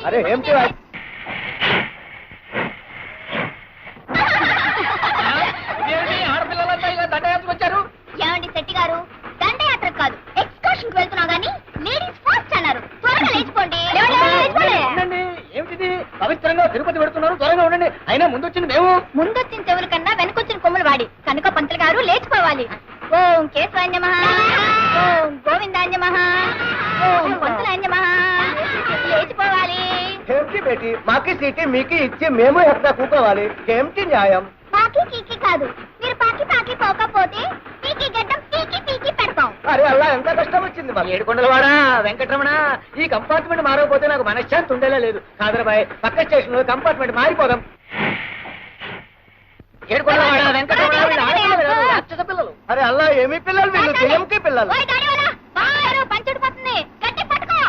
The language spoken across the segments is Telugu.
అరే ఏంటి ఆడపిల్లలంతా ఇలా దండయాత్రకు వచ్చారు. ఏమండి శెట్టి గారు, దండయాత్ర కాదు ఎక్స్కర్షన్ కి వెళ్తున్నాం గానీ లేడీస్ ఫస్ట్ అన్నారు. త్వరగా లేచిపోండి. ఏమిటిది? పవిత్రంగా తిరుపతి పెడుతున్నారు, త్వరగా ఉండండి. అయినా ముందొచ్చింది మేము. ముందొచ్చిన చెవుల కన్నా వెనకొచ్చిన కొమ్ములు వాడి కనుక పంతులు గారు లేచిపోవాలి. ఓం కేశవాన్యమః, ఓం గోవిందాన్యమః, ఓం పంతులాన్యమః. లేచిపోవాలి. ఏమిటి బేటి, మాకి సీటీ మీకు ఇచ్చి మేము ఎక్కడ కూకోవాలి? ఏమిటి న్యాయం? పాకి కీకి కాదు, మీరు పాకి పాకి పోకపోతే పీకి గడ్డం పీకి పీకి పెడతాం. అరే అలా ఎంత కష్టం వచ్చింది మా ఏడుకొండలవాడా వెంకటరమణ. ఈ కంపార్ట్మెంట్ మారకపోతే నాకు మనశ్శాంతి ఉండేలా లేదు. కాదరబాయ్, పక్క స్టేషన్ లో కంపార్ట్మెంట్ మారిపోదాం. ఏడుకొండలవాడా వెంకటరమణ రాక్షస పిల్లలు. అరే అల్లా ఏమి పిల్లలు వీళ్ళు? దేనికి పిల్లలు? పంచుడు పోతుంది, గట్టి పట్టుకో.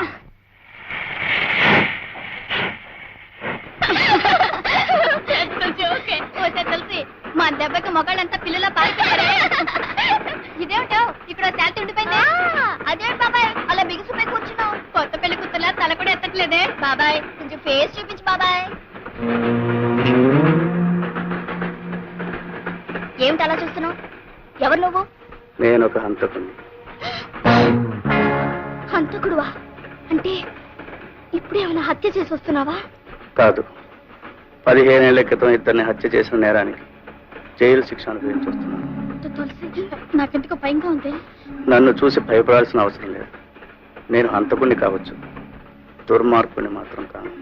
తెలిసి మా దెబ్బకి మొగాళ్ళంతా పిల్లల పారిపోయారే. ఇదేమిటో ఇక్కడ శాంతి ఉండిపోయింది. అదేంటి బాబాయ్ అలా బిగుసిపోయి కూర్చున్నావు? కొత్త పెళ్లి కూతురులా తల కూడా ఎత్తట్లేదే. బాబాయ్ కొంచెం ఫేస్ చూపించు బాబాయ్. ఏమిటి అలా చూస్తున్నావు? ఎవరు నువ్వు? నేను ఒక హంతకుడిని. హంతకుడువా? అంటే ఇప్పుడేమైనా హత్య చేసి వస్తున్నావా? కాదు, 15 ఏళ్ల క్రితం ఇద్దరిని హత్య చేసిన నేరానికి జైలు శిక్ష అనుభవించి వస్తున్నాను. తులసి, నాకెందుకో భయంగా ఉంది. నన్ను చూసి భయపడాల్సిన అవసరం లేదు. నేను హంతకుడిని కావచ్చు, దుర్మార్గుడిని మాత్రం కాను.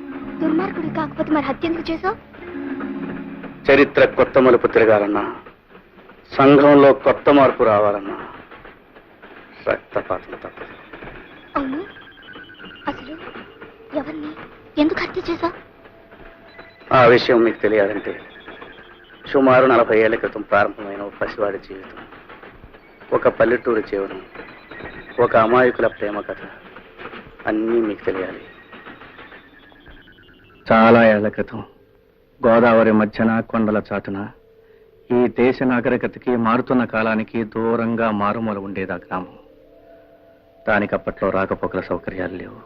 దుర్మార్గుడి కాకపోతే మరి హత్య ఎందుకు చేసావు? చరిత్ర కొత్త మలుపు తిరగాలన్నా, సంఘంలో కొత్త మార్పు రావాలన్నా రక్తపాతం తప్పదు. అవును, అసలు ఎవరిని ఎందుకు హత్య చేసావు? ఆ విషయం మీకు తెలియాలంటే సుమారు 40 ఏళ్ల క్రితం ప్రారంభమైన ఒక పసివాడి జీవితం, ఒక పల్లెటూరు జీవనం, ఒక అమాయకుల ప్రేమ కథ అన్నీ మీకు తెలియాలి. చాలా ఏళ్ల క్రితం గోదావరి మధ్యన కొండల చాటున ఈ దేశ నాగరికతకి మారుతున్న కాలానికి దూరంగా మారుమూల ఉండేది ఆ గ్రామం. దానికి అప్పట్లో రాకపోకల సౌకర్యాలు లేవు.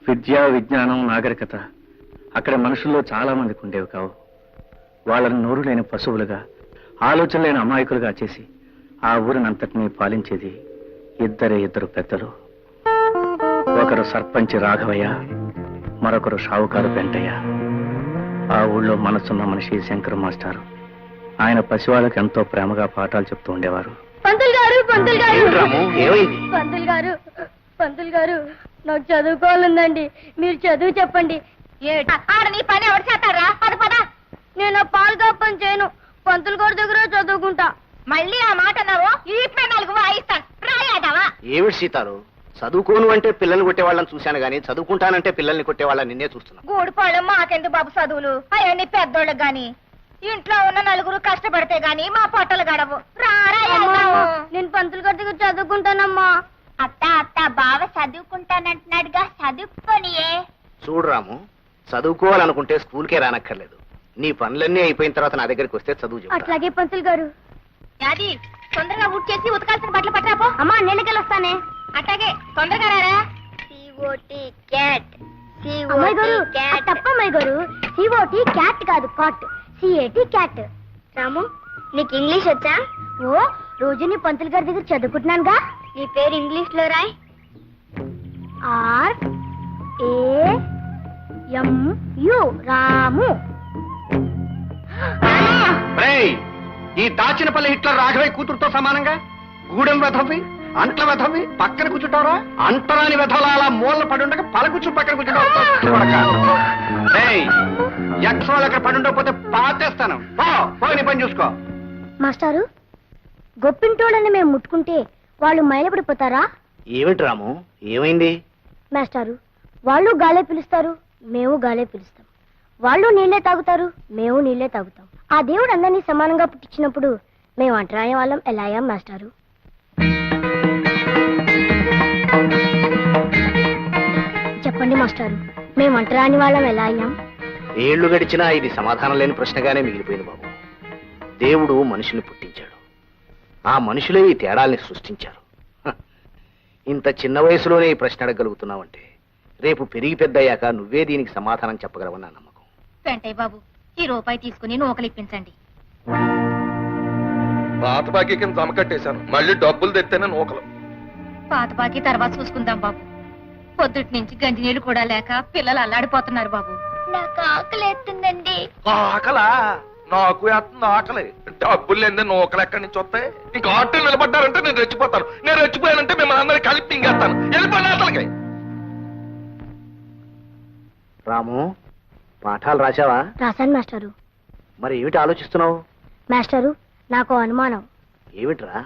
విద్య, విజ్ఞానం, నాగరికత అక్కడ మనుషుల్లో చాలా మందికి ఉండేవి కావు. వాళ్ళని నోరు లేని పశువులుగా, ఆలోచన లేని అమాయకులుగా చేసి ఆ ఊరినంతటినీ పాలించేది ఇద్దరు పెద్దలు. ఒకరు సర్పంచి రాఘవయ్య, మరొకరు షావుకారు వెంటయ్య. ఆ ఊళ్ళో మనసున్న మనిషి శంకర్ మాస్టారు. ఆయన పసివాళ్ళకి ఎంతో ప్రేమగా పాఠాలు చెప్తూ ఉండేవారు. పంతులు గారు, పంతులు గారు, ఏమైంది? పంతులు గారు, పంతులు గారు, నాకు చదువుకోవాలందండి. మీరు చదువు చెప్పండి. ఆడ నీ పని ఎవరు చేస్తారా? పద పద. నేను పాలు కాపని చేయను, పంతులు గారి దగ్గర చదువుకుంటా. మళ్ళీ ఆ మాట అన్నావు, ఈ 4 వాయిస్తాను. రాయాదావా? ఏమిటి సీతారు, చదువుకోను అంటే పిల్లల్ని కొట్టేవాళ్ళని చూశాను గానీ చదువుకుంటానంటే పిల్లల్ని కొట్టేవాళ్ళని నిన్నే చూస్తున్నా. గూడిపాళ్ళం మాకెందుకు బాబు చదువులు? అవన్నీ పెద్దోళ్ళకి గాని, ఇంట్లో ఉన్న 4 కష్టపడితే గాని మా పొట్టలు గడవు. నేను పంతులు గారి దగ్గర చదువుకుంటానమ్మా. అత్త అత్త బావ చదువుకుంటానంటున్నాడుగా, చదువుకోనియే. చూడు రాము, చదువుకోవాలనుకుంటే స్కూల్కే రానక్కర్లేదు. నీ పనులన్నీ అయిపోయిన తర్వాత నా దగ్గరికి వస్తే చదువు చెప్తా. అట్లాగే పంతులు గారు. యాది తొందరగా ఊట్ చేసి ఉతకాల్సిన బట్టలు పట్టరాపో. అమ్మా నేనకెళ్ళి వస్తానే. అట్లాగే తొందరగా రారా. సిఓటి క్యాట్. అమ్మాయి గారు తప్పమ్మాయి గారు, సిఓటి క్యాట్ కాదు కాట్, సిఏటి క్యాట్. రాము నీకు ఇంగ్లీష్ వచ్చా? ఓ రోజు నీ పంతులు గారి దగ్గర చదువుకుంటున్నానుగా. నీ పేరు ఇంగ్లీష్ లో రాయ్. RAMU రాము. ఈ దాచినపల్లి హిట్లర్ రాఘవయ్య కూతురుతో సమానంగా గూడెం వెధవి, అంట్ల వెధవి పక్కన కూర్చుంటారా? అంటరాని వెధవల అలా మూలన పడుండగా పలకూర్చు పక్కన కూర్చుంటావు. ఎక్స్వాళ్ళు అక్కడ పడుండకపోతే పాతేస్తాను. పోయి పని చూసుకో. మాస్టారు, గొప్పింటోళ్ళని మేము ముట్టుకుంటే వాళ్ళు మైలపడిపోతారా? ఏమిటి రాము, ఏమైంది? మాస్టారు, వాళ్ళు గాలే పిలుస్తారు, మేము గాలే పిలుస్తాం. వాళ్ళు నీళ్లే తాగుతారు, మేము నీళ్లే తాగుతాం. ఆ దేవుడు అందరినీ సమానంగా పుట్టించినప్పుడు మేము అంటరాని వాళ్ళం ఎలా అయ్యాం మాస్టారు? చెప్పండి మాస్టారు, మేము అంటరాని వాళ్ళం ఎలా అయ్యాం? ఏళ్లు గడిచినా ఇది సమాధానం లేని ప్రశ్నగానే మిగిలిపోయింది బాబు. దేవుడు మనుషుల్ని పుట్టించాడు. ఆ మనుషులే ఈ తేడాల్ని సృష్టించారు. హ, ఇంత చిన్న వయసులోనే ఈ ప్రశ్న అడగగలుగుతున్నావంటే రేపు పెరిగి పెద్దయ్యాక నువ్వే దీనికి సమాధానం చెప్పగలవని నా నమ్మకం. వెంటయ్య బాబు, ఈ రూపాయి తీసుకుని నూకలు ఇప్పించండి. పాత బాకీ కింద జమ కట్టేశాను, మళ్ళీ డబ్బులు తెత్తేనే నూకలు. పాత బాకీ తర్వాత చూసుకుందాం బాబు. పొద్దుటి నుంచి గంజి నీళ్లు కూడా లేక పిల్లలు అల్లాడిపోతున్నారు బాబు. నాకు ఆకలి ఎత్తుందండి. ఆకలా? నాకు ఎత్తుంది ఆకలి. డబ్బులు లేదే నూకలు ఎక్కడి నుంచి వస్తాయి? ఇంకా ఆటో నిలబడ్డారంటే నేను రెచ్చిపోతాను. నేను రెచ్చిపోయానంటే మిమ్మల్ని అందరినీ కలిపి ఇంకేస్తాను. వెళ్ళిపోయిన అసలుకి. రాము, పాఠాలు రాశావా? రాశాను మాస్టారు. మరి ఏమిటి ఆలోచిస్తున్నావు? మాస్టారు, నాకు అనుమానం. ఏమిట్రా?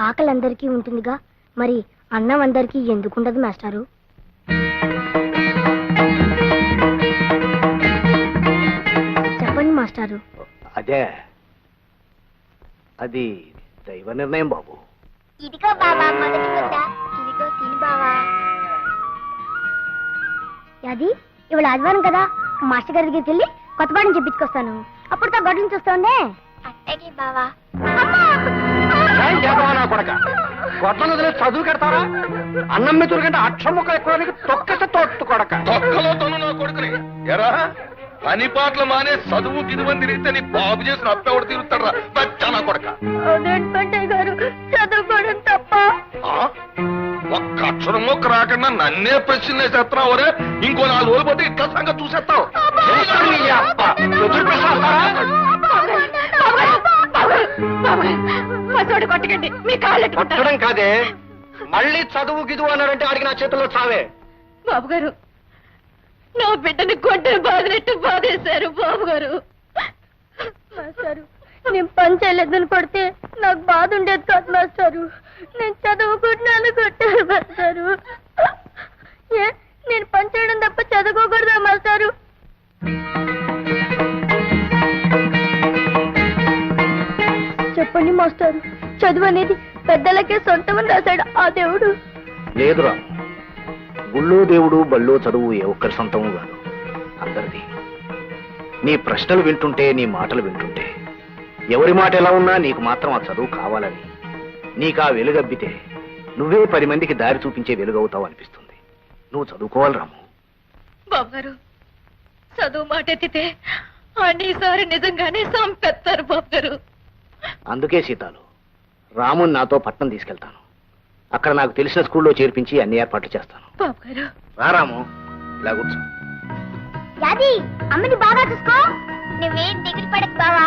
ఆకలి అందరికీ ఉంటుందిగా, మరి అన్నం అందరికీ ఎందుకుండదు మాస్టారు? చెప్పండి మాస్టారు. అదే, అది దైవ నిర్ణయం బాబు. ఇదిగో బాబా మొదటి ముద్ద. ఇదిగో తిని బావా. అది ఇవాళ ఆదివారం కదా, మాస్టర్ గారి దగ్గరికి వెళ్ళి కొత్త పాఠం చెప్పించుకొస్తాను. అప్పుడు తా గొడ్లను చూస్తుండే. అట్టకి బావా. గొడ్లను వదిలే చదువు కడతారా? అన్నం మెతురు కంటే అక్షరం ముక్క ఎక్కువ తొక్కస తోట్టు కొడక. తొక్కలో తను నా కొడుకుని ఎరా పని పాటలు మానే చదువు గిదువని తిరిగితే నీ బాబు చేసిన అప్పెవడు తిరుగుతాడు. బచ్చా నా కొడక. గారు చదువుకోవడం తప్ప. ఒక్క అక్షరం మొక్క రాకుండా నన్నే ప్రశ్న వేసేస్తున్నావు. రే ఇంకో 4 రోజులు పోతే ఇట్లా సంగతి చూసేస్తావు. కొట్టకండి, మీ కాళ్ళు కొట్టడం కాదే, మళ్ళీ చదువు గిదువు అన్నారంటే ఆడికి నా చేతుల్లో చావే. బాబు గారు, నా బిడ్డని కొట్టిన బాధనట్టు బాధేశారు బాబు గారు. మాస్టారు, నేను పని చేయలేదని కొడితే నాకు బాధ ఉండేది కాదు మాస్టారు. నేను చదువుకుంటున్నాను కొట్టారు మాస్టారు. నేను పని చేయడం తప్ప చదువుకోకూడదా మాస్టారు? చెప్పండి మాస్టారు, చదువు అనేది పెద్దలకే సొంతమని రాశాడు ఆ దేవుడు. లేదురా, గుళ్ళో దేవుడు బళ్ళో చదువు ఏ ఒక్కరి సొంతము కాదు, అందరిది. నీ ప్రశ్నలు వింటుంటే, నీ మాటలు వింటుంటే ఎవరి మాట ఎలా ఉన్నా నీకు మాత్రం ఆ చదువు కావాలని, నీకు ఆ వెలుగబ్బితే నువ్వే 10 మందికి దారి చూపించే వెలుగవుతావు అనిపిస్తుంది. నువ్వు చదువుకోవాలి రాము. బాబు గారు, చదువు మాట ఎత్తితే అన్నిసారి నిజంగానే సంపెత్తారు బాబు గారు. అందుకే సీతాలు, రాముని నాతో పట్నం తీసుకెళ్తాను. అక్కడ నాకు తెలిసిన స్కూల్లో చేర్పించి అన్ని ఏర్పాట్లు చేస్తాను. బాబు గారు, రా రాము, ఇలా కూర్చో. యాది, అమ్మని బాగా చూసుకో. నువ్వేం దిగులు పడకు బావా.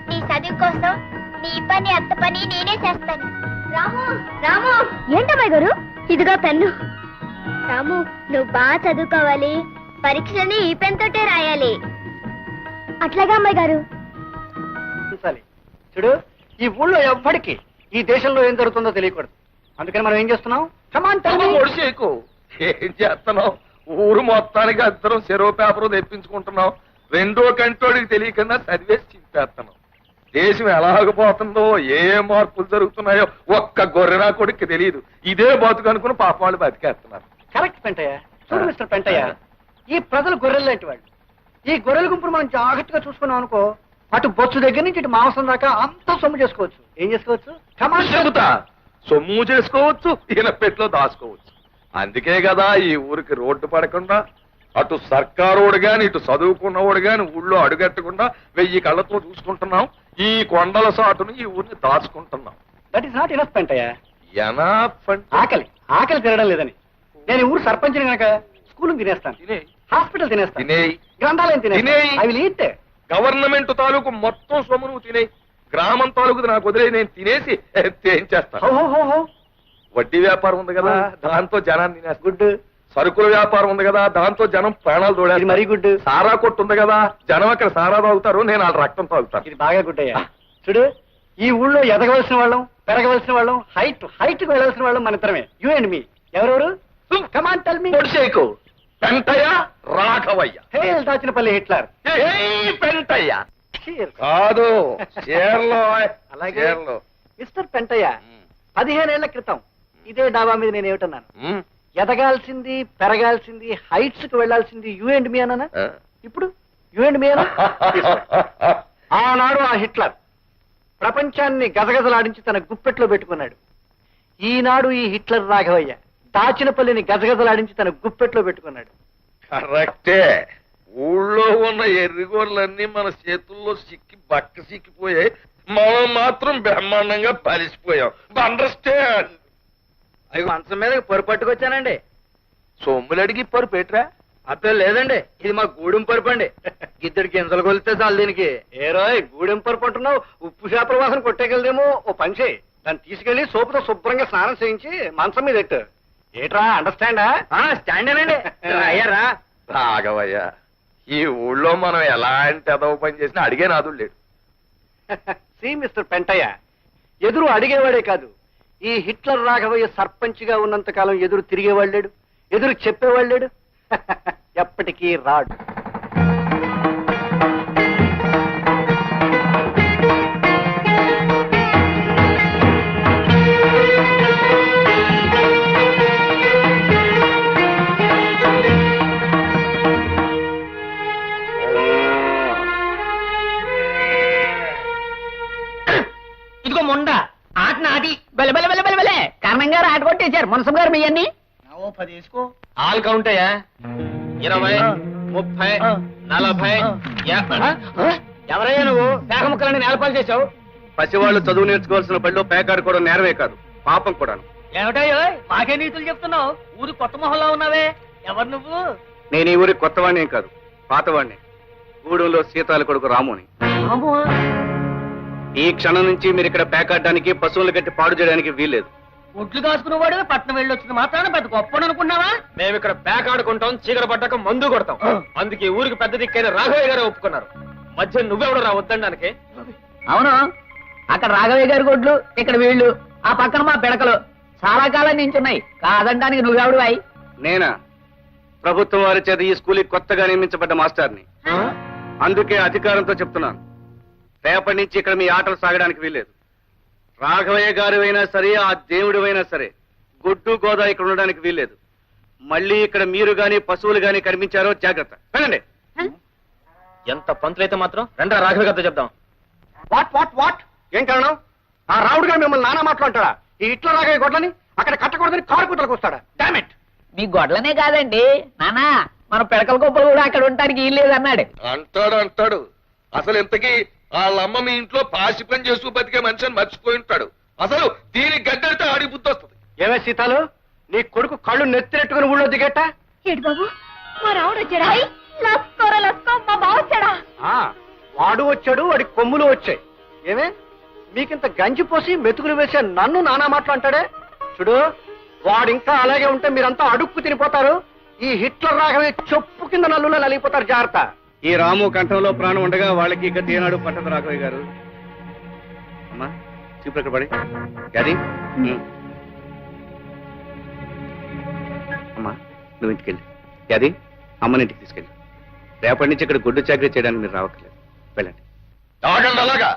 నీ చదువు కోసం నీ పని అత్త పని నేనే చేస్తాను. రాము, రాము. ఏంటమ్మాయి గారు? ఇదిగో పెన్ను. రాము, నువ్వు బాగా చదువుకోవాలి. పరీక్షలని ఈ పెన్ తోటే రాయాలి. అట్లాగా అమ్మాయి గారు. చూడు, ఈ ఊళ్ళో ఎవ్వడికి ఈ దేశంలో ఏం జరుగుతుందో తెలియకూడదు. అందుకని మనం ఏం చేస్తున్నాం? ఒడిసేకు ఏం చేస్తున్నావు? ఊరు మొత్తానికి అందరం చెరువు పేపర్ తెప్పించుకుంటున్నాం. 2వ కంటోడికి తెలియకుండా చదివేసి చింపేస్తున్నాం. దేశం ఎలాగపోతుందో, ఏ మార్పులు జరుగుతున్నాయో ఒక్క గొర్రెనా కొడుక్కి తెలియదు. ఇదే బతుకు అనుకుని పాప వాళ్ళు బతికేస్తున్నారు. కరెక్ట్ పెంటయ్య. చూడు మిస్టర్ పెంటయ్య, ఈ ప్రజలు గొర్రెలు లాంటి వాళ్ళు. ఈ గొర్రెల గుంపును మనం జాగ్రత్తగా చూసుకున్నాం అనుకో, అటు బొచ్చు దగ్గర నుంచి ఇటు మాంసం దాకా అంతా సొమ్ము చేసుకోవచ్చు. ఏం చేసుకోవచ్చు? చెబుతా, సొమ్ము చేసుకోవచ్చు, ఈయన పెట్లో దాచుకోవచ్చు. అందుకే కదా ఈ ఊరికి రోడ్డు పడకుండా అటు సర్కారోడు గాని ఇటు చదువుకున్నవాడు గాని ఊళ్ళో అడుగట్టకుండా 1000 కళ్ళతో చూసుకుంటున్నాం. ఈ కొండల సాటును ఈ ఊరిని దాచుకుంటున్నాం. That is not enough Pentaiah. ఆకలి ఆకలి తినడం లేదని నేను ఊరు సర్పంచిని కనుక స్కూల్ తినేస్తాను, తినేయి, హాస్పిటల్ తినేస్తాను, తినేయి, గ్రంథాలయం తినేయి. తినేయి. I will eat. గవర్నమెంట్ తాలూకు మొత్తం సొమ్ము నువ్వు తినేయి. గ్రామం తాలూకు నాకు వదిలే, నేను తినేసి ఏం చేస్తాను? వడ్డీ వ్యాపారం ఉంది కదా, దాంతో జనాన్ని తినేస్తా. గుడ్. సరుకుల వ్యాపారం ఉంది కదా, దాంతో జనం ప్రాణాలు తోడేది. మరీ గుడ్. సారా కొట్టు ఉంది కదా, జనం అక్కడ సారా తాగుతారు, నేను వాళ్ళ రక్తం తాగుతాను. ఇది బాగా గుడ్ అయ్యా. చూడు, ఈ ఊళ్ళో ఎదగవలసిన వాళ్ళం, పెరగవలసిన వాళ్ళం, హైట్ కు వెళ్ళవలసిన వాళ్ళం మన ఇద్దరమే. You and me. ఎవరెవరు? Come on tell me. పొడిసేకు పెంటయ్య, రాఘవయ్య. Hail Dachinapalli Hitler. పెంటయ్య కాదు, అలాగే. చీరలో. మిస్టర్ పెంటయ్య, 15 ఏళ్ల క్రితం ఇదే డాబా మీద నేను ఏమిటన్నాను? ఎదగాల్సింది, పెరగాల్సింది, హైట్స్ కు వెళ్లాల్సింది యూ అండ్ మీ అన్నానా? ఇప్పుడు యూ అండ్ మీ అన్నా? ఆనాడు ఆ హిట్లర్ ప్రపంచాన్ని గజగజలాడించి తన గుప్పెట్లో పెట్టుకున్నాడు. ఈనాడు ఈ హిట్లర్ రాఘవయ్య దాచినపల్లిని గజగజలాడించి తన గుప్పెట్లో పెట్టుకున్నాడు. కరెక్టే. ఊళ్ళో ఉన్న ఎర్రిగోర్లన్నీ మన చేతుల్లో బక్క సిక్కిపోయాయి. మనం మాత్రం బ్రహ్మాండంగా పరిసిపోయాం. అండర్స్టాండ్. అవి మంచం మీద పొరు పట్టుకొచ్చానండి. సొమ్ములు అడిగి పరు పెట్టరా? అబ్బే లేదండి, ఇది మా గూడెం పరుపు అండి. ఇద్దరు గింజలు కొలిస్తే చాలు దీనికి. ఏ రోయ్ గూడెం పరుపు అంటున్నావు, ఉప్పు చేపల వాసన కొట్టేకెళ్దేమో. ఓ పని చేయి, దాన్ని తీసుకెళ్లి సోపుతో శుభ్రంగా స్నానం చేయించి మంచం మీద ఎట్టు. ఏట్రా అండర్స్టాండా? స్టాండేనండి. అయ్యారా రాఘవయ్య, ఈ ఊళ్ళో మనం ఎలాంటి అదవ పని చేసినా అడిగే నాదుడు లేడు. సి మిస్టర్ పెంటయ్య, ఎదురు అడిగేవాడే కాదు, ఈ హిట్లర్ రాఘవయ్య సర్పంచ్ గా ఉన్నంత కాలం ఎదురు తిరిగేవాడు లేడు, ఎదురు చెప్పేవాడు లేడు. ఎప్పటికీ రాడు. ఇదిగో మొండ ఆట నాది. బెల బెల బెల బెల బెలే కారణం గారు ఆట కొట్టేశారు. మునసం గారు మీ అన్ని 10 వేసుకో. ఆల్ కౌంట్ అయ్యా. 20, 30, 40. ఎవరయ్యా నువ్వు? పేక ముక్కలని నేలపాలు చేశావు. పసివాళ్ళు చదువు నేర్చుకోవాల్సిన బడిలో పేకాడుకోవడం నేరమే కాదు, పాపం కూడాను. ఏమిటయ్యో మాకే నీతులు చెప్తున్నావు? ఊరి కొత్త మొహంలో ఉన్నావే, ఎవరు నువ్వు? నేను ఈ ఊరి కొత్తవాణ్ణేం కాదు, పాతవాణ్ణి. గూడెంలో సీతాల కొడుకు రాముని. ఈ క్షణం నుంచి మీరు ఇక్కడ పేకాడడానికి, పశువులు గట్టి పాడు చేయడానికి వీల్లేదు. ఒడ్లు కాసుకునేవాడు పట్నం వెళ్ళి వచ్చింది మాత్రాన పెద్ద గొప్ప అనుకున్నావా? మేము ఇక్కడ బ్యాక్ ఆడుకుంటాం, చీకటి పడ్డాక మందు కొడతాం. అందుకే ఊరికి పెద్ద దిక్కైన రాఘవయ్య గారు ఒప్పుకున్నారు. మధ్య నువ్వెవడు రా వద్దడానికి? అవును, అక్కడ రాఘవయ్య గారి గొడ్లు, ఇక్కడ వీళ్ళు, ఆ పక్కన మా పిడకలు చాలా కాలం నించున్నాయి. కాదనడానికి నువ్వెవడు అయి? నేనా? ప్రభుత్వం వారి చేత ఈ స్కూల్కి కొత్తగా నియమించబడ్డ మాస్టర్ని. అందుకే అధికారంతో చెప్తున్నాను, రేపటి నుంచి ఇక్కడ మీ ఆటలు సాగడానికి వీల్లేదు. రాఘవయ్య గారు అయినా సరే, ఆ దేవుడు అయినా సరే, గొడ్డు గోదా ఇక్కడ ఉండడానికి వీల్లేదు. మళ్ళీ ఇక్కడ మీరు గాని పశువులు గాని కనిపించారో జాగ్రత్త. వెళ్ళండి. ఎంత పంతులైతే మాత్రం రండి రాఘవయ్య గారితో చెప్దాం. What what what? ఏం కారణం? ఆ రావుడు గారు మిమ్మల్ని నానా మాట్లాడతాడా? ఈ ఇట్లా రాఘవయ్య గొడ్లని అక్కడ కట్టకూడదని కారు కూతలకు వస్తాడా? డామిట్! మీ గొడ్లనే కాదండి నానా, మన పిడకల గొప్పలు కూడా అక్కడ ఉండడానికి వీల్లేదు అన్నాడు. అంటాడు. అసలు ఇంతకీ వాళ్ళమ్మ మీ ఇంట్లో పాసి పని చేస్తూ బతికే మనిషిని మర్చిపోయి ఉంటాడు. అసలు దీనికి గడ్డడితే ఆడి బుద్ధి వస్తుంది. ఏమే సీతాలు, నీ కొడుకు కళ్ళు నెత్తినెట్టుకుని ఊళ్ళో దిగేట? ఏడు బాబు, మా రావుడు వచ్చాడా? లస్కోరా లస్కో, మా బావ వచ్చాడా? వాడు వచ్చాడు, వాడి కొమ్ములు వచ్చాయి. ఏమే మీకింత గంజి పోసి మెతుకులు వేసే నన్ను నానా మాటలు అంటాడే? చూడు, వాడు ఇంకా అలాగే ఉంటే మీరంతా అడుక్కు తినిపోతారు. ఈ హిట్లర్ రాఘవయ్య చెప్పు కింద నల్లులో నలిగిపోతారు. జాగ్రత్త. ఈ రాము కంఠంలో ప్రాణం ఉండగా వాళ్ళకి ఇక తీనాడు పట్టదు రాఘవయ్య గారు. అమ్మా చూపు ఇక్కడ పడి అది అమ్మా, నువ్వు ఇంటికెళ్ళి అది అమ్మని ఇంటికి తీసుకెళ్ళి. రేపటి నుంచి ఇక్కడ గుడ్డు చాకరీ చేయడానికి మీరు రావట్లేదు. వెళ్ళండి. తాగండి అలాగా.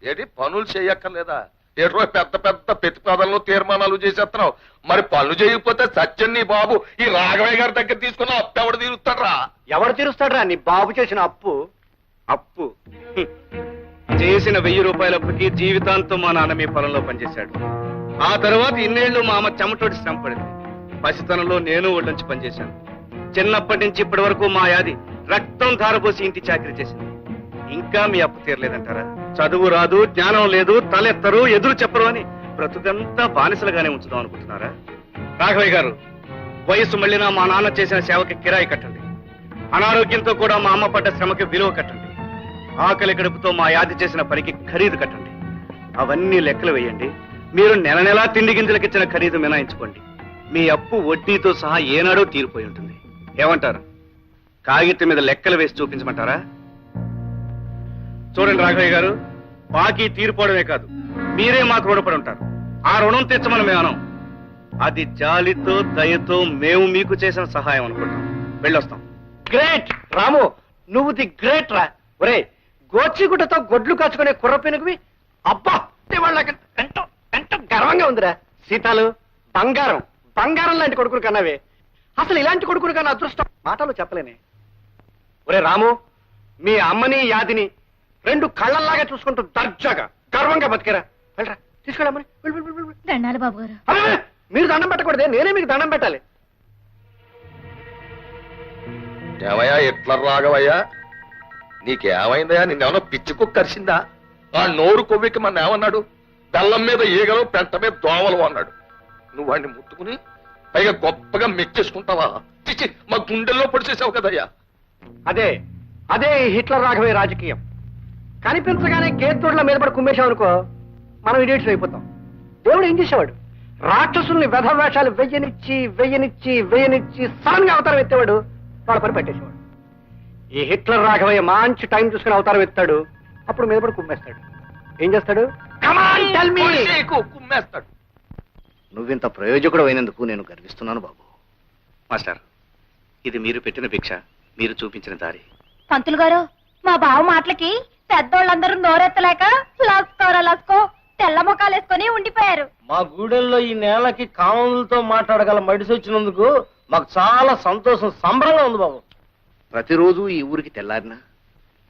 ఏంటి పనులు చేయక్కర్లేదా? ఏటో పెద్ద పెద్ద ప్రతిపాదనలు తీర్మానాలు చేసేస్తున్నావు. మరి పనులు చేయకపోతే సత్యం నీ బాబు ఈ రాఘవయ్య గారి దగ్గర తీసుకున్న అప్పు ఎవడు తీరుస్తాడ్రా? ఎవరు తీరుస్తాడ్రా నీ బాబు చేసిన అప్పు? అప్పు చేసిన 1000 రూపాయల అప్పుకి జీవితాంతం మా నాన్న మీ పొలంలో పనిచేశాడు. ఆ తర్వాత ఇన్నేళ్లు మా అమ్మ చెమటోటి శ్రమ పడింది. పసితనంలో నేను ఒళ్ళొంచి పనిచేశాను. చిన్నప్పటి నుంచి ఇప్పటి వరకు మా యాది రక్తం ధారపోసి ఇంటి చాకరీ చేసింది. ఇంకా మీ అప్పు తీరలేదంటారా? చదువు రాదు, జ్ఞానం లేదు, తలెత్తరు, ఎదురు చెప్పరు అని బ్రతుకంతా బానిసలుగానే ఉంచుదాం అనుకుంటున్నారా? రాఘవయ్య గారు, వయసు మళ్ళినా మా నాన్న చేసిన సేవకి కిరాయి కట్టండి. అనారోగ్యంతో కూడా మా అమ్మ పడ్డ శ్రమకి విలువ కట్టండి. ఆకలి గడుపుతో మా యాది చేసిన పనికి ఖరీదు కట్టండి. అవన్నీ లెక్కలు వేయండి. మీరు నెల నెలా తిండి గింజలకిచ్చిన ఖరీదు మినాయించుకోండి. మీ అప్పు వడ్డీతో సహా ఏనాడో తీరిపోయి ఉంటుంది. ఏమంటారు? కాగితం మీద లెక్కలు వేసి చూపించమంటారా? చూడండి రాఘవయ్య గారు, బాకీ తీరిపోవడమే కాదు, మీరే మాకు రుణపడి ఉంటారు. ఆ రుణం తెచ్చమని మేము అనం. అది జాలితో దయతో మేము మీకు చేసిన సహాయం అనుకుంటాం. వెళ్ళొస్తాం. గ్రేట్ రాము, నువ్వు ది గ్రేట్ రా. ఒరే, గోచిగుడ్డతో గొడ్లు కాచుకునే కుర్రపెనుగువి. అబ్బా, వాళ్ళకి ఎంతో ఎంతో గర్వంగా ఉందిరా. సీతాలు, బంగారం బంగారం లాంటి కొడుకుని కన్నావే. అసలు ఇలాంటి కొడుకుని కన్నా అదృష్టం మాటలు చెప్పలేనే. ఒరే రాము, మీ అమ్మని యాదిని 2 కళ్ళల్లాగా చూసుకుంటూ దర్జాగా గర్వంగా బతికేరా వెళ్ళరా తీసుకెళ్ళమని దండాలు బాబు గారు. మీరు దండం పెట్టకూడదే నేనే మీకు దండం పెట్టాలి. ఏమయ్యా ఎట్లా రాఘవయ్యా నీకేమైందయ్యా నిన్నేమన్నా పిచ్చి కుక్క కరిసిందా? ఆ నోరు కొవ్వికి మన ఏమన్నాడు? బెల్లం మీద ఈగలు పెంట మీద దోమలు అన్నాడు. నువ్వు వాడిని ముట్టుకుని పైగా గొప్పగా మెచ్చేసుకుంటావా? చిచ్చి మా గుండెల్లో పొడిచేసావు కదయ్యా. అదే అదే హిట్లర్ రాఘవే రాజకీయం. కనిపించగానే కేతుడుల మీద పడి కుమ్మేశాం అనుకో మనం ఇడియట్స్ అయిపోతాం. దేవుడు ఏం చేసేవాడు? రాక్షసుల్ని వెధవేషాలు వెయ్యనిచ్చి సడన్ గా అవతారం ఎత్తేవాడు, వాళ్ళ పని పెట్టేసేవాడు. ఈ హిట్లర్ రాఘవయ్య మంచి టైం చూసుకుని అవతారం ఎత్తాడు, అప్పుడు మీద పడి కుమ్మేస్తాడు. ఏం చేస్తాడు? కుమ్మేస్తాడు. నువ్వింత ప్రయోజకుడు అయినందుకు నేను గర్విస్తున్నాను బాబు. మాస్టర్, ఇది మీరు పెట్టిన భిక్ష, మీరు చూపించిన దారి. పంతులు గారు, మా బావ మాటలకి పెద్దోళ్ళందరూ నోరెత్తలేక లస్కో తెల్ల ముఖాలు వేసుకొని ఉండిపోయారు. మా గూడెల్లో ఈ నేలకి కామన్లతో మాట్లాడగల మడిసి వచ్చినందుకు మాకు చాలా సంతోషం, సంబరంగా ఉంది బాబు. ప్రతిరోజు ఈ ఊరికి తెల్లారినా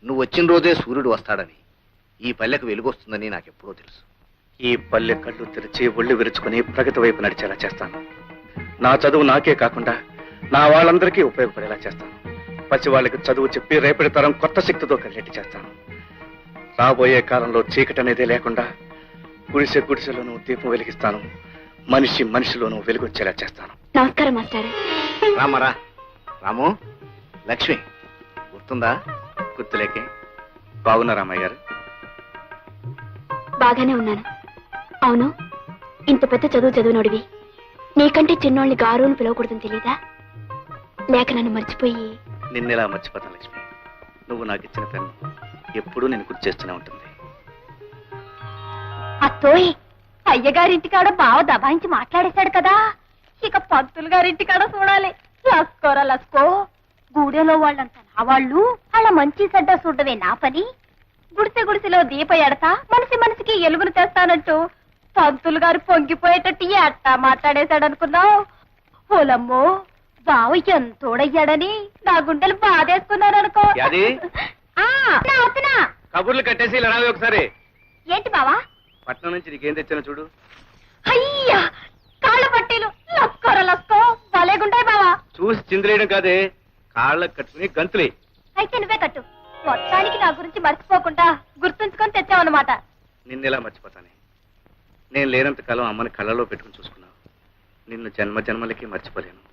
నువ్వు వచ్చిన రోజే సూర్యుడు వస్తాడని, ఈ పల్లెకు వెలుగొస్తుందని నాకెప్పుడో తెలుసు. ఈ పల్లె కళ్ళు తెరిచి ఒళ్ళు విరుచుకుని ప్రగతి వైపు నడిచేలా చేస్తాను. నా చదువు నాకే కాకుండా నా వాళ్ళందరికీ ఉపయోగపడేలా చేస్తాను. పసి వాళ్ళకి చదువు చెప్పి రేపటి తరం కొత్త శక్తితో కలిగేట్టు చేస్తాను. రాబోయే కాలంలో చీకటి అనేది లేకుండా గుడిసెలోనూ దీపం వెలిగిస్తాను. మనిషిలోనూ వెలుగొచ్చేలా చేస్తాను. నమస్కారం మాస్టర్. రామరా రాము, లక్ష్మి గుర్తుందా? గుర్తులేకే. బాగున్నా రామయ్య గారు? బాగానే ఉన్నాను. అవును, ఇంత పెద్ద చదివినోడివి నీకంటే చిన్నోళ్ళని గారుని పిలవకూడదని తెలీదా? లేక నన్ను మర్చిపోయి? నిన్నెలా మర్చిపోతాను లక్ష్మి. నువ్వు నాకు ఇచ్చిన పెన్ను ఎప్పుడూ నేను గుర్తు చేస్తూనే ఉంటుంది. అత్తోయ్, అయ్యగారింటికాడ బావ దబాయించి మాట్లాడేశాడు కదా, ఇక పంతులు గారింటికాడ చూడాలి. లస్కో గూడెలో వాళ్ళంతా నా వాళ్ళు, అలా మంచి చెడ్డ చూడవే నా పని. గుడిసెలో దీప ఎడతా మనిషికి ఎలుగును తెస్తానంటూ పంతులు గారు పొంగిపోయేటట్టు ఎట్టా మాట్లాడేశాడనుకున్నావు? ఓలమ్మో, బావ ఎంతోడయ్యాడని నా గుండెలు బాధేసుకున్నారనుకో. కబుర్లు కట్టేసి ఇలా రావే ఒకసారి. ఏంటి బావా? పట్నం నుంచి నీకేం తెచ్చాను చూడు. అయ్యా, కాళ్ళ పట్టీలు లస్కో భలేగుంటాయి బావా. చూసి చిందులేయడం కాదే, కాళ్ళకు కట్టుకుని గంతులే. అయితే నువ్వే కట్టు. మొత్తానికి నా గురించి మర్చిపోకుండా గుర్తుంచుకొని తెచ్చావన్నమాట. నిన్నెలా మర్చిపోతానే? నేను లేనంత కాలం అమ్మని కళ్ళలో పెట్టుకుని చూసుకున్నావు. నిన్ను జన్మలకి మర్చిపోలేను.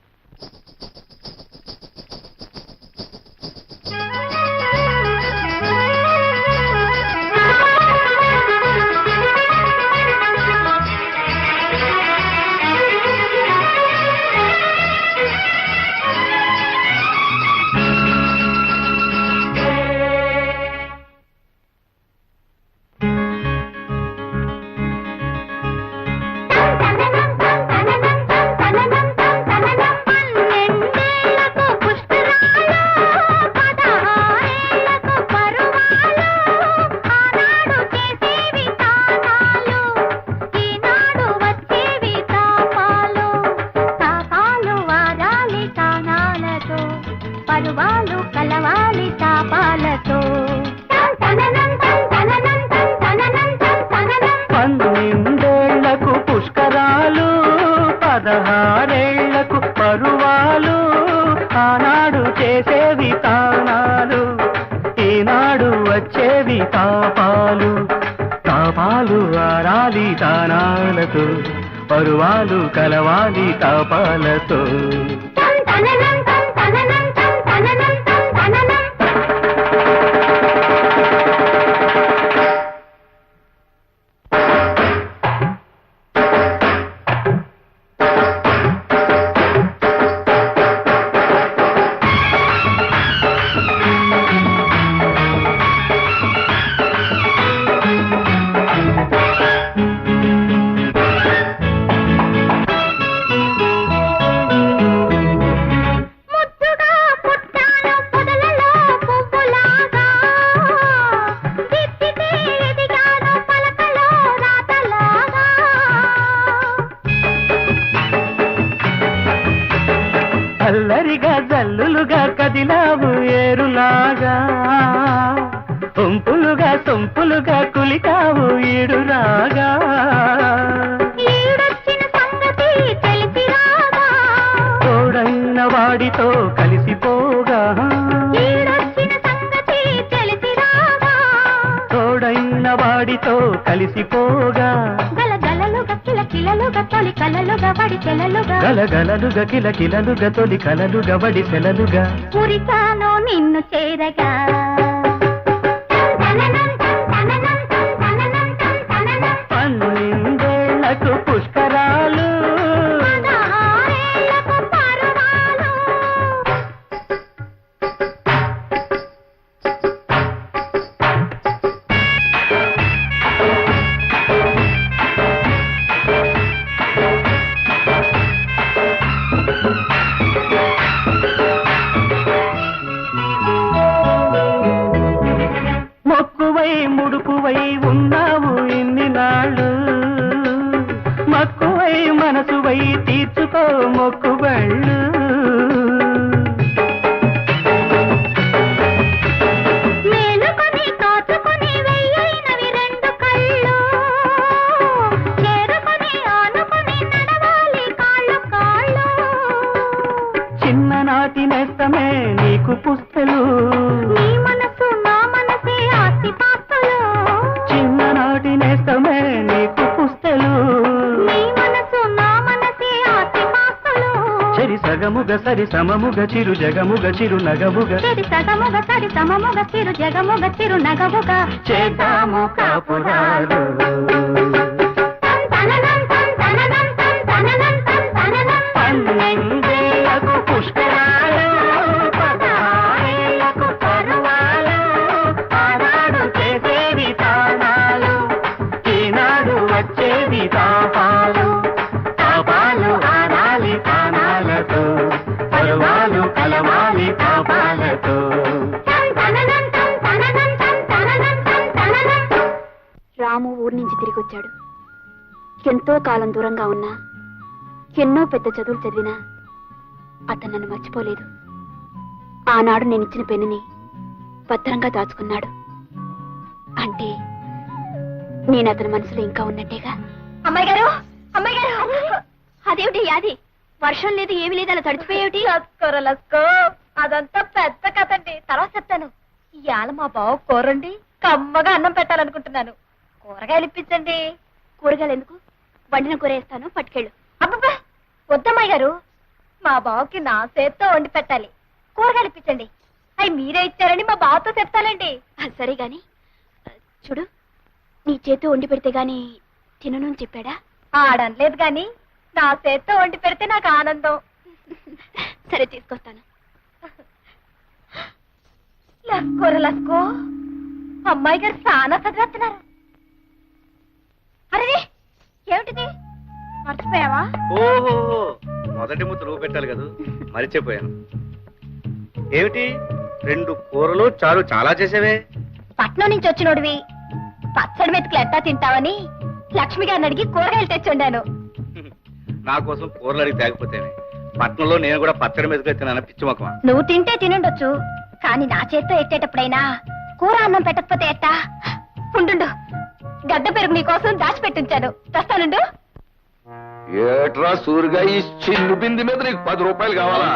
పరువాలు కలవాలి తాపాలతో. మామూలుగా కులికావు ఈడు రాగా ఈడొచ్చిన సంగతి తెలిసి రాగా తోడైన వాడితో కలిసిపోగా ఈడొచ్చిన సంగతి తెలిసి రాగా తోడైన వాడితో కలిసిపోగా గలగలలుగా కిలకిలలుగా తొలి కలలుగా వడి చెలలుగా గలగలలుగా కిలకిలలుగా తొలి కలలుగా వడి సెలలుగా పురితాను నిన్ను చేరగా పన్నెండేళ్లకు పుష్కరాలు పదహారేళ్లకు పరువాలు. మొక్కువై ముడుపువై ఉన్నావు ఇన్ని నాళ్ళు మక్కువై మనసువై తీర్చుకో మొక్కుబళ్ళు మేలుకొని కాచుకొని వెయ్యైనవి రెండు కళ్ళు చేరుకొని ఆనుకొని నడవాలి కాళ్ళు కాళ్ళు చిన్ననాటి నేస్తమే నీకు పుస్తలు నీ మనసు నా మనసే ఆస్తి పాస్తులు చిన్ననాటి నేస్తమే నీకు పుస్తలు నీ మనసు నా మనసే ఆస్తి పాస్తులు చెరి సగముగ సరి సమముగ చిరు జగముగ చిరు నగముగ చెడి సగముగ సరి సమముగ చిరు జగముగ చిరు నగముగా చేద్దాము కాపురాలు పన్నెండేళ్లకు పుష్కరాలు పదహారేళ్లకు పరువాలు ఆనాడు చేసేది తానాలు ఈనాడు వచ్చేది తాపాలు తాపాలు ఆనాలి తానాలతో పరువాలు కలవాలి తాపాలతో రాము ఊరి నుంచి తిరిగి వచ్చాడు. ఎంతో కాలం దూరంగా ఉన్నా ఎన్నో పెద్ద చదువులు చదివినా అతను నన్ను మర్చిపోలేదు. ఆనాడు నేను ఇచ్చిన పెన్నుని భద్రంగా దాచుకున్నాడు. అంటే నేను అతని మనసులో ఇంకా ఉన్నట్టేగా. అమ్మాయి గారు, అమ్మాయి గారు, అదేమిటి యాది? వర్షం లేదు, ఏమీ లేదు, అలా తడిచిపోయేమిటి? లస్కో అదంతా పెద్ద కథండి, తర్వాత చెప్తాను. ఇవాళ మా బావ కూరండి కమ్మగా అన్నం పెట్టాలనుకుంటున్నాను. కూరగాయలు ఇప్పించండి. కూరగాయలు ఎందుకు? వండిన కూర వేస్తాను, పట్టుకెళ్ళు. అబ్బబ్బా వద్దమ్మాయి గారు, మా బావకి నా చేత్తో వండి పెట్టాలి. కూరగాయలు ఇప్పించండి. అవి మీరే ఇచ్చారని మా బావతో చెప్తానండి. సరే గాని చూడు, నీ చేత్తో వండి పెడితే గాని తినను అని చెప్పాడా? ఆడనలేదు గాని నా చేత్తో వండి పెడితే నాకు ఆనందం. సరే తీసుకొస్తాను. లస్కో అమ్మాయి గారు చాలా చదివేస్తున్నారు. అరే ఏమిటిది, మర్చిపోయావా? ఓహో, మొదటి ముద్ద నువ్వు పెట్టాలి కదా, మరిచిపోయాను. ఏమిటి 2 కూరలు చారు చాలా చేసేవే? పట్నం నుంచి వచ్చినోడివి పచ్చడి మెతుకులు ఎట్టా తింటావని లక్ష్మి గారిని అడిగి కూరగాయలు తెచ్చుండాను. నా కోసం కూరలు అడిగి తేకపోతేనే. పట్నంలో నేను కూడా పచ్చడి మీదకి తిన్నాను, పిచ్చి మొక్కమా. నువ్వు తింటే తినుండొచ్చు, కానీ నా చేత్తో ఎట్టేటప్పుడైనా కూర అన్నం పెట్టకపోతే ఎట్టా? ఉండు, గడ్డ పెరుగు నీకోసం దాచిపెట్టించాను, తెస్తానుండు. ఏట్రా సూరిగా ఈ చిన్ను బింది మీద నీకు 10 రూపాయలు కావాలా?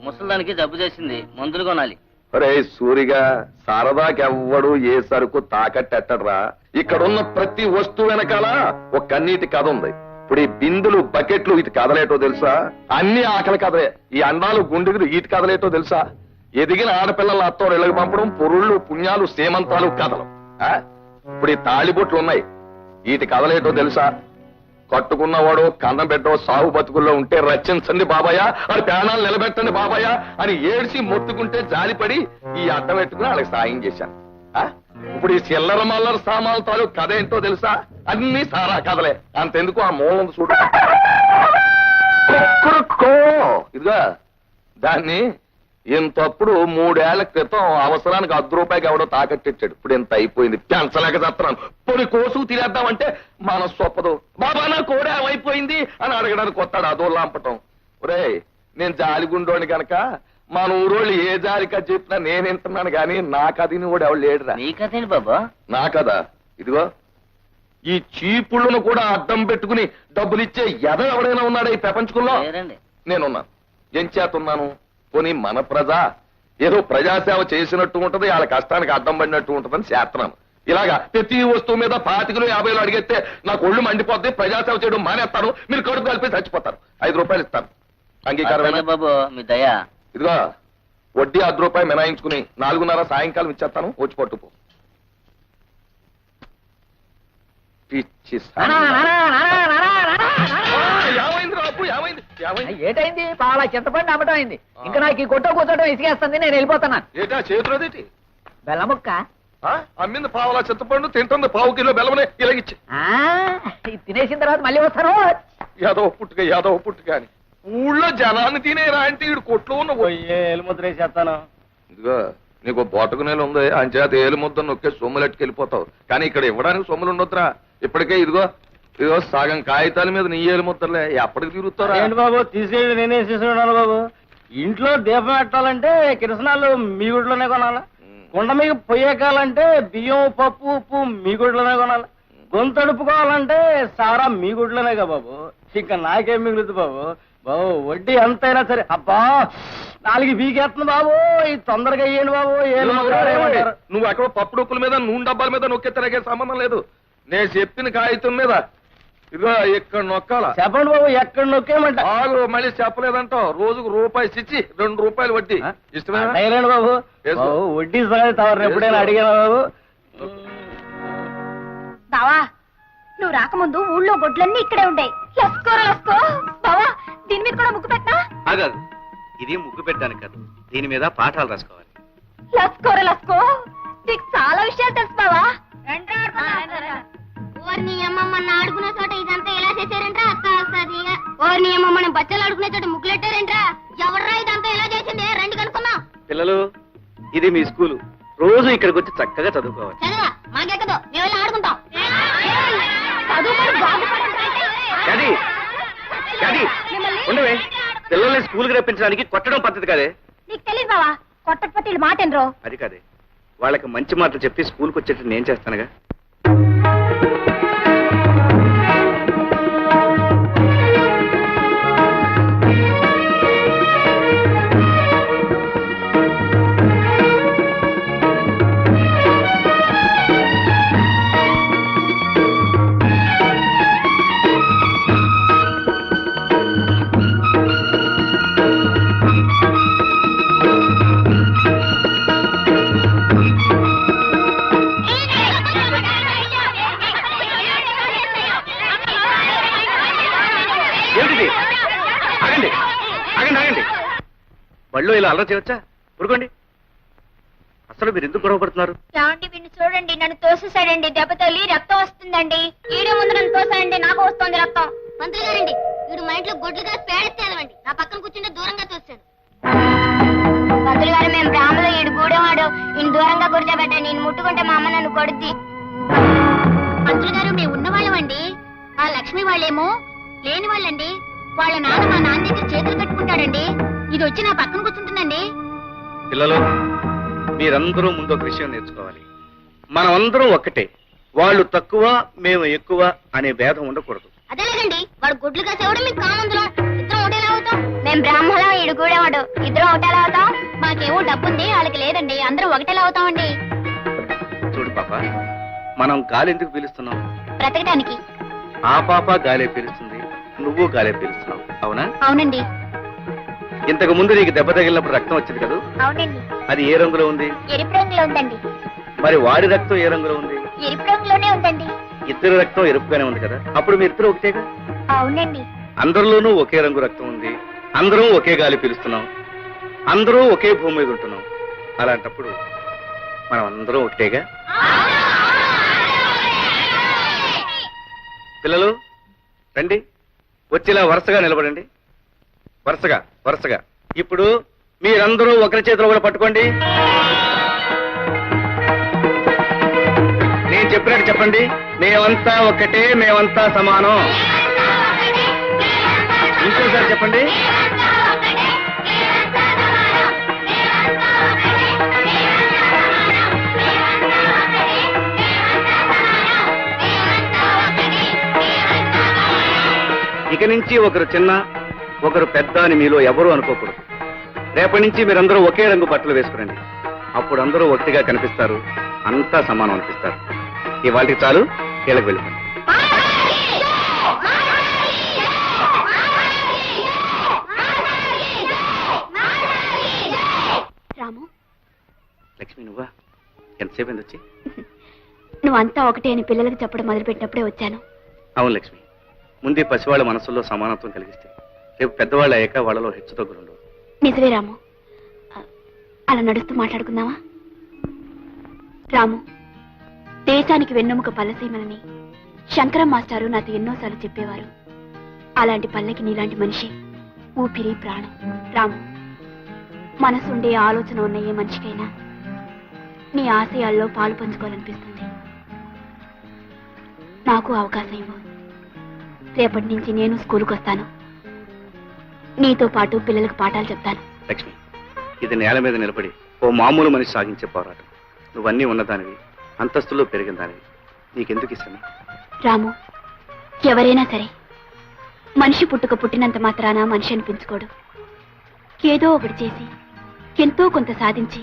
ముసలిదానికి జబ్బు చేసింది, మందులు కొనాలి. అరే సూరిగా, సరదాకెవ్వడు ఏ సరుకు తాకట్టెట్టడ్రా. ఇక్కడున్న ప్రతి వస్తువు వెనకాల ఒక కన్నీటి కథ ఉంది. ఇప్పుడు ఈ బిందులు బకెట్లు ఇటు కదలేటో తెలుసా? అన్ని ఆకలి కథలే. ఈ అండాలు గుండెలు ఇటు కదలేటో తెలుసా? ఎదిగిన ఆడపిల్లల అత్తోరు ఇళ్ళకి పంపడం, పొరుళ్ళు పుణ్యాలు సేమంతాలు కథలు. ఇప్పుడు ఈ తాళిబొట్లు ఉన్నాయి, వీటి కదలేటో తెలుసా? కట్టుకున్నవాడు కన్నం పెట్టో సాగు బతుకుల్లో ఉంటే రచించండి బాబాయ్, అది ప్రాణాలు నిలబెట్టండి బాబాయ్ అని ఏడ్చి మొత్తుకుంటే జాలిపడి ఈ అడ్డం పెట్టుకుని వాళ్ళకి సాయం చేశాను. ఇప్పుడు ఈ చిల్లర మల్లర సామాన్ల తాలూ కథ ఏంటో తెలుసా? అన్ని సారా కథలే. అంతెందుకు ఆ మూలం చూడ ఇదిగా దాన్ని ఇంతప్పుడు 3 ఏళ్ల క్రితం అవసరానికి ₹10 ఎవడో తాకట్టిచ్చాడు. ఇప్పుడు ఇంత అయిపోయింది, పెంచలేక చేస్తున్నాను. పొడి కోసు తినేద్దామంటే మనసు ఒప్పదు. బాబా నా కోడే అయిపోయింది అని అడగడానికి వస్తాడు, అదో లాంపటం. ఒరే నేను జాలిగుండోని గనక మన ఊరోళ్ళు ఏ జాలికా చెప్పినా నేను వింటున్నాను కానీ నా కథని కూడా ఎవడు లేడురా. నీ కథేంటి బాబా? నా కదా ఇదిగో ఈ చీపుళ్ళను కూడా అడ్డం పెట్టుకుని డబ్బులిచ్చే ఎద ఎవడైనా ఉన్నాడా ఈ ప్రపంచంలో? నేనున్నాను. ఏం చేతున్నాను? పోనీ మన ప్రజ ఏదో ప్రజాసేవ చేసినట్టు ఉంటది, వాళ్ళ కష్టానికి అడ్డం పడినట్టు ఉంటదని చేస్తున్నాను. ఇలాగా ప్రతి వస్తువు మీద 25 50 అడిగితే నాకు ఒళ్ళు మండిపోద్ది, ప్రజాసేవ చేయడం మానేస్తాను, మీరు కడుపు కలిపి చచ్చిపోతారు. 5 రూపాయలు ఇస్తాను. అంగీకారమేనా బాబు మీ దయ. ఇదిగో వడ్డీ 10 రూపాయలు మినాయించుకుని 4:30 సాయంకాలం ఇచ్చేస్తాను, వచ్చి పట్టుకో. పిచ్చి ఏమైంది రాపు? ఏమైంది? ఏటైంది? పాల చింతపండు అమ్మటం అయింది. ఇంకా నాకు ఈ కొట్ట కూర్చోటం ఇసుకేస్తుంది, నేను వెళ్ళిపోతున్నా. ఏటా చేతులదేటి? బెల్లముక్క అమ్మింది పావులా చింతపండు, తింటుంది 1/2 కిలో బెల్లమనే ఇలాగిచ్చి. ఇది తినేసిన తర్వాత మళ్ళీ వస్తాను. యాదవ పుట్టుక అని ఊళ్ళో జనాన్ని తినేరా అంటే ఈడు కొట్లో ఉన్న ఏలుముద్ర వేసేస్తాను. ఇదిగో నీకు బోటకు నేలు ఉంది, అంచేత ఏలు ముద్ద నొక్కే సొమ్ములెట్టుకు వెళ్ళిపోతావు. కానీ ఇక్కడ ఇవ్వడానికి సొమ్ములు ఉండొద్దురా. ఇప్పటికే ఇదిగో సగం కాగితాల మీద నీ ఏలు ముద్దలే ఎప్పటికి తిరుగుతారా? ఏంటి బాబు తీసుకెళ్ళి నేనే తీసుకున్నాను బాబు. ఇంట్లో దీపం పెట్టాలంటే కిరసనాలు మీ గుడిలోనే కొనాలా, కుండ మీద పొయ్యకాలంటే బియ్యం పప్పు ఉప్పు మీ గుడిలోనే కొనాలి, గొంతు అడుపుకోవాలంటే సారా మీ గుడిలోనేగా బాబు. ఇంకా నాకేం మిగులుతుంది బాబు. బాబు వడ్డీ ఎంతైనా సరే అబ్బా 4 బీకేస్తుంది బాబు. ఇది తొందరగా అయ్యండి బాబు. నువ్వు అక్కడ పప్పు డొక్కుల మీద నూనె డబ్బాల మీద నొక్కేతనకే సంబంధం లేదు. నేను చెప్పిన కాగితం మీద ఇదిగో ఇక్కడ నొక్కాల. చెప్పండి బాబు ఎక్కడ నొక్కేమంట? మళ్ళీ చెప్పలేదంటావు. రోజుకు రూపాయి ఇచ్చి 2 రూపాయలు వడ్డీ ఇష్టమేనా బాబు? వడ్డీ సగం ఎప్పుడైనా అడిగాను బాబు. బావా నువ్వు రాకముందు ఊళ్ళో గొడ్లన్నీ ఇక్కడే ఉండే. లస్కో బావా దీని మీద కూడా ముగ్గు పెట్టా? ఆగాదు, ఇది ముగ్గు పెట్టడానికి కాదు, దీని మీద పాఠాలు రాసుకోవాలి. లస్కో నీకు చాలా విషయాలు తెలుసు బావా. ఓర్ని అమ్మమ్మ ఆడుకునే చోట ఇదంతా ఎలా చేశారంట్రా? ఓర్ని అమ్మమ్మ బచ్చలు ఆడుకునే చోట ముగ్గులెట్టారంట్రా? ఎవర్రా ఇదంతా ఎలా చేసింది? రండి కనుక్కున్నాం. పిల్లలు, ఇది మీ స్కూలు, రోజు ఇక్కడికి వచ్చి చక్కగా చదువుకోవాలి. చదవా మాకెక్కదు, మేము ఆడుకుంటాం. ఉండవే, పిల్లల్ని స్కూల్కి రప్పించడానికి కొట్టడం పద్ధతి కాదే. నీకు తెలియదు బావా, కొట్టకపోతే మాట ఎనరో. అది కాదే, వాళ్ళకి మంచి మాటలు చెప్పి స్కూల్కి వచ్చేటట్టు నేను చేస్తానుగా. బళ్ళు ఇలా అల్లరి చేయవచ్చా? ఊరుకోండి. అసలు మీరు ఎందుకు గొడవపడుతున్నారు? ఏమండి వీడిని చూడండి, నన్ను తోసేసాడండి. దెబ్బ తల్లి రక్తం వస్తుందండి. ఈడే ముందు నన్ను తోసాడండి, నాకు వస్తుంది రక్తం. మంత్రి గారండి వీడు మా ఇంట్లో గొడ్లు కాసి పేడెత్తేదవండి. నా పక్కన కూర్చుంటే దూరంగా తోస్తాడు. మంత్రి గారు మేము బ్రాహ్మలో ఈడు గూడేవాడు, ఈయన దూరంగా కూర్చోబెట్టండి. నేను ముట్టుకుంటే మా అమ్మ నన్ను కొడుద్ది. మంత్రి గారు మేము ఉన్నవాళ్ళమండి. ఆ లక్ష్మి వాళ్ళేమో లేని వాళ్ళండి. వాళ్ళ నాన్న మా నాన్న దగ్గర చేతులు కట్టుకుంటాడండి. ఇది వచ్చి నా పక్కన కూర్చుంటుందండి. పిల్లలు, మీరందరూ ముందు ఒక విషయం నేర్చుకోవాలి. మనమందరం ఒక్కటే, వాళ్ళు తక్కువ మేము ఎక్కువ అనే భేదం ఉండకూడదు. అదేలేదండి, వాడు గుడ్లు కాసేవాడు మీకు కామందులం. ఇద్దరం ఒకటేలా అవుతాం. మేము బ్రాహ్మణం, ఈడు కూడేవాడు. ఇద్దరం ఒకటేలా అవుతాం. మాకేమో డబ్బుంది, వాళ్ళకి లేదండి. అందరూ ఒకటేలా అవుతామండి. చూడు పాప, మనం గాలి ఎందుకు పీలుస్తున్నాం? బ్రతకడానికి. ఆ పాప గాలే పీలుస్తుంది, నువ్వు గాలే పీలుస్తున్నావు, అవునా? అవునండి. ఇంతకు ముందు నీకు దెబ్బ తగిలినప్పుడు రక్తం వచ్చింది కదా? అవునండి. అది ఏ రంగులో ఉంది? ఎరుపు రంగులో ఉందండి. మరి వాడి రక్తం ఏ రంగులో ఉంది? ఎరుపు రంగులోనే ఉందండి. ఇద్దరు రక్తం ఎరుపుగానే ఉంది కదా, అప్పుడు మీ ఇద్దరు ఒకటేగా? అవునండి. అందరిలోనూ ఒకే రంగు రక్తం ఉంది, అందరం ఒకే గాలి పీలుస్తున్నాం, అందరూ ఒకే భూమి మీద ఉంటున్నాం. అలాంటప్పుడు మనం అందరం ఒకటేగా? పిల్లలు రండి, వచ్చేలా వరుసగా నిలబడండి. వరుసగా. ఇప్పుడు మీరందరూ ఒకరి చేతిలో కూడా పట్టుకోండి. నేను చెప్పినట్టు చెప్పండి. మేమంతా ఒక్కటే, మేమంతా సమానం. ఇంకోసారి చెప్పండి. ఇక నుంచి ఒకరు చిన్న ఒకరు పెద్ద అని మీలో ఎవరూ అనుకోకూడదు. రేపటి నుంచి మీరందరూ ఒకే రంగు బట్టలు వేసుకురండి. అప్పుడు అందరూ ఒకటిగా కనిపిస్తారు, అంతా సమానం అనిపిస్తారు. ఇవాళకి చాలు, కీళ్ళకి వెళ్ళిపోండి. రాము, లక్ష్మి నువ్వా? ఎంతసేపు అయింది వచ్చి? నువ్వంతా ఒకటే అని పిల్లలకు చెప్పడం మొదలుపెట్టినప్పుడే వచ్చాను. అవును లక్ష్మి, ముందే పసివాళ్ళ మనసుల్లో సమానత్వం కలిగిస్తే రేపు పెద్దవాళ్ళు అయ్యాక వాళ్ళలో హెచ్చుతగ్గులుండవు. నిజమే రాము. అలా నడుస్తూ మాట్లాడుకుందామా? రాము, దేశానికి వెన్నెముక పల్లసీమలని శంకరం మాస్టారు నాతో ఎన్నోసార్లు చెప్పేవారు. అలాంటి పల్లెకి నీలాంటి మనిషి ఊపిరి ప్రాణం. రాము, మనసుండే ఆలోచన ఉన్న ఏ మనిషికైనా నీ ఆశయాల్లో పాలు పంచుకోవాలనిపిస్తుంది. నాకు అవకాశం ఇవ్వు. రేపటి నుంచి నేను స్కూల్కి వస్తాను. నీతో పాటు పిల్లలకు పాఠాలు చెప్తాను. లక్ష్మి, ఇది నేల మీద నిలబడి ఓ మామూలు మనిషి సాగించే పోరాటం. నువ్వన్నీ ఉన్నదానివి, అంతస్తులో పెరిగిన దానివి. నీకెందుకు ఇష్టం? రాము, ఎవరైనా సరే మనిషి పుట్టినంత మాత్రాన మనిషి అనిపించుకోడు. ఏదో ఒకటి చేసి ఎంతో కొంత సాధించి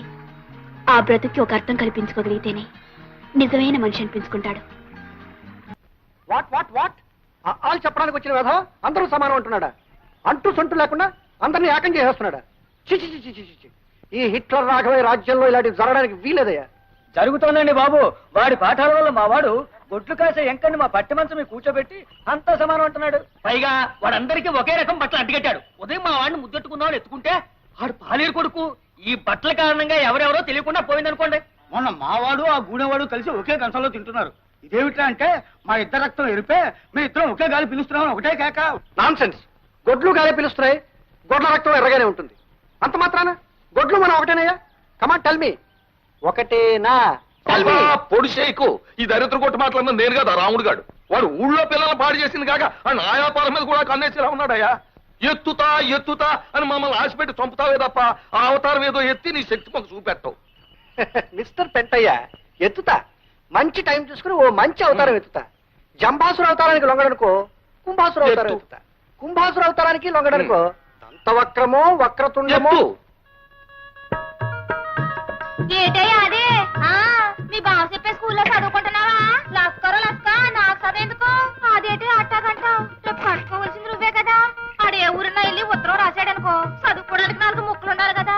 ఆ బ్రతుకి ఒక అర్థం కల్పించుకోగలిగితేనే నిజమైన మనిషి అనిపించుకుంటాడు. వాట్ వాట్ వాట్ ఆలు చెప్పడానికి వచ్చిన వ్యధ అందరూ సమానం అంటున్నాడా? అంటూ సొంటు లేకుండా అందరినీ ఏకం చేసేస్తున్నాడా? చిచి చిచి చిచి చి. ఈ హిట్లర్ రాఘవయ్య రాజ్యంలో ఇలాంటివి జరగడానికి వీలేదయ్యా. జరుగుతోందండి బాబు. వాడి పాఠాల వల్ల మా వాడు గొడ్లు కాసే ఎంకని మా పట్టి మంచం మీద కూర్చోబెట్టి అంతా సమానం అంటున్నాడు. పైగా వాడందరికీ ఒకే రకం బట్టలు అడ్డుకట్టాడు. ఉదయం మా వాడిని ముద్దెట్టుకుందామని ఎత్తుకుంటే వాడు పాలేరు కొడుకు. ఈ బట్టల కారణంగా ఎవరెవరో తెలియకుండా పోయిందనుకోండి. మొన్న మావాడు ఆ గూడెవాడు కలిసి ఒకే కంచంలో తింటున్నారు. ఇదేమిటా అంటే మా ఇద్దరు రక్తం ఎరిపే మేము ఇద్దరం ఒకే గాలి పిలుస్తున్నామని ఒకటే కేక. Nonsense. గొడ్లు గాలి పిలుస్తున్నాయి, గొడ్ల రక్తం ఎర్రగానే ఉంటుంది. అంత మాత్రాన గొడ్లు మనం ఒకటేనయ్యా? కమాన్ టెల్ మీ, ఒకటేనా? పొడిసేకు ఈ దరిద్ర కొట్టు మాట్లాడిన నేను కదా రాముడు గాడు. వాడు ఊళ్ళో పిల్లలు పాడు చేసింది కాక ఆ నాయాపాల మీద కూడా కన్నేసేలా ఉన్నాడయ్యా. ఎత్తుతా ఎత్తుతా అని మమ్మల్ని ఆశపెట్టి చంపుతావే తప్ప ఆ అవతారం ఏదో ఎత్తి నీ శక్తి మాకు చూపెట్టవు. మిస్టర్ పెంటయ్య, ఎత్తుతా. మంచి టైం చూసుకుని ఓ మంచి అవతారం ఎత్తుతా. జంబాసుర అవతారానికి లొంగడనుకో కుంభాసుర అవతారం ఎత్తుతా. కుంభాసుర అవతారానికి లొంగడనుకో దంతవక్రమో వక్రతుండమో. ఏటయ్యా అదే? మీ బావ చెప్పే స్కూల్లో చదువుకుంటున్నావా? లస్కరో లస్క, నాకు చదువుఎందుకు? అదేంటి అట్టాగంటావు? రేపు కట్టుకోవాల్సింది నువ్వే కదా. ఆడే ఊరిన వెళ్ళి ఉత్తరం రాశాడనుకో, చదువుకోవడానికి 4 ముక్కలు ఉండాలి కదా.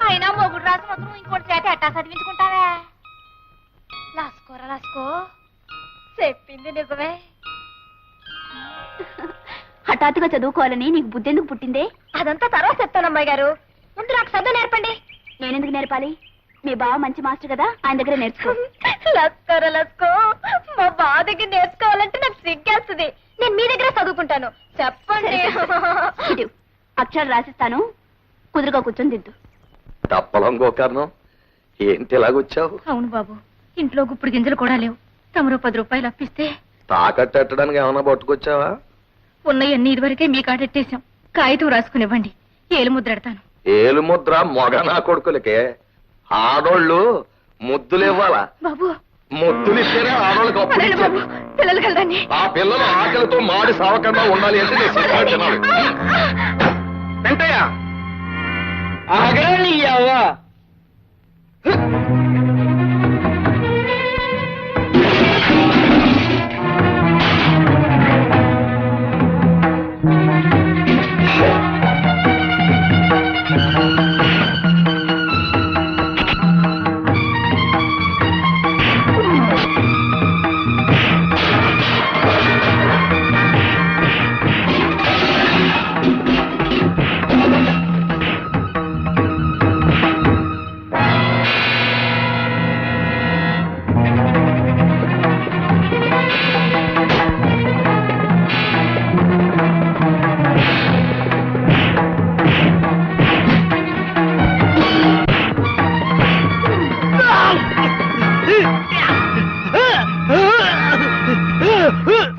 అయినా మొగుడు రాసిన ఉత్తరం ఇంకోటి చేత ఎట్టా చదివించుకుంటావే? లస్కోరా లస్కో, చెప్పింది నిజమే. హఠాత్తుగా చదువుకోవాలని నీకు బుద్ధి ఎందుకు పుట్టిందే? అదంతా తర్వాత చెప్తాను అమ్మాయి గారు. ముందు నాకు చదువు నేర్పండి. నేనెందుకు నేర్పాలి? మీ బావ మంచి మాస్టర్ కదా, ఆయన దగ్గర నేర్చుకో. లస్కర లస్కో, మా బావ దగ్గర నేర్చుకోవాలంటే నాకు సిగ్గేస్తుంది. నేను మీ దగ్గర చదువుకుంటాను. చెప్పండి. అక్షరాలు రాసిస్తాను, కుదురుగా కూర్చొని దిద్దు. తప్పలం గోకర్ణం, ఏంటి ఎలాగొచ్చావు? అవును బాబు, ఇంట్లో గుప్పుడు గింజలు కూడా లేవు. తమరు 10 రూపాయలు అప్పిస్తే తాకట్టడానికి ఏమైనా పట్టుకొచ్చావా? ఉన్నయన్నీ ఇదివరకే మీ కాడెట్టేశాం. కాగితం రాసుకునివ్వండి, ఏలు ముద్రెడతాను. ఏలు ముద్ర మొగ నా కొడుకులకే. ఆడోళ్ళు ముద్దులు ఇవ్వాలా? బాబు, ముద్దులు ఇస్తేనే ఆడోళ్ళకి అప్పుడు ఇచ్చేది. పిల్లలు కలదండి. ఆ పిల్లలు ఆకలితో మాడి సావకుండా ఉండాలి అంటే నేను సిద్ధంగా తినాలి. పెంటయ్య ఆగరా అవ్వా.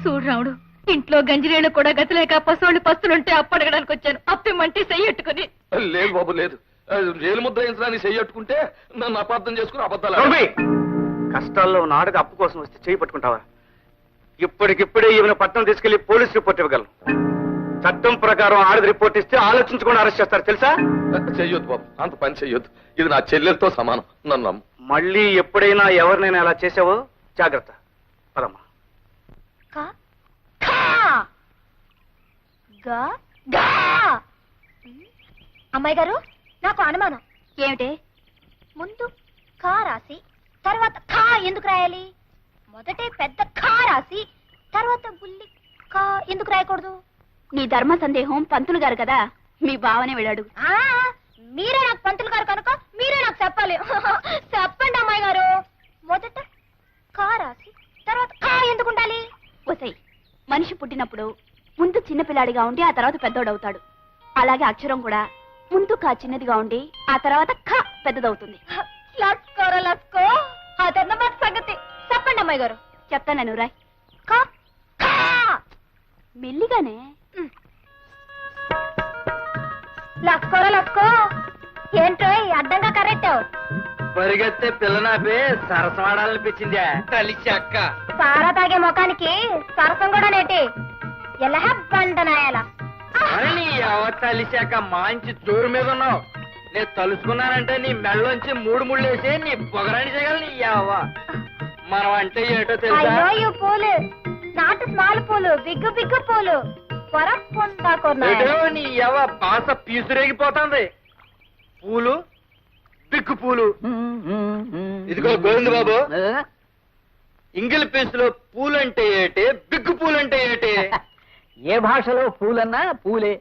చూడు రాముడు, ఇంట్లో గంజిరేళ్ళు కూడా గతిలేక పశువులు పస్తులుంటే అప్పడగడానికి వచ్చాను. అప్పమంటే చెయ్యట్టుకుని. లేదు బాబు లేదు. ఏలు ముద్ర వేయించడానికి చెయ్యట్టుకుంటే నన్ను అపార్థం చేసుకుని అబద్ధాలు. కష్టాల్లో ఉన్న ఆడది అప్పు కోసం వస్తే చేయి పట్టుకుంటావా? ఇప్పటికిప్పుడే ఈమెను పట్టణం తీసుకెళ్లి పోలీస్ రిపోర్ట్ ఇవ్వగలను. చట్టం ప్రకారం ఆడది రిపోర్ట్ ఇస్తే ఆలోచించకుండా అరెస్ట్ చేస్తారు తెలుసా? చెయ్యొద్దు బాబు, అంత పని చెయ్యొద్దు. ఇది నా చెల్లెలతో సమానం, నన్ను నమ్ము. మళ్ళీ ఎప్పుడైనా ఎవరినైనా అలా చేసావో జాగ్రత్త. పదమ్మా. కా ఖా గా గా. అమ్మాయి గారు, నాకు అనుమానం. ఏమిటి? ముందు కా రాసి తర్వాత ఖా ఎందుకు రాయాలి? మొదటే పెద్ద ఖా రాసి తర్వాత బుల్లి కా ఎందుకు రాయకూడదు? నీ ధర్మ సందేహం పంతులు గారు కదా, మీ బావనే వెళ్ళాడు. మీరే నాకు పంతులు గారు కనుక మీరే నాకు చెప్పాలి. చెప్పండి అమ్మాయి గారు. మొదట కా రాసి తర్వాత కా ఎందుకు ఉండాలి? ఒసై, మనిషి పుట్టినప్పుడు ముందు చిన్నపిల్లాడిగా ఉండి ఆ తర్వాత పెద్దోడవుతాడు. అలాగే అక్షరం కూడా ముందు కా చిన్నదిగా ఉండి ఆ తర్వాత ఖ పెద్దదవుతుంది. లస్కోరా లస్కో, అదన్నమాట సంగతి. చెప్పండి అమ్మాయి గారు. చెప్తాను రాయ్. కా కా. మెల్లిగానే. లస్కోరా లస్కో. ఏంటో అడ్డంగా కరెక్టావు. పరిగెత్తే పిల్లనాపే సరసమాడాలనిపించిందా? కలిసి అక్క సారా తాగే ముఖానికి సరసం కూడా నేటి. ఎలా బండనాయాల. నీ కలిసాక మంచి జోరు మీద ఉన్నావు. నేను తలుసుకున్నానంటే నీ మెళ్ళలోంచి మూడు ముళ్ళేసి నీ పొగరాని చేయగల నీ యావ. మనం అంటే ఏటో తెలుసా? అయ్యో ఈ పూలు నాటు స్మాల్ పూలు, బిగ్గు బిగ్గు పూలు ఏటో నీ యావ పాస పీసురేగిపోతుంది. పూలు బిగ్గు పూలు. ఇదిగో గోవింద బాబు, ఇంగిల్ పీసులో పూలంటే ఏటే, బిగ్గు పూలంటే ఏటే? ఏ భాషలో పూలన్నా పూలే.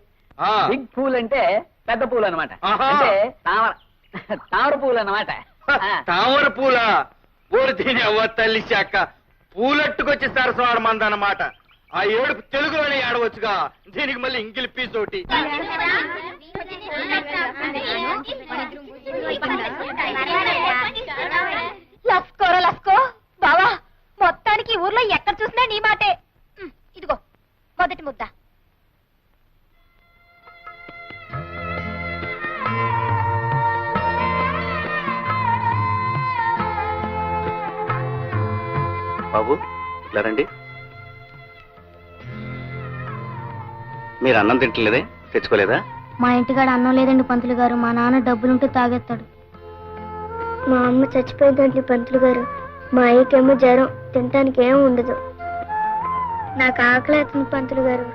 ఆ, బిగ్ పూల్ అంటే పెద్ద పూలు అనమాట. ఆహా. అంటే తామర పూలు అన్నమాట. తామర పూల ఊరి దీని అవ్వ తల్లి శాఖ పూలట్టుకొచ్చి సరసవాడమందన్నమాట. ఆ ఏడుపు తెలుగులోనే ఏడవచ్చుగా, దీనికి మళ్ళీ ఇంగిల్ పీస్ ఒకటి. లస్కోరా లస్కో. బావా, మొత్తానికి ఊర్లో ఎక్కడ చూసినా నీ మాటే. ఇదిగో మొదటి ముద్ద. బాబు ఇట్లా రండి. మీరు అన్నం తింటలేదే, తెచ్చుకోలేదా? మా ఇంటికాడ అన్నం లేదండి పంతులు గారు. మా నాన్న డబ్బులుంటే తాగేస్తాడు. మా అమ్మ చచ్చిపోయిందండి పంతులు గారు. మా అయ్యకేమో జ్వరం, తినటానికి ఏం ఉండదు. నాకు ఆకలి అవుతుంది పంతులు గారు.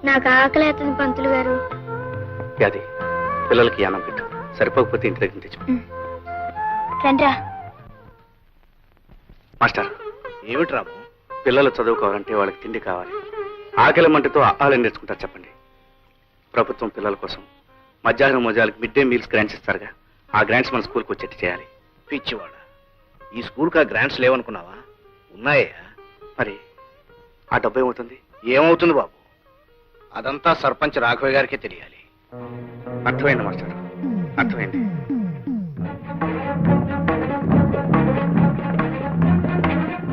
నాకు ఆకలి అవుతుంది పంతులు గారు. అది పిల్లలకి అన్నం పెట్టు, సరిపోకపోతే ఇంటి దగ్గర తెచ్చు. రండ్రా. మాస్టర్, ఏమిటి రాము? పిల్లలు చదువుకోవాలంటే వాళ్ళకి తిండి కావాలి. ఆకలి మంటతో ఆహారం నేర్చుకుంటారు చెప్పండి. ప్రభుత్వం పిల్లల కోసం మధ్యాహ్నం మోజాలకు మిడ్ డే మీల్స్ గ్రాంట్స్ ఇస్తారుగా, ఆ గ్రాంట్స్ మన స్కూల్కి వచ్చేట్టు చేయాలి. పిచ్చివాడ, ఈ స్కూల్కి ఆ గ్రాంట్స్ లేవనుకున్నావా? ఉన్నాయా? మరి ఆ డబ్బు ఏమవుతుంది? ఏమవుతుంది బాబు, అదంతా సర్పంచ్ రాఘవయ్య గారికే తెలియాలి. అర్థమైంది మాస్టర్, అర్థమైంది.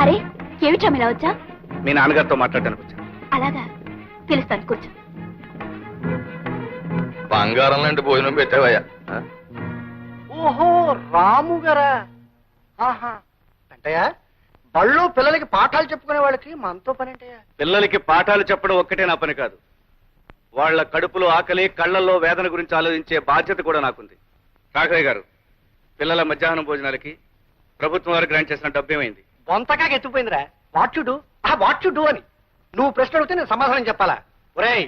అరే ఏమిటా ఇలా వచ్చా? మీ నాన్నగారితో మాట్లాడడానికి వచ్చాను. అలాగా, పిలుస్తాను, కూర్చో. బంగారం లాంటి భోజనం పెట్టావయ్యా. ఓహో, రాము గారా? ఆహా, అంటయ్యా బళ్ళు పిల్లలకి పాఠాలు చెప్పుకునే వాళ్ళకి మనతో పని అంటయ్యా? పిల్లలకి పాఠాలు చెప్పడం ఒక్కటే నా పని కాదు, వాళ్ళ కడుపులో ఆకలి, కళ్ళల్లో వేదన గురించి ఆలోచించే బాధ్యత కూడా నాకుంది. రాఘవయ్య గారు, పిల్లల మధ్యాహ్నం భోజనాలకి ప్రభుత్వం వారు గ్రాంట్ చేసిన డబ్బు ఏమైంది? బొంతకాగా ఎత్తుపోయిందిరా. What you do, what you do అని నువ్వు ప్రశ్న అడిగితే నేను సమాధానం చెప్పాలా? ఒరేయ్,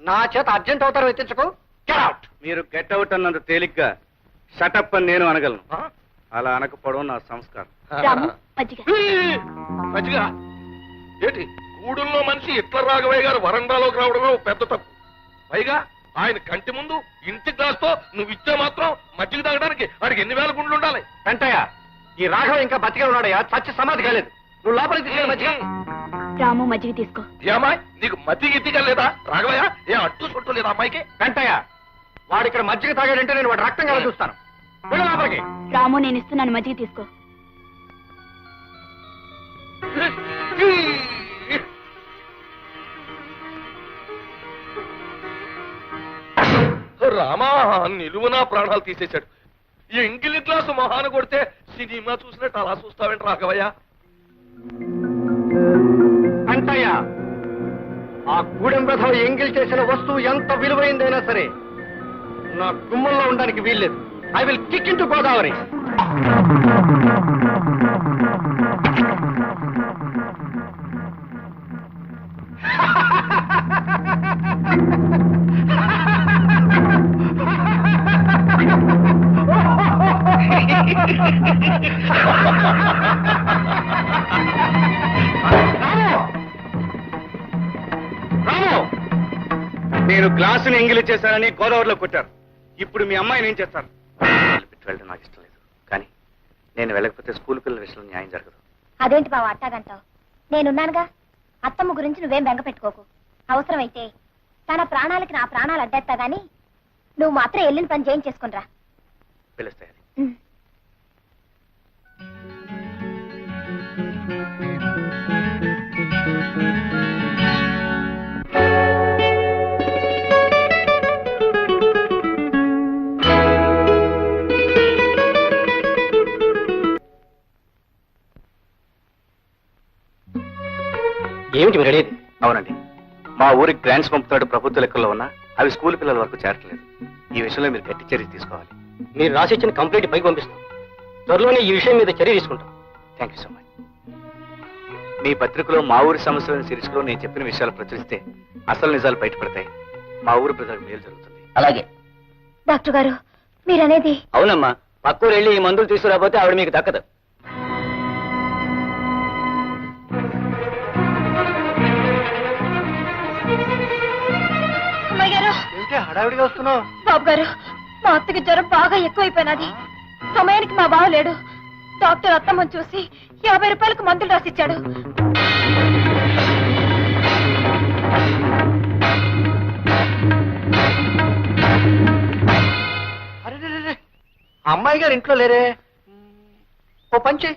నా చేత అర్జెంట్ అవుతారో ఎత్తించకు. Get out. మీరు గెట్ అవుట్ అన్నంత తేలిగ్గా షటప్ అని నేను అనగలను. అలా అనకపోవడం నా సంస్కారం. రాము, మజ్జిగ. మంచిగా ఏంటి, గూడుల్లో మనిషి ఇట్ల రాఘవయ్య గారు వరండాలోకి రావడమే ఓ పెద్ద తప్పు. పైగా ఆయన కంటి ముందు ఇంటి గ్లాస్తో నువ్వు ఇచ్చే మాత్రం మజ్జిగ తాగడానికి వాడికి ఎన్ని వేల గుండ్లు ఉండాలి? వెంటయ్య, ఈ రాఘవ ఇంకా బతికే ఉన్నాడయ్యా, చచ్చి సమాధి కాలేదు. నువ్వు లోపలికి తీసుకెళ్ళి మధ్య. రాము, మజ్జిగ తీసుకో. ఏమాయ్, నీకు మతి గిత్తిగా లేదా రాఘవయ్య? ఏ అట్టు చుట్టూ లేదా అమ్మాయికి? వెంటయ్య, వాడు ఇక్కడ మజ్జిగ తాగాడంటే నేను వాడు రక్తం కదా చూస్తాను. వెళ్ళు లోపలికి. రాము, నేను ఇస్తున్నాను, మజ్జిగ తీసుకో. రామా, నిలువునా ప్రాణాలు తీసేశాడు. ఈ ఎంగిలి గ్లాసు మొహాన కొడితే సినిమా చూసినట్టు అలా చూస్తావేంటి రాఘవయ్య? వెంటయ్య, ఆ గూడెం రథం ఎంగిల్ చేసిన వస్తువు ఎంత విలువైందైనా సరే నా గుమ్మంలో ఉండడానికి వీల్లేదు. I will kick in to Godavari. నేను గ్లాసుని ఎంగిలి చేశానని గోదావరిలో కొట్టారు. ఇప్పుడు మీ అమ్మాయిని ఏం చేస్తారు? వెళ్ళడం నాకు ఇష్టం లేదు, కానీ నేను వెళ్ళకపోతే స్కూల్ పిల్లల విషయంలో న్యాయం జరగదు. అదేంటి బావ అట్టాగంటావు? నేనున్నానుగా. అత్తమ్మ గురించి నువ్వేం బెంగ పెట్టుకోకు. అవసరమైతే తన ప్రాణాలకి నా ప్రాణాలు అడ్డేస్తా గాని నువ్వు మాత్రం వెళ్ళిన పని చేయించేసుకునిరా. పిలుస్తాయి. ఏమిటి మీరు అడిగేది? అవునండి, మా ఊరికి గ్రాంట్స్ పంపుతాడు ప్రభుత్వ లెక్కల్లో ఉన్నా అవి స్కూల్ పిల్లల వరకు చేరట్లేదు. ఈ విషయంలో మీరు గట్టి చర్య తీసుకోవాలి. మీరు రాసిచ్చిన కంప్లైంట్ పైకి పంపిస్తాం. త్వరలోనే ఈ విషయం మీద చర్య తీసుకుంటాం. Thank you so much. మీ పత్రికలో మా ఊరి సమస్యలను సిరీస్లో నేను చెప్పిన విషయాలు ప్రచురిస్తే అసలు నిజాలు బయటపడతాయి. మా ఊరి ప్రజలకు మేలు జరుగుతుంది. అలాగే. డాక్టర్ గారు మీరనేది? అవునమ్మా, పక్కూరు వెళ్ళి ఈ మందులు తీసుకురాకపోతే ఆవిడ మీకు దక్కదు. హడావిడిగా వస్తున్నావు? బాబు గారు, మా అత్తకి జ్వరం బాగా ఎక్కువైపోయినది. సమయానికి మా బావ లేడు. డాక్టర్ అత్తమ్మని చూసి 50 రూపాయలకు మందులు రాసిచ్చాడు. అమ్మాయి గారు ఇంట్లో లేరే? ఓ పంచి,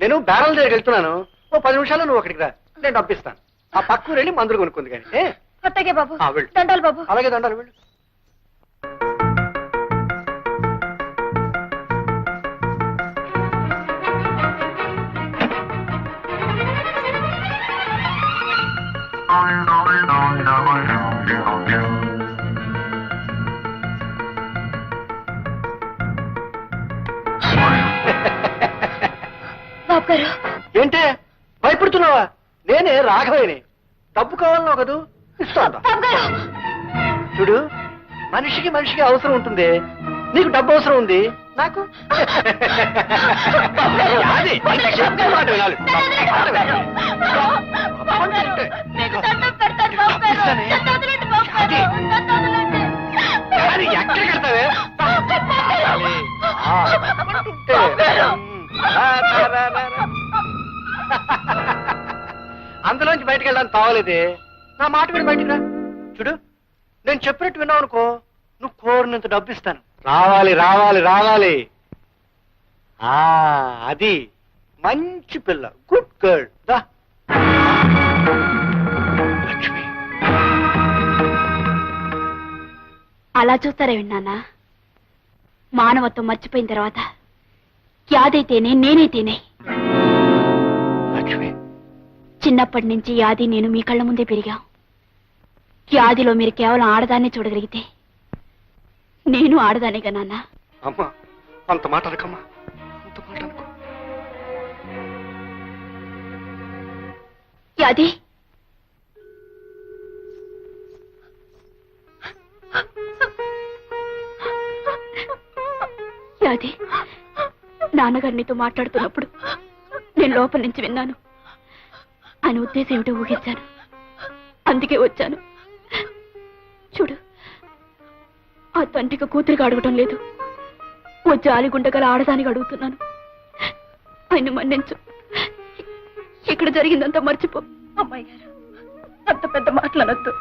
నేను బ్యారల్ దగ్గరికి వెళ్తున్నాను. ఓ 10 నిమిషాలు నువ్వు అక్కడికి రా, నేను డబ్బిస్తాను. ఆ పక్కూరు వెళ్ళి మందులు కొనుక్కుంది కానీ. అత్తగే బాబు. వెళ్ళు. దండాలు బాబు. అలాగే దండాలు. వెళ్ళు. బాబు గారు ఏంటే భయపడుతున్నావా? నేనే రాఘవేని. డబ్బు కావాలన్నావు కదూ, ఇస్తాను. బాబు గారు చూడు, మనిషికి మనిషికి అవసరం ఉంటుంది. నీకు డబ్బు అవసరం ఉంది, నాకు అది. చెప్పే మాట వినాలి. అది ఎక్కడ కడతావే? అందులోంచి బయటకు వెళ్ళడానికి తావలేదే. నా మాట విని బయటికి రా. చూడు, నేను చెప్పినట్టు విన్నావు అనుకో, నువ్వు కోరినంత డబ్బు ఇస్తాను. రావాలి రావాలి రావాలి. అది మంచి పిల్ల, గుడ్ గర్ల్. దా లక్ష్మి. అలా చూస్తారే విన్నానా? మానవత్వం మర్చిపోయిన తర్వాత యాదైతేనే నేనైతేనే. లక్ష్మి, చిన్నప్పటి నుంచి యాది నేను మీ కళ్ళ ముందే పెరిగాం. యాదిలో మీరు కేవలం ఆడదాన్నే చూడగలిగితే నేను ఆడదానేగా నాన్న. అమ్మా, అంత మాట అనకమ్మా, అంత మాట అనుకో. యాది, యాది, నాన్నగారు నీతో మాట్లాడుతున్నప్పుడు నేను లోపల నుంచి విన్నాను. ఆయన ఉద్దేశం ఏమిటో ఊహించాను, అందుకే వచ్చాను. చూడు, ఆ తండ్రికి కూతురిగా అడగటం లేదు, ఓ జాలిగుండగల ఆడదానికి అడుగుతున్నాను. ఆయన మన్నించు. ఇక్కడ జరిగిందంతా మర్చిపో. అమ్మాయి గారు, అంత పెద్ద మాట్లాడద్దు.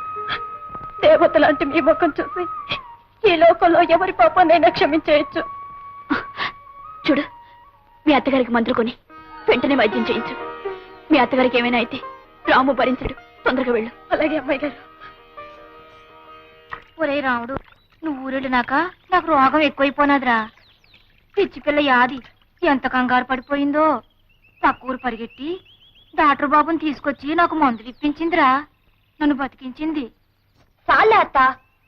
దేవత లాంటి మీ ముఖం చూసి ఈ లోకంలో ఎవరి పాపాన్నైనా క్షమించేయచ్చు. చూడు, మీ అత్తగారికి మందులు కొని వెంటనే వైద్యం చేయించు. మీ అత్తగారికి ఏమైనా అయితే రాము భరించడు. తొందరగా వెళ్ళు. అలాగే అమ్మాయి గారు. ఒరే రాముడు, నువ్వు ఊరెళ్ళినాక నాకు రోగం ఎక్కువైపోనాదిరా. పిచ్చి పిల్ల యాది ఎంత కంగారు పడిపోయిందో. పక్క ఊరు పరిగెట్టి డాక్టర్ బాబుని తీసుకొచ్చి నాకు మందులు ఇప్పించిందిరా. నన్ను బతికించింది. చాలే అత్త,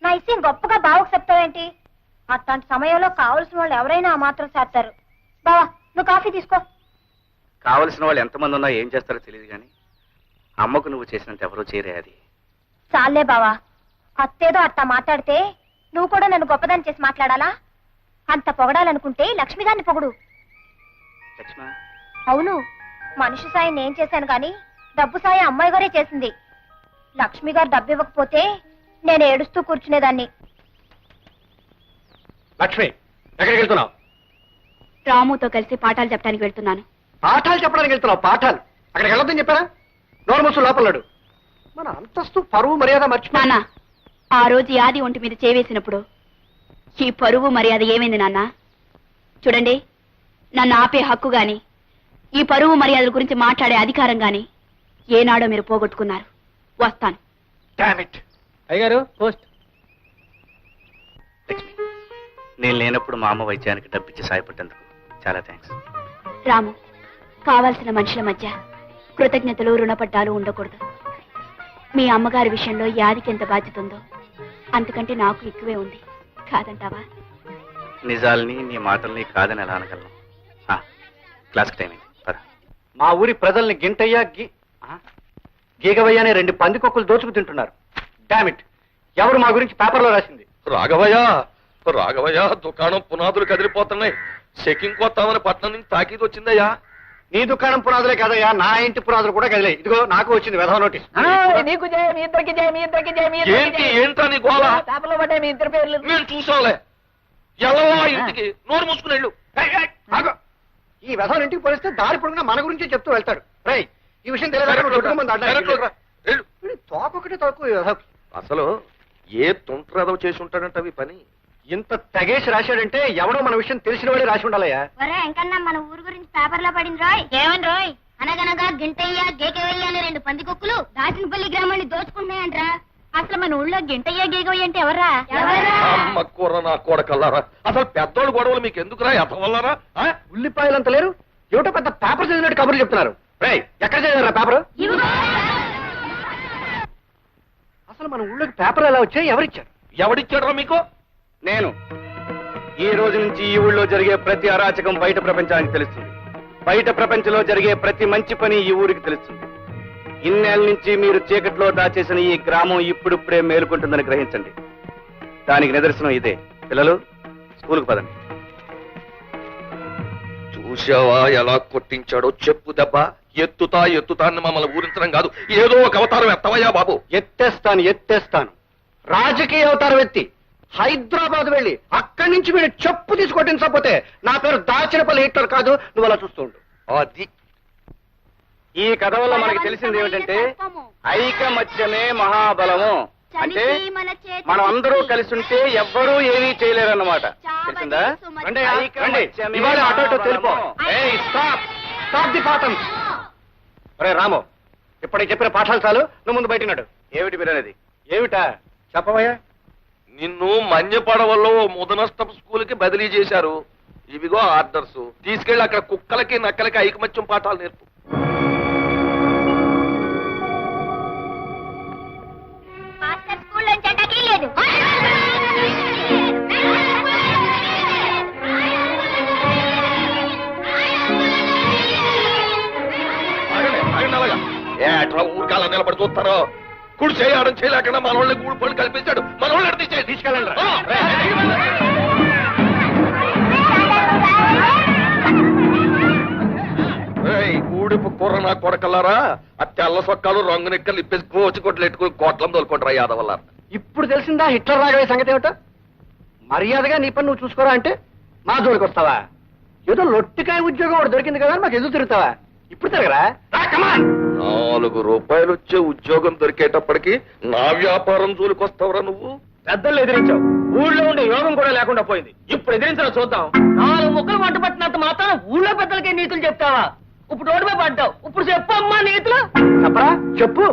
నా ఇష్టం గొప్పగా బావకు చెప్తావేంటి? అట్లాంటి సమయంలో కావలసిన వాళ్ళు ఎవరైనా ఆ మాత్రం చేస్తారు. బావా, నువ్వు కాఫీ తీసుకో. కావలసిన వాళ్ళు ఎంతమంది ఉన్నా ఏం చేస్తారో తెలియదు కానీ అమ్మకు నువ్వు చేసినంత ఎవరూ చేయరే అది. చాలే బావా, అత్తేదో అట్లా మాట్లాడితే నువ్వు కూడా నన్ను గొప్పదాన్ని చేసి మాట్లాడాలా? అంత పొగడాలనుకుంటే లక్ష్మిగారిని పొగుడు. లక్ష్మ, అవును, మనిషి సాయం నేను చేశాను కానీ డబ్బు సాయం అమ్మాయి గారే చేసింది. లక్ష్మి గారు డబ్బు ఇవ్వకపోతే నేను ఏడుస్తూ కూర్చునేదాన్ని. లక్ష్మి, ఎక్కడికి వెళ్తున్నావు? రాముతో కలిసి పాఠాలు చెప్పడానికి వెళ్తున్నాను. పాఠాలు చెప్పడానికి వెళ్తున్నావు? పాఠాలు అక్కడికి వెళ్ళొద్దని చెప్పారా? నోరు మూసు లోపలడు. మన అంతస్తు పరువు మర్యాద మర్చిపో. నాన్న, ఆ రోజు యాది ఒంటి మీద చేవేసినప్పుడు ఈ పరువు మర్యాద ఏమైంది నాన్న? చూడండి, నన్ను ఆపే హక్కు గాని ఈ పరువు మర్యాదల గురించి మాట్లాడే అధికారం గాని ఏనాడో మీరు పోగొట్టుకున్నారు. వస్తాను. అయ్యగారు పోస్ట్. లక్ష్మి, నేను లేనప్పుడు మా అమ్మ వైద్యానికి డబ్బిచ్చి సాయపడ్డందుకు చాలా థ్యాంక్స్. రాము, కావాల్సిన మనుషుల మధ్య కృతజ్ఞతలు రుణపడ్డాలు ఉండకూడదు. మీ అమ్మగారి విషయంలో యాదికి ఎంత బాధ్యత ఉందో అంతకంటే నాకు ఎక్కువే ఉంది. కాదంటావా? నిజాల్ని నీ మాటల్ని కాదని ఎలా అనగలను? క్లాస్కి టైం అయింది, పద. మా ఊరి ప్రజల్ని గింటయ్యా గీగవయ్య అనే 2 పందికొక్కులు దోచుకు తింటున్నారు. డామిట్, ఎవరు మా గురించి పేపర్లో రాసింది? రాఘవయ్య, దుకాణం పునాదులు కదిలిపోతున్నాయి. చెకింగ్ కొత్తామని పట్నం నుంచి తాకీదు వచ్చిందయ్యా. నీ దుకాణం పునాదులే కాదయ్యా, నా ఇంటి పునాదులు కూడా కదిలే. ఇదిగో నాకు వచ్చింది వెధవ నోటీస్. నీకు జయ, మీ ఇద్దరికి జయ, మీ ఇద్దరికి జయ, మీ ఇద్దరికి జయ. ఏంటా నీ గోళ? పేపర్లో పడ్డాయి మీ ఇద్దరు పేర్లు. మేము చూసాంలే. ఎలా ఇంటికి నోరు మూసుకుని వెళ్ళు. ఈ వెధవ ఇంటికి పోలిస్తే దారి పొడుగునా మన గురించే చెప్తూ వెళ్తాడు. రై, ఈ విషయం తోకొకటి తక్కువ. అసలు ఏ తుంట్రదవ చేసి ఉంటాడంట అవి పని. ఇంత తెగేసి రాశాడంటే ఎవడో మన విషయం తెలిసిన వాడే రాసి ఉండాలయ్యా. ఎంకన్నా మన ఊరు గురించి పేపర్లో పడింది రోయ్. ఏమని రోయ్? అనగనగా గింటయ్య గేకవయ్య అనే 2 పందికొక్కులు దాచినపల్లి గ్రామాన్ని దోచుకుంటున్నాయంట్రా. అసలు మన ఊళ్ళో గింటయ్య గేకవయ్య అంటే ఎవర్రా? అమ్మ కూర నా కొడకల్లారా. అసలు పెద్దోళ్ళు గొడవలు మీకు ఎందుకురా? ఎదవల్లారా? ఉల్లిపాయలంత లేరు, ఏమిటో పెద్ద పేపర్ చదివినట్టు కబుర్లు చెప్తున్నారు. రై, ఎక్కడ చదివారా పేపర్? అసలు మన ఊళ్ళోకి పేపర్లు ఎలా వచ్చాయి? ఎవరిచ్చారు? ఎవడిచ్చాడ్రా మీకు? నేను. ఈ రోజు నుంచి ఈ ఊళ్ళో జరిగే ప్రతి అరాచకం బయట ప్రపంచానికి తెలుస్తుంది. బయట ప్రపంచంలో జరిగే ప్రతి మంచి పని ఈ ఊరికి తెలుస్తుంది. ఇన్నేళ్ళ నుంచి మీరు చీకట్లో దాచేసిన ఈ గ్రామం ఇప్పుడిప్పుడే మేలుకుంటుందని గ్రహించండి. దానికి నిదర్శనం ఇదే. పిల్లలు, స్కూల్కి పదండి. చూసావా ఎలా కొట్టించాడో? చెప్పు దెబ్బ. ఎత్తుతా అని మమ్మల్ని ఊరించడం కాదు, ఏదో ఒక అవతారం ఎత్తవయ్యా బాబు. ఎత్తేస్తాను. రాజకీయ అవతారం ఎత్తి హైదరాబాద్ వెళ్ళి అక్కడి నుంచి వీడు చెప్పు తీసుకొట్టించకపోతే నా పేరు దాచినపల్లి హిట్లర్ కాదు. నువ్వు అలా చూస్తూ ఉండు. అది ఈ కథ వల్ల మనకి తెలిసింది ఏమిటంటే ఐకమత్యమే మహాబలము. అంటే మనం అందరూ కలిసి ఉంటే ఎవ్వరూ ఏమీ చేయలేరన్నమాట. తెలిసిందా? రండి, ఇవాళ అటో ఇటో తెలిపో. స్టాప్ ది పాఠం. ఒరే రాము, ఇప్పటికి చెప్పిన పాఠాలు చాలు, నువ్వు ముందు బయటన్నాడు. ఏమిటి మీరనేది? ఏమిటా చెప్పవయ్యా? నిన్ను మన్యపడవల్లో ముదనష్టపు స్కూల్ కి బదిలీ చేశారు. ఇవిగో ఆర్డర్స్. తీసుకెళ్లి అక్కడ కుక్కలకి నక్కలకి ఐకమత్యం పాఠాలు నేర్పు. అట్లా ఊరికాల నిలబడి చూస్తారో? కుడి చేయడం చేయలేకుండా మన వాళ్ళని గూడు పళ్ళు కల్పించాడు. మన వాళ్ళని తీసుకెళ్ళండి. ఊడిపు కూర నా కొడకల్లారా, ఆ తెల్ల సొక్కాలు రంగు నెక్కలు ఇప్పేసి కోచి కొట్లు ఎట్టుకుని కోట్లం తోలుకుంటారా యాదవల్ల. ఇప్పుడు తెలిసిందా హిట్లర్ రాగవే సంగతి ఏమిటో? మర్యాదగా నీ పని నువ్వు చూసుకోరా అంటే మా జోలికి వస్తావా? ఏదో లొట్టికాయ ఉద్యోగం ఒకటి దొరికింది కదా మాకు ఎదురు తిరుగుతావా? ఇప్పుడు తిరగరా? 4 రూపాయలు వచ్చే ఉద్యోగం దొరికేటప్పటికి నా వ్యాపారం జోలికొస్తావురా నువ్వు? పెద్దలు ఎదిరించావు, ఊళ్ళో ఉండే యోగం కూడా లేకుండా పోయింది. ఇప్పుడు ఎదిరించాలో చూద్దాం. 4 ముక్కలు వంట పట్టినంత మాత్రం ఊళ్ళో పెద్దలకే నీతులు చెప్తావా? ఇప్పుడు రోడ్డుపై పడ్డావు, ఇప్పుడు చెప్పు అమ్మా నీతులు. చెప్పరా? చెప్పు.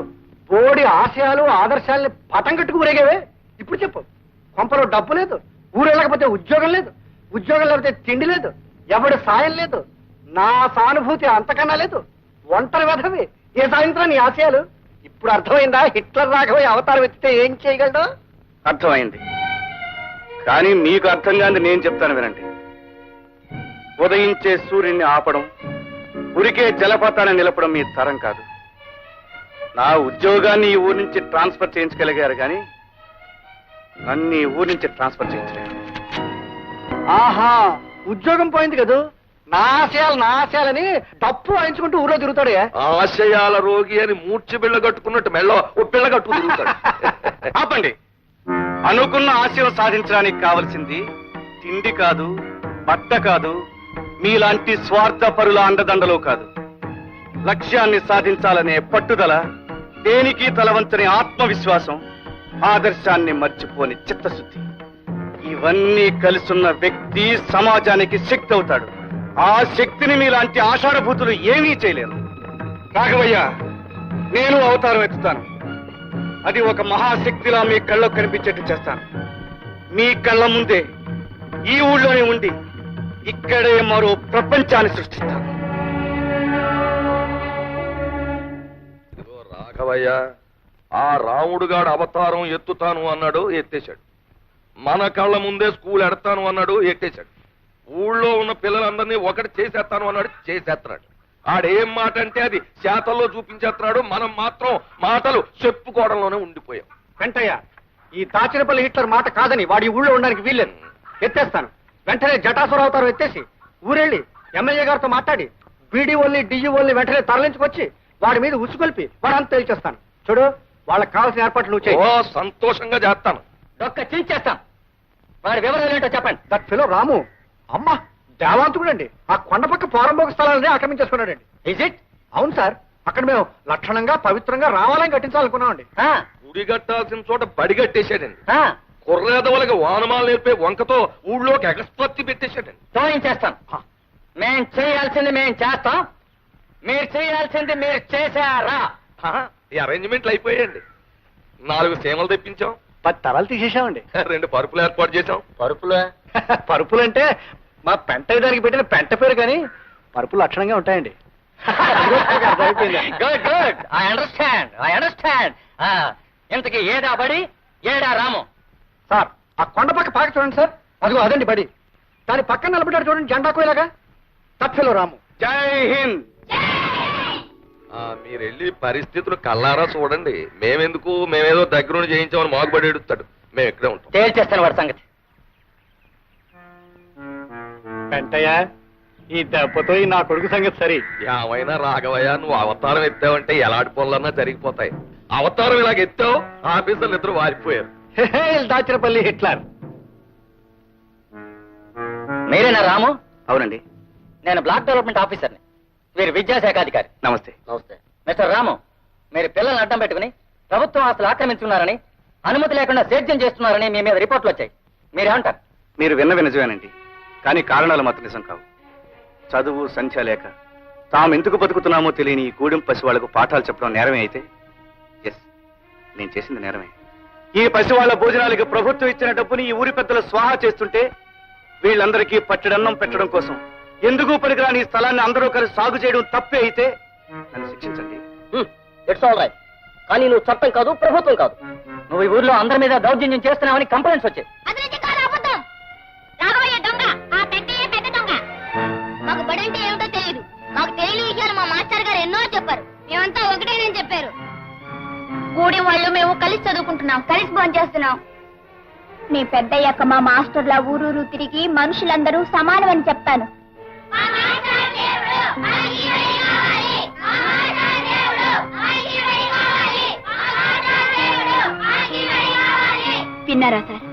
బోడి ఆశయాలు ఆదర్శాలని పటం కట్టుకు ఊరేగేవే. ఇప్పుడు చెప్పు. కొంపలో డబ్బు లేదు, ఊరు వెళ్ళకపోతే ఉద్యోగం లేదు, ఉద్యోగం లేకపోతే తిండి లేదు, ఎవడి సాయం లేదు, నా సానుభూతి అంతకన్నా లేదు, ఒంటరి వెధవి. ఏ సాయంత్రం నీ ఆశయాలు? ఇప్పుడు అర్థమైందా హిట్లర్ రాఘవయ్య అవతారం ఎత్తితే ఏం చేయగలడు? అర్థమైంది. కానీ మీకు అర్థం కాని నేను చెప్తాను వినండి. ఉదయించే సూర్యుడిని ఆపడం, ఉరికే జలపాతాన్ని నిలపడం మీ తరం కాదు. నా ఉద్యోగాన్ని ఈ ఊరి నుంచి ట్రాన్స్ఫర్ చేయించగలిగారు కానీ నన్ను ఈ ఊరి నుంచి ట్రాన్స్ఫర్ చేయించలేరు. ఆహా, ఉద్యోగం పోయింది కదా, నా ఆశయాలని తప్పు వాయించుకుంటూ ఊళ్ళో తిరుగుతాడు. ఆశయాల రోగి అని మూర్చి బిళ్ళ కట్టుకున్నట్టు మెళ్ళో ఓ పిల్ల కట్టుకు తిరుగుతాడు. ఆపండి. అనుకున్న ఆశయం సాధించడానికి కావలసింది తిండి కాదు, బట్ట కాదు, మీలాంటి స్వార్థపరుల అండదండలు కాదు. లక్ష్యాన్ని సాధించాలనే పట్టుదల, దేనికి తలవంచని ఆత్మవిశ్వాసం, ఆదర్శాన్ని మర్చిపోని చిత్తశుద్ధి, ఇవన్నీ కలిసున్న వ్యక్తి సమాజానికి శక్తి అవుతాడు. ఆ శక్తిని మీలాంటి ఆషాఢభూతులు ఏమీ చేయలేరు. రాఘవయ్య, నేను అవతారం ఎత్తుతాను. అది ఒక మహాశక్తిలా మీ కళ్ళకు కనిపించేట్టు చేస్తాను. మీ కళ్ళ ముందే ఈ ఊళ్ళోనే ఉండి ఇక్కడే మరో ప్రపంచాన్ని సృష్టిస్తాను. ఇదిగో రాఘవయ్య, ఆ రాముడుగాడు అవతారం ఎత్తుతాను అన్నాడు, ఎత్తేశాడు. మన కళ్ళ ముందే స్కూల్ ఎడతాను అన్నాడు, ఎట్టేశాడు. ఊళ్ళో ఉన్న పిల్లలందరినీ ఒకటి చేసేస్తాను అన్నాడు, చేసేస్తున్నాడు. ఆడేం మాట అంటే అది శాతల్లో చూపించేస్తున్నాడు. మనం మాత్రం మాటలు చెప్పుకోవడంలోనే ఉండిపోయాం. వెంటయ్య, ఈ దాచినపల్లి హిట్లర్ మాట కాదని వాడి ఊళ్ళో ఉండడానికి వీల్లేదు. ఎత్తేస్తాను. వెంటనే జటాసుర అవతారం ఎత్తేసి ఊరెళ్ళి ఎమ్మెల్యే గారితో మాట్లాడి బీడీఓల్ని డిఈఓల్ని వెంటనే తరలించుకొచ్చి వాడి మీద ఉసుకొల్పి వాడంతా తేల్చేస్తాను. చూడు, వాళ్ళకి కావాల్సిన ఏర్పాట్లు నువ్వు చేయి. ఓ, సంతోషంగా చేస్తాను. ఒక్క చేస్తాం. వాడి వివరాలు ఏంటో చెప్పండి. దట్ ఫెలో రాము, అమ్మా దేవాంతుడండి. ఆ కొండపక్క పోరంబోక స్థలాలని ఆక్రమించేసుకున్నాడండి. Is it? అవును సార్. అక్కడ మేము లక్షణంగా పవిత్రంగా రావాలని కట్టించాలనుకున్నామండి. గుడి కట్టాల్సిన చోట బడి కట్టేశాడండి. కుర్రేదవులకి వానమాలు నేర్పే వంకతో ఊళ్ళోకి ఎగస్పత్తి పెట్టేశాడండి. చేస్తాం. మేం చేయాల్సింది మేం చేస్తాం, మీరు చేయాల్సింది మీరు చేశారా? ఈ అరేంజ్మెంట్లు అయిపోయాయండి. 4 సీమలు తెప్పించాం, 10 తరాలు తీసేసామండి. 2 పరుపులు ఏర్పాటు చేశాం. పరుపులంటే మా పెంట దానికి పెట్టిన పెంట పేరు, కానీ పరుపులు లక్షణంగా ఉంటాయండి. Good good, I understand. ఇంతకీ ఏడా బడి, ఏడా రాము? సార్, ఆ కొండ పక్క పాక చూడండి సార్, అదిగో అదండి బడి. దాని పక్కన నిలబడ్డాడు చూడండి జెండా కోయలాగా, తప్పెలో రాము. జై హింద్. మీరు వెళ్ళి పరిస్థితులు కల్లారా చూడండి. మేమేదో దగ్గరుండి చేయించామని మాగుబడి ఎడుతాడు. మేము ఇక్కడే ఉంటాం. తేల్చేస్తాను వాడి సంగతి. వెంటయ్య, ఈ దెబ్బతో నా కొడుకు సంగతి సరి. ఏమైనా రాఘవయ్య, నువ్వు అవతారం ఎత్తావంటే ఎలాంటి పనులన్నా జరిగిపోతాయి. అవతారం ఇలాగ ఎత్తావు, ఆఫీసర్లు 2 వారిపోయారు. దాచినపల్లి హిట్లర్. మీరేనా రాము? అవునండి. నేను బ్లాక్ డెవలప్మెంట్ ఆఫీసర్ని, వీరు విద్యాశాఖ అధికారి. నమస్తే. మిస్టర్ రాము, మీరు పిల్లల్ని అడ్డం పెట్టుకుని ప్రభుత్వం ఆస్తులు ఆక్రమించుకున్నారని, అనుమతి లేకుండా సేద్యం చేస్తున్నారని మీ మీద రిపోర్ట్లు వచ్చాయి. మీరేమంటారు? మీరు విన్న నిజమేనండి, కానీ కారణాలు మాత్రం నిజం కావు. చదువు సంఖ్య లేక తాము ఎందుకు బతుకుతున్నామో తెలియని ఈ గూడెం పసి వాళ్లకు పాఠాలు చెప్పడం నేరమే అయితే, ఎస్, నేను చేసింది నేరమే. ఈ పసి వాళ్ల భోజనాలకి ప్రభుత్వం ఇచ్చిన డబ్బుని ఈ ఊరి పెద్దలు స్వాహా చేస్తుంటే వీళ్ళందరికీ పట్టెడన్నం పెట్టడం కోసం ఎందుకు పనికిరాని ఈ స్థలాన్ని అందరూ కలిసి సాగు చేయడం తప్పే అయితే నన్ను శిక్షించండి. It's all right. కానీ నువ్వు చట్టం కాదు, ప్రభుత్వం కాదు. నువ్వు ఈ ఊర్లో అందరి మీద దౌర్జన్యం చేస్తున్నావని కంప్లైంట్స్ వచ్చాయి. రాఘవయ్య దొంగ, ఆ పెద్దయ్య పెద్ద దొంగ. మాకు బడి అంటే ఏమిటో తెలియదు. మాకు తెలియని విషయాలు మా మాస్టర్ గారు ఎన్నో చెప్పారు. మేమంతా ఒకటేనని చెప్పారు. కూడి వాళ్ళు మేము కలిసి చదువుకుంటున్నాం, కలిసి భోంచేస్తున్నాం. నీ పెద్దయ్యాక మా మాస్టర్ల ఊరూరు తిరిగి మనుషులందరూ సమానమని చెప్తాను. విన్నారా సార్?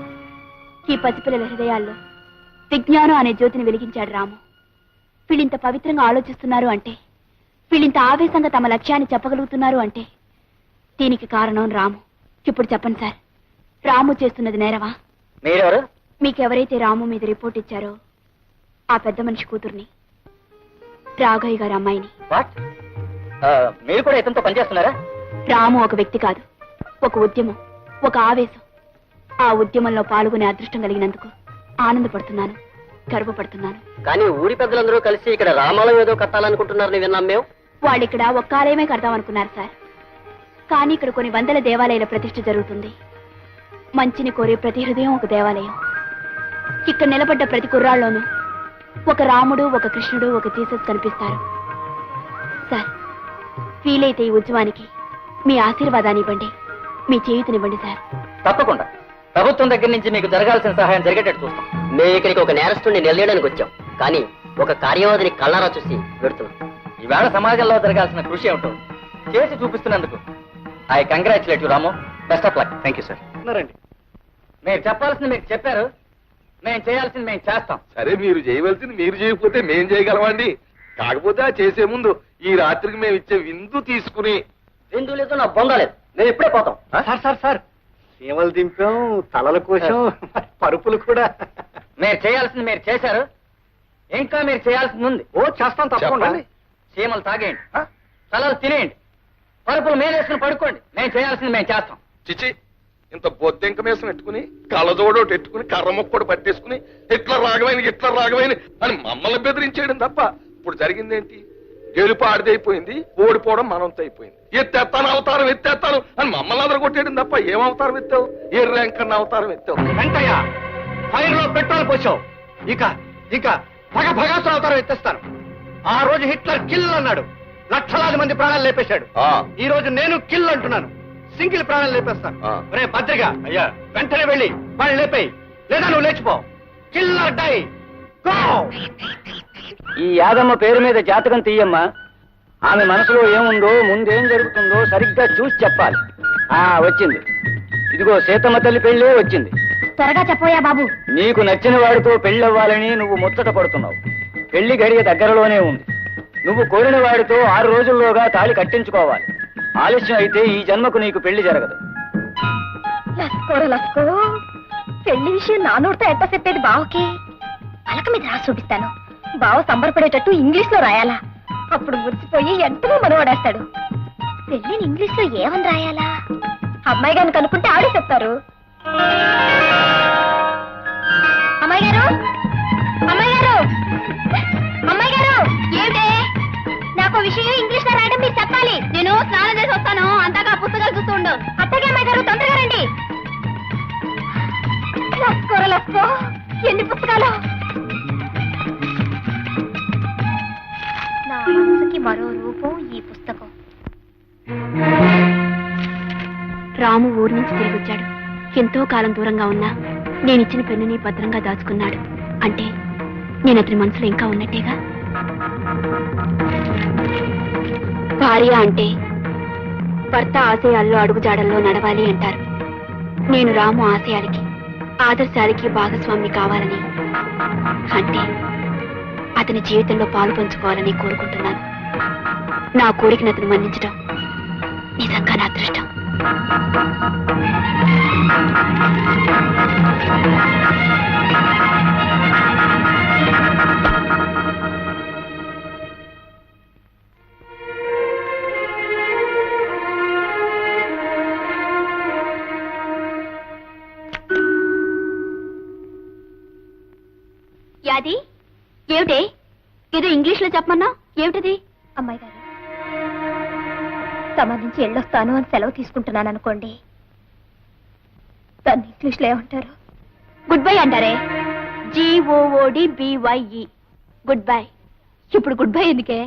ఈ పసిపిల్లల హృదయాల్లో విజ్ఞానం అనే జ్యోతిని వెలిగించాడు రాము. వీళ్ళింత పవిత్రంగా ఆలోచిస్తున్నారు అంటే, వీళ్ళింత ఆవేశంగా తమ లక్ష్యాన్ని చెప్పగలుగుతున్నారు అంటే దీనికి కారణం రాము. ఇప్పుడు చెప్పండి సార్, రాము చేస్తున్నది నేరవా? మీరెవరు? మీకెవరైతే రాము మీద రిపోర్ట్ ఇచ్చారో ఆ పెద్ద మనిషి కూతుర్ని, రాఘయ్య గారి అమ్మాయిని. మీరు కూడా ఇతనితో పనిచేస్తున్నారా? రాము ఒక వ్యక్తి కాదు, ఒక ఉద్యమం, ఒక ఆవేశం. ఆ ఉద్యమంలో పాల్గొనే అదృష్టం కలిగినందుకు ఆనందపడుతున్నాను, గర్వపడుతున్నాను. కానీ ఊరి పెద్దలందరూ కలిసి ఇక్కడ రామాలయం ఏదో కట్టాలనుకుంటున్నారని విన్నాం మేము. వాళ్ళు ఇక్కడ ఒక్క ఆలయమే కడదామనుకున్నారు సార్. కానీ ఇక్కడ కొన్ని వందల దేవాలయాల ప్రతిష్ఠ జరుగుతుంది. మంచిని కోరే ప్రతి హృదయం ఒక దేవాలయం. ఇక్కడ నిలబడ్డ ప్రతి కుర్రాళ్ళలోనూ ఒక రాముడు, ఒక కృష్ణుడు, ఒక జీసస్ కనిపిస్తారు. సార్, వీలైతే ఈ ఉద్యమానికి మీ ఆశీర్వాదాన్ని ఇవ్వండి, మీ చేయూతనివ్వండి సార్. తప్పకుండా ప్రభుత్వం దగ్గర నుంచి మీకు జరగాల్సిన సహాయం జరిగేటట్టు చూస్తాం. మేము ఇక్కడికి ఒక నేరస్తుడిని నిలయడానికి వచ్చాం, కానీ ఒక కార్యవాదిని కళ్ళారా చూసి పెడుతున్నాం. ఈవేళ సమాజంలో జరగాల్సిన కృషి ఏమిటో చేసి చూపిస్తున్నందుకు I congratulate you Ramu. Best of luck. Thank you sir. మీరు చెప్పాల్సింది మీరు చెప్పారు, మేము చేయాల్సింది మేము చేస్తాం. సరే, మీరు చేయవలసింది మీరు చేయకపోతే మేం చేయగలమండి. కాకపోతే ఆ చేసే ముందు ఈ రాత్రికి మేము ఇచ్చే విందు తీసుకుని. విందు లేదు, నా బొంద లేదు, మేము ఇప్పుడే పోతాం. సార్ సీమలు దింపాం, తలల కోసం పరుపులు కూడా. మీరు చేయాల్సింది మీరు చేశారు, ఇంకా మీరు చేయాల్సింది ఉంది. ఓ చేస్తాం తప్పకుండా. చెప్పండి. చీమలు తాగేయండి, తలలు తినేయండి, పరుపులు మేలేసుకుని పడుకోండి. మేము చేయాల్సింది మేము చేస్తాం. చిచి, ఇంత బొద్దెంక మీసం పెట్టుకుని కళ్ళజోడోటి పెట్టుకుని కర్ర మొక్కడు పట్టేసుకుని హిట్లర్ రాఘవైన అని మమ్మల్ని బెదిరించేయడం తప్ప ఇప్పుడు జరిగిందేంటి? గెలుపు ఆడిదైపోయింది, ఓడిపోవడం మనంతో అయిపోయింది. ఎత్తేస్తాను అని మమ్మల్ని అందరూ కొట్టేయడం తప్ప ఏం అవతారం ఎత్తావు? ఏ ర్యాంక్ అన్న అవతారం ఎత్తావు? వెంకయ్య, ఫైర్ లో పెట్రోల్ పోసావు. ఇక భగభగాసు అవతారం ఎత్తేస్తాను. ఆ రోజు హిట్లర్ కిల్ అన్నాడు, లక్షలాది మంది ప్రాణాలు లేపేశాడు. ఈ రోజు నేను కిల్ అంటున్నాను, సింగిల్ ప్రాణాలు లేపేస్తాను. రే భద్రగా, అయ్యా వెంటనే వెళ్ళి వాళ్ళు లేపేయి, లేదా నువ్వు లేచిపో. Killer die, go. ఈ యాదమ్మ పేరు మీద జాతకం తీయమ్మా. ఆమె మనసులో ఏముందో, ముందేం జరుగుతుందో సరిగ్గా చూసి చెప్పాలి. వచ్చింది, ఇదిగో సీతమ్మ తల్లి పెళ్ళే వచ్చింది. త్వరగా చెప్పోయా బాబు. నీకు నచ్చిన వాడితో పెళ్ళవ్వాలని నువ్వు ముచ్చట పడుతున్నావు. పెళ్లి గడియ దగ్గరలోనే ఉంది. నువ్వు కోరిన వాడితో 6 రోజుల్లోగా తాళి కట్టించుకోవాలి. ఆలస్యం అయితే ఈ జన్మకు నీకు పెళ్లి జరగదు. లస్కో, పెళ్లి విషయం నా నోటితో ఎట్ట చెప్పేది బావకి? పలక మీద రాసి చూపిస్తాను. బావ సంబరపడేటట్టు ఇంగ్లీష్ లో రాయాలా? అప్పుడు మురిసిపోయి ఎంతగా మనవాడేస్తాడు. పెళ్లిని ఇంగ్లీష్ లో ఏమని రాయాలా? అమ్మాయి గారిని కనుక్కుంటే ఆడే చెప్తారు. అమ్మాయి గారు, ఏమిటే? నాకు విషయం ఇంగ్లీష్ లో రాయడం మీరు చెప్పాలి. నేను స్నానం చేసి వస్తాను, అంతగా పుస్తకాలు చూస్తూ ఉండు. అత్తగా అమ్మాయి గారు తొందరగా రండి. లస్కో, ఎన్ని పుస్తకాలు! నా మనసుకి మరో రూపం ఈ పుస్తకం. రాము ఊరి నుంచి తిరిగి వచ్చాడు. ఎంతో కాలం దూరంగా ఉన్నా నేనిచ్చిన పెన్నుని భద్రంగా దాచుకున్నాడు. అంటే నేను అతని మనసులో ఇంకా ఉన్నట్టేగా. భార్య అంటే భర్త ఆశయాల్లో అడుగుజాడల్లో నడవాలి అంటారు. నేను రాము ఆశయాలకి, ఆదర్శాలకి భాగస్వామి కావాలని, అంటే అతని జీవితంలో పాలు పంచుకోవాలని కోరుకుంటున్నాను. నా కోరికను అతను మన్నించడం నిజంగా నా అదృష్టం. యాది, ఏమిటే ఏదో ఇంగ్లీష్ లో చెప్పమన్నా? ఏమిటది? అమ్మాయి గారు, సంబంధించి వెళ్ళొస్తాను అని సెలవు తీసుకుంటున్నాను అనుకోండి, దాన్ని ఇంగ్లీష్ లో ఏమంటారు? గుడ్ బై అంటారే. GOODBYE, good bye. ఇప్పుడు గుడ్ బై ఎందుకే?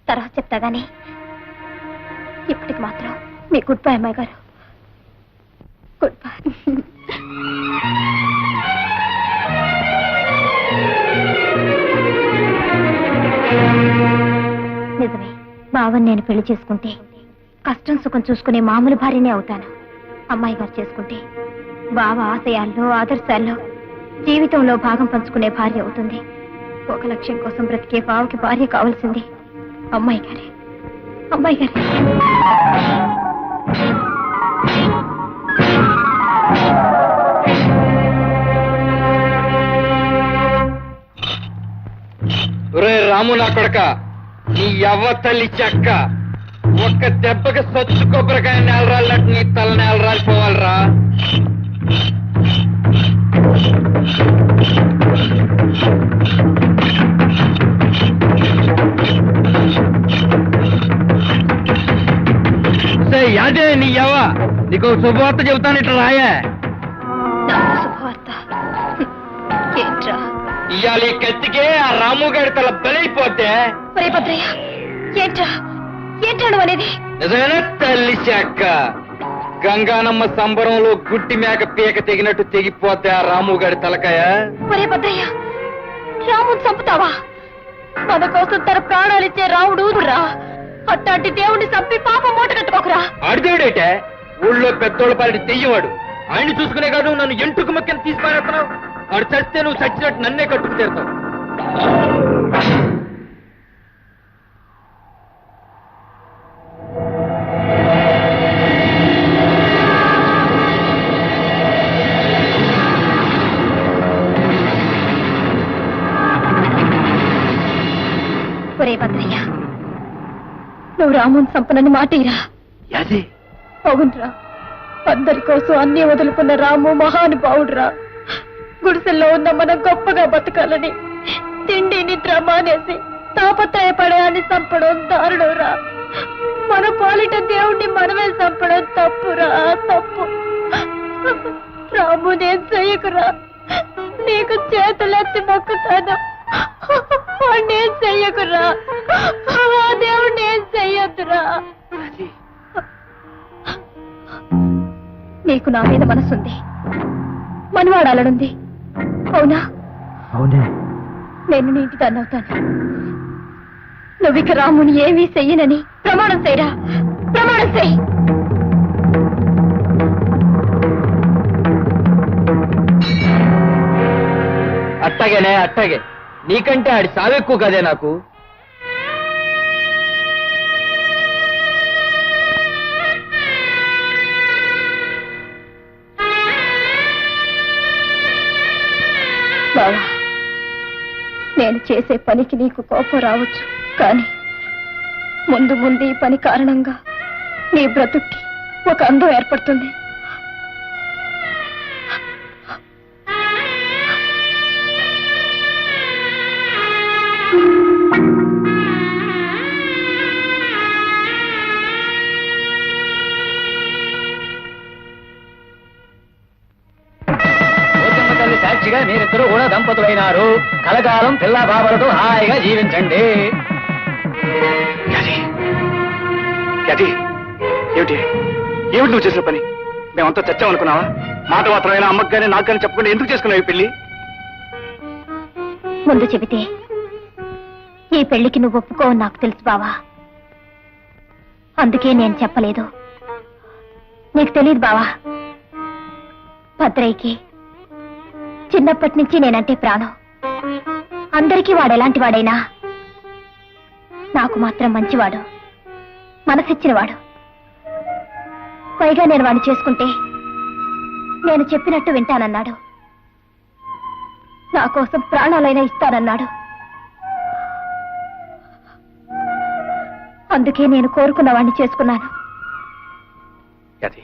తర్వాత చెప్తా గానీ ఇప్పటికి మాత్రం మీ గుడ్ బై అమ్మాయి గారు. Good bye. నిజమే, బావని నేను పెళ్లి చేసుకుంటే కష్టం సుఖం చూసుకునే మామూలు భార్యనే అవుతాను. అమ్మాయి గారు చేసుకుంటే బావ ఆశయాల్లో, ఆదర్శాల్లో, జీవితంలో భాగం పంచుకునే భార్య అవుతుంది. ఒక లక్ష్యం కోసం బ్రతికే బావకి భార్య కావాల్సింది అమ్మాయి గారే. అమ్మాయి గారే. రాము నా కొడక, నీ యవ్వ తల్లి చెక్క, ఒక్క దెబ్బకి సొచ్చు కొబ్బరికాయ నేలరాళ్ళట్టు నీ తల నేలరాలిపోవాలరా. ఒరే యాదే నీ యవ్వ నీకు శుభవార్త చెబుతాను ఇట్లా రాయే. శుభవార్త ఏంట్రా? ఇవాళ ఈ కత్తికే ఆ రాము గారి తల బలైపోతే ఒరే భద్రయ్య, ఏంట్రా ఏంట్రాడు అనేది? నిజమేనా తల్లి శాఖ? గంగానమ్మ సంబరంలో గుట్టి మేక పీక తెగినట్టు తెగిపోతే ఆ రాము గారి తలకాయ. ఒరే భద్రయ్య, రాముని చంపుతావా? మన కోసం తన ప్రాణాలిచ్చే రాముడు రా. అట్లాంటి దేవుడిని చంపి పాపం మూట కట్టుకోకరా. ఆడిదేవుడైతే ఊళ్ళో పెద్దోళ్ళ పాటి తెయ్యవాడు. ఆయన చూసుకునే కాదు నన్ను ఎంటుకు మక్కని తీసుకునేస్తున్నావు. ఆడు చస్తే నువ్వు చచ్చినట్టు నన్నే కట్టుకు తీరుతావు. ఒరే భద్రయ్య, నువ్వు రాముని చంపనని మాటేరా. యాది అవునరా, అందరి కోసం అన్ని వదులుకున్న రాము మహానుభావుడురా. గుడిసెల్లో ఉన్న మనం గొప్పగా బతకాలని తిండి నిద్ర మానేసి తాపత్రయపడేయాన్ని చంపడం దారుణంరా. మన పాలిట దేవుణ్ణి మనమే చంపడం తప్పురా, తప్పు. రాము నేను చెయ్యకురా, నీకు చేతులెత్తి మొక్కుతాను. నేను చెయ్యకురా, ఆ దేవుణ్ణి ఏం చెయ్యొద్దురా. నీకు నా మీద మనసుంది, మనవాడాలనుంది, అవునా? అవునే. నేను నీకు దాన్ని అవుతాను. నువ్విక రాముని ఏమీ చెయ్యనని ప్రమాణం చేయరా, ప్రమాణం చెయ్యి. అట్టగేనే అట్టగే, నీకంటే ఆడి సావెక్కువ కదే నాకు. బావా, నేను చేసే పనికి నీకు కోపం రావచ్చు, కానీ ముందు ముందు ఈ పని కారణంగా నీ బ్రతుక్కి ఒక అందం ఏర్పడుతుంది. సాక్షిగా మీరిద్దరూ కూడా దంపతులైనారు. కలకాలం పిల్ల బాబలతో హాయిగా జీవించండి. యాది ఏమిటి ఏమిటి నువ్వు చేసిన పని? మేమంతా చచ్చామనుకున్నావా? మాట మాత్రమైనా అమ్మకు కానీ నాకు కానీ చెప్పకుండా ఎందుకు చేసుకున్నావు ఈ పెళ్లి? ముందు చెబితే ఈ పెళ్లికి నువ్వు ఒప్పుకోవని నాకు తెలుసు బావా. అందుకే నేను చెప్పలేదు. నీకు తెలియదు బావా, భద్రయ్యకి చిన్నప్పటి నుంచి నేనంటే ప్రాణం. అందరికీ వాడు ఎలాంటి వాడైనా నాకు మాత్రం మంచివాడు, మనసిచ్చినవాడు. పైగా నేను వాడిని చేసుకుంటే నేను చెప్పినట్టు వింటానన్నాడు. నా కోసం ప్రాణాలైనా ఇస్తానన్నాడు. అందుకే నేను కోరుకున్న వాడిని చేసుకున్నాను. యాది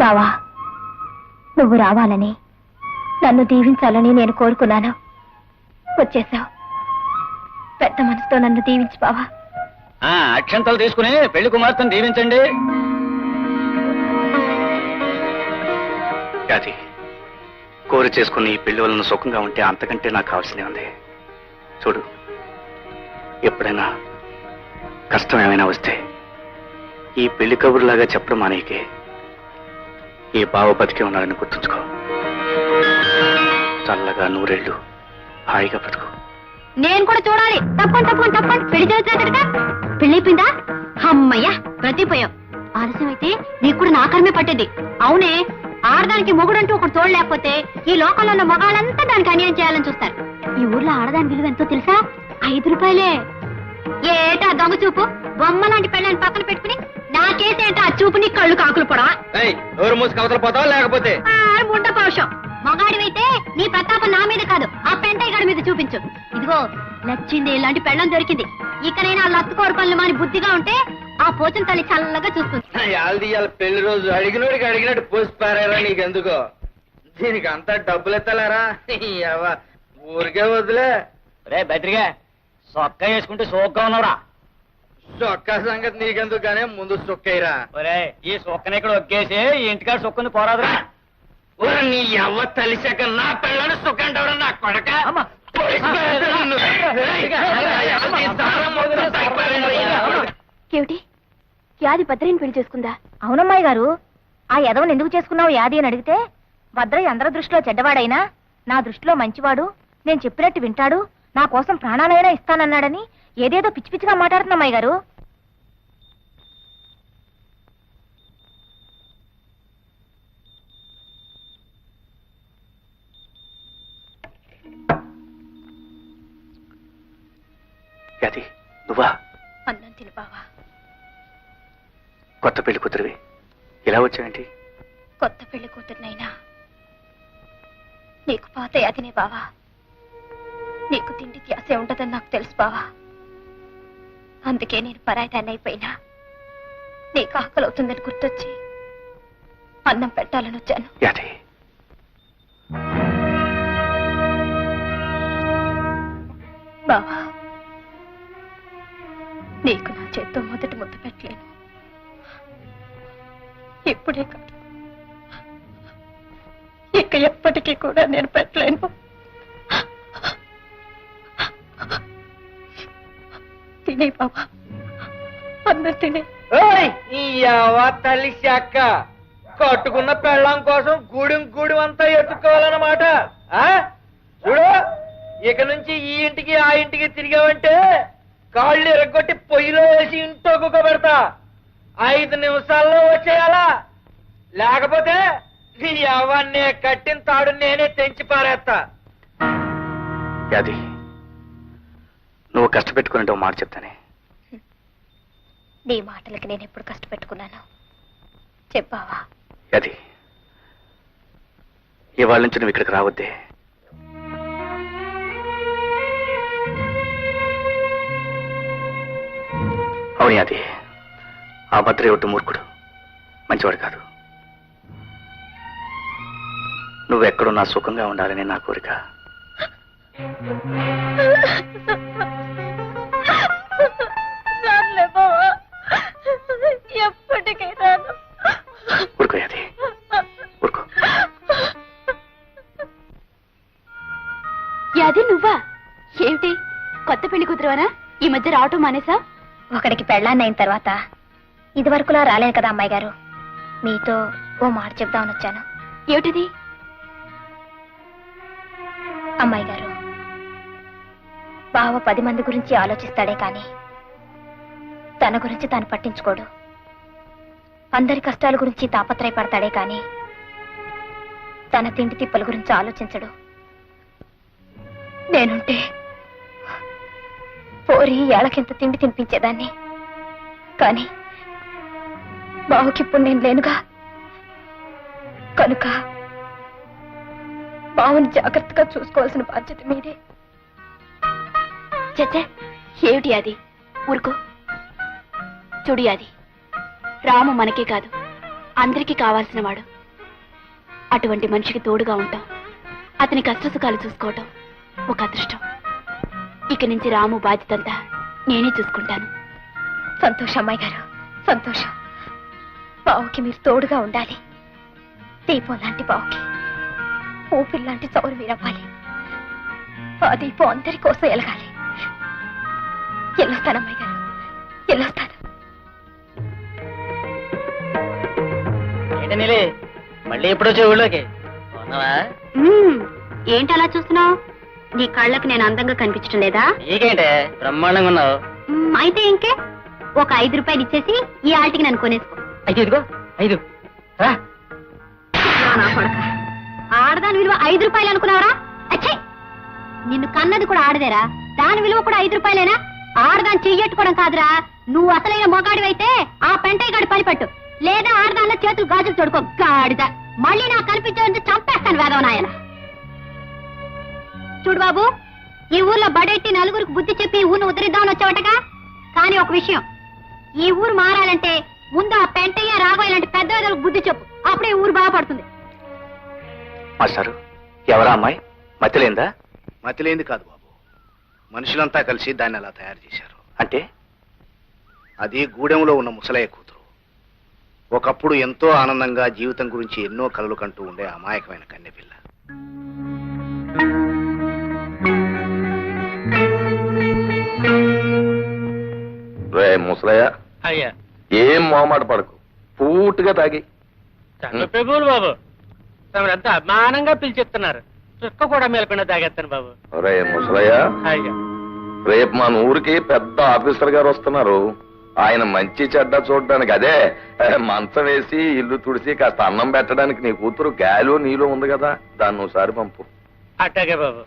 బావా, నువ్వు రావాలని నన్ను దీవించాలని నేను కోరుకున్నాను. వచ్చేసావు. పెద్ద మనసుతో నన్ను దీవించు బావా. అక్షంతలు తీసుకుని పెళ్లి కుమార్తెను దీవించండి. యాది కోరి చేసుకుని ఈ పెళ్లి వలన సుఖంగా ఉంటే అంతకంటే నాకు కావాల్సిందే ఉంది. చూడు, ఎప్పుడైనా కష్టం ఏమైనా వస్తే ఈ పెళ్లి కబురులాగా చెప్పడం మానేకే. ఈ బావ బతికే ఉన్నాడని గుర్తుంచుకో. చల్లగా నూరేళ్లు హాయిగా బతుకు. నేను కూడా చూడాలి. తప్పండి తప్పండి తప్పండి. పెళ్లి చదువుతున్నా పెళ్ళైపోయిందా? అమ్మయ్యా, బ్రతిపోయావు. ఆలస్యం అయితే నీకు కూడా నాకరమే పట్టేది. అవునే, ఆడదానికి మొగుడంటూ ఒకటి తోడు లేకపోతే ఈ లోకంలో ఉన్న మగాళ్ళంతా దానికి అన్యాయం చేయాలని చూస్తారు. ఈ ఊర్లో ఆడదాని విలువ ఎంతో తెలుసా? 5 రూపాయలే. ఏటా దొంగ చూపు? బొమ్మ లాంటి పెళ్ళని పక్కన పెట్టుకుని నాకేసేంట ఆ చూపు నీ కళ్ళు కాకులు పొడవా? నోరు మూసి కవతలు పోతావా లేకపోతే? ముండ పౌషం. మగాడివైతే నీ ప్రతాపం నా మీద కాదు, ఆ పెంటయ్య గడి మీద చూపించు. ఇదిగో నచ్చింది, ఇలాంటి పెళ్ళం దొరికింది. ఇకనైనా లత్తుకోరు పనులు మాని బుద్ధిగా ఉంటే ఆ పోచం తల్లి చల్లగా చూస్తుంది. ఇవాళ పెళ్లి రోజు అడిగినోడికి అడిగినట్టు పోసి పారారా నీకెందుకో? దీనికి అంతా డబ్బులు ఎత్తాలారా? ఊరికే వదిలే. రే బద్రిగా, సొక్క వేసుకుంటే సోగ్గా ఉన్నావురా. చొక్కా సంగతి నీకెందుకు గానే ముందు చొక్కయిరా. ఒరే ఈ సొక్కని ఇక్కడ ఒక్కేసి ఈ ఇంటికాడ సొక్కుంది పోరాదురా. నీ ఎవ్వ తలిసాక నా పిల్లని సుఖంటవరా నా కొడక. ఏమిటి యాది భద్రని పెళ్లి చేసుకుందా? అవునమ్మాయి గారు, ఆ యదవని ఎందుకు చేసుకున్నావు యాది అని అడిగితే, భద్రయ్య అందరి దృష్టిలో చెడ్డవాడైనా నా దృష్టిలో మంచివాడు, నేను చెప్పినట్టు వింటాడు, నా కోసం ప్రాణాలైనా ఇస్తానన్నాడని ఏదేదో పిచ్చి పిచ్చిగా మాట్లాడుతున్నమ్మాయి గారు. అది నువ్వా? అన్నం తిను బావా. కొత్త పెళ్లి కూతురివి ఇలా వచ్చావేంటి? కొత్త పెళ్లి కూతురునైనా నీకు పాత యాదినే బావా. నీకు తిండి త్యాసే ఉండదని నాకు తెలుసు బావా. అందుకే నేను పరాయిదాన్ని అయిపోయినా నీకు ఆకలి అవుతుందని గుర్తొచ్చి అన్నం పెట్టాలని వచ్చాను. యాది బావా, నీకు నా చేత్తో మొదటి ముద్దు పెట్టలేను. ఇప్పుడే కాదు, ఇక ఎప్పటికీ కూడా నేను పెట్టలేను. తినే బాబా, అందరు తినే. తలిసాక కట్టుకున్న పెళ్ళం కోసం గూడెం అంతా ఎత్తుకోవాలన్నమాట. చూడు, ఇక నుంచి ఈ ఇంటికి ఆ ఇంటికి తిరిగావంటే కాళ్ళు ఎరగొట్టి పొయ్యిలో వేసి ఇంట్లో కుక్క పెడతా. 5 నిమిషాల్లో వచ్చేయాలా, లేకపోతే నీ అవన్నీ కట్టిన తాడు నేనే తెంచి పారేస్తా. యాది నువ్వు కష్టపెట్టుకుని మాట చెప్తానే. నీ మాటలకి నేను ఎప్పుడు కష్టపెట్టుకున్నాను చెప్పావా? యాది ఇవాళ నుంచి నువ్వు ఇక్కడికి రావద్దే. అవును యాది, ఆ భద్రయ్య ఒట్టు మూర్ఖుడు, మంచివాడు కాదు. నువ్వెక్కడున్నా సుఖంగా ఉండాలని నా కోరిక. ఎప్పటికీ రాను. ఊరుకో యాది, ఊరుకో. యాది నువ్వా? ఏమిటి కొత్త పెళ్లి కూతురువనా? ఈ మధ్య రావటం మానేసా? ఒకడికి పెళ్ళాన్ని అయిన తర్వాత ఇదివరకులా రాలేదు కదా అమ్మాయి గారు. మీతో ఓ మాట చెప్దామని వచ్చాను. ఏమిటిది? అమ్మాయి గారు, బావ 10 మంది గురించి ఆలోచిస్తాడే కాని తన గురించి తాను పట్టించుకోడు. అందరి కష్టాల గురించి తాపత్రయపడతాడే కాని తన తిండి తిప్పల గురించి ఆలోచించడు. నేనుంటే పోరి ఏళ్ళకింత తిండి తినిపించేదాన్ని. కాని బావుకిప్పుడు నేను లేనుగా. కనుక బావుని జాగ్రత్తగా చూసుకోవాల్సిన బాధ్యత మీదే. చచ్చా, ఏమిటి అది? ఊరుకో. చూడు యాది, రాము మనకే కాదు అందరికీ కావాల్సిన వాడు. అటువంటి మనిషికి తోడుగా ఉంటాం, అతని కష్టసుఖాలు చూసుకోవటం ఒక అదృష్టం. ఇక నుంచి రాము బాధ్యతంతా నేనే చూసుకుంటాను. సంతోషం అమ్మాయి గారు, సంతోషం. బావుకి మీరు తోడుగా ఉండాలి. దీపం లాంటి బావుకి ఊపిరి లాంటి చౌరు మీరవ్వాలి. ఆ దీపం అందరి కోసం ఎలగాలి. వెళ్ళొస్తాను అమ్మాయి గారు, వెళ్ళొస్తాను. ఏంటనిలే మళ్ళీ ఎప్పుడు వచ్చే ఊళ్ళోకి ఉన్నావా? ఏంటి అలా చూస్తున్నావు? నీ కళ్ళకు నేను అందంగా కనిపించడం లేదా? నీకేంటే బ్రహ్మాండంగా ఉన్నావు. అయితే ఇంకే ఒక 5 రూపాయలు ఇచ్చేసి ఈ ఆల్టికి నన్ను కొనేసుకో. అయితే ఇదిగో 5 రా. నా కొడక, ఆడదాని విలువ 5 రూపాయలు అనుకున్నావరా? అచ్చే, నిన్ను కన్నది కూడా ఆడదేరా, దాని విలువ కూడా 5 రూపాయలేనా? ఆడదాన్ని చెయ్యట్టుకోవడం కాదురా. నువ్వు అసలైన మొగాడివైతే ఆ పెంటయ్య గాడి పని పట్టు, లేదా ఆడదానిలో చేతులు గాజులు తొడుకో. గాడిద మళ్ళీ నాకు కనిపించాలంటే చంపేస్తాను వేదవనాయన. చూడు బాబు, ఈ ఊర్లో బడెట్టి నలుగురికి బుద్ధి చెప్పి ఊరిని ఉద్ధరిద్దామని వచ్చావటగా. కానీ ఒక విషయం, ఈ ఊరు మారాలంటే ముందు ఆ పెంటయ్య రాఘవ ఇలాంటి పెద్ద బుద్ధి చెప్పు, అప్పుడే ఊరు బాగుపడుతుంది. మాస్టారు, ఎవరా అమ్మాయి? మతిలేందా? మతిలేంది కాదు బాబు, మనుషులంతా కలిసి దాన్ని అలా తయారు చేశారు. అంటే అది గూడెంలో ఉన్న ముసలయ్య కూతురు. ఒకప్పుడు ఎంతో ఆనందంగా జీవితం గురించి ఎన్నో కలలు కంటూ ఉండే అమాయకమైన కన్నెపిల్ల. రే ముసలయ్య, అయ్యా ఏం మొహమాట పడకు, పూర్తిగా తాగి. ప్రభువులు బాబు తమరంతా అభిమానంగా పిలిచెప్తున్నారు. చుక్క కూడా మేలకుండా తాగేస్తాను బాబు. రే ముసలయ్య, అయ్యా రేపు మన ఊరికి పెద్ద ఆఫీసర్ గారు వస్తున్నారు. ఆయన మంచి చెడ్డ చూడడానికి, అదే మంచం వేసి ఇల్లు తుడిసి కాస్త అన్నం పెట్టడానికి నీ కూతురు గాలి నీళ్ళు ఉంది కదా, దాన్ని ఒకసారి పంపు. అట్టాగే బాబు.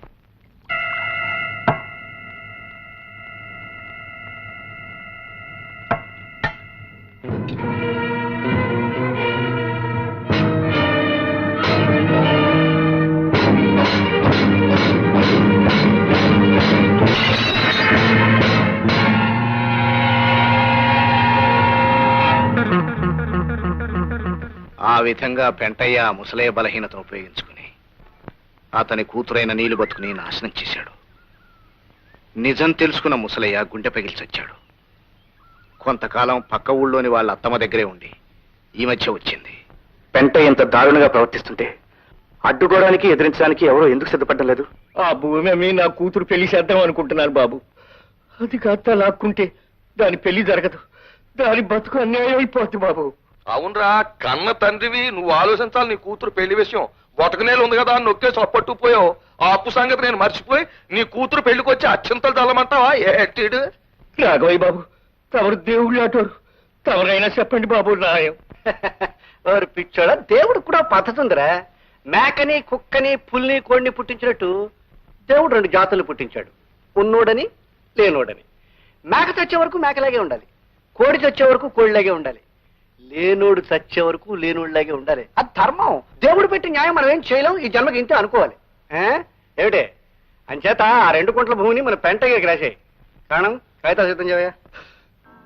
ఆ విధంగా పెంటయ్య ఆ ముసలయ్య బలహీనతను ఉపయోగించుకుని అతని కూతురైన నీళ్లు బతుకుని నాశనం చేశాడు. నిజం తెలుసుకున్న ముసలయ్య గుండె పగిలి చచ్చాడు. కొంతకాలం పక్క ఊళ్ళోని వాళ్ళ అత్తమ్మ దగ్గరే ఉండి ఈ మధ్య వచ్చింది. పెంటయ్య ఇంత దారుణంగా ప్రవర్తిస్తుంటే అడ్డుకోవడానికి ఎదిరించడానికి ఎవరో ఎందుకు సిద్ధపడడం లేదు? ఆ భూమి అమ్మి నా కూతురు పెళ్లి చేద్దాం అనుకుంటున్నాను బాబు. అది కాస్త లాక్కుంటే దాని పెళ్లి జరగదు, దాని బతుకు అన్యాయం అయిపోతుంది బాబు. అవునరా, కన్న తండ్రివి, నువ్వు ఆలోచించాలి. నీ కూతురు పెళ్లి విషయం బొటకనేలు ఉంది కదా, నొక్కేసి అప్పట్టుకుపోయావు. ఆ అప్పు సంగతి నేను మర్చిపోయి నీ కూతురు పెళ్లికి వచ్చి అత్యంతలు చల్లమంటావా? ఏటీడు రాఘవయ్య బాబు, తమరు దేవుళ్ళు అటోరు, తమరైనా చెప్పండి బాబు న్యాయం. వారు పిచ్చోడా, దేవుడు కూడా పద్ధతి ఉందిరా. మేకని, కుక్కని, పుల్ని, కోడిని పుట్టించినట్టు దేవుడు 2 జాతులు పుట్టించాడు, ఉన్నోడని లేనోడని. మేక చచ్చే వరకు మేకలాగే ఉండాలి, కోడి చచ్చే వరకు కోడిలాగే ఉండాలి, లేనోడు చచ్చే వరకు లేనోడిలాగే ఉండాలి. అది ధర్మం, దేవుడు పెట్టి న్యాయం. మనం ఏం చేయలేం, ఈ జన్మకి ఇంతే అనుకోవాలి. ఏమిటే అంచేత ఆ 2 గుంటల భూమిని మన పెంటగా రాసేయి. కారణం కాగితా సిద్ధం చేయవా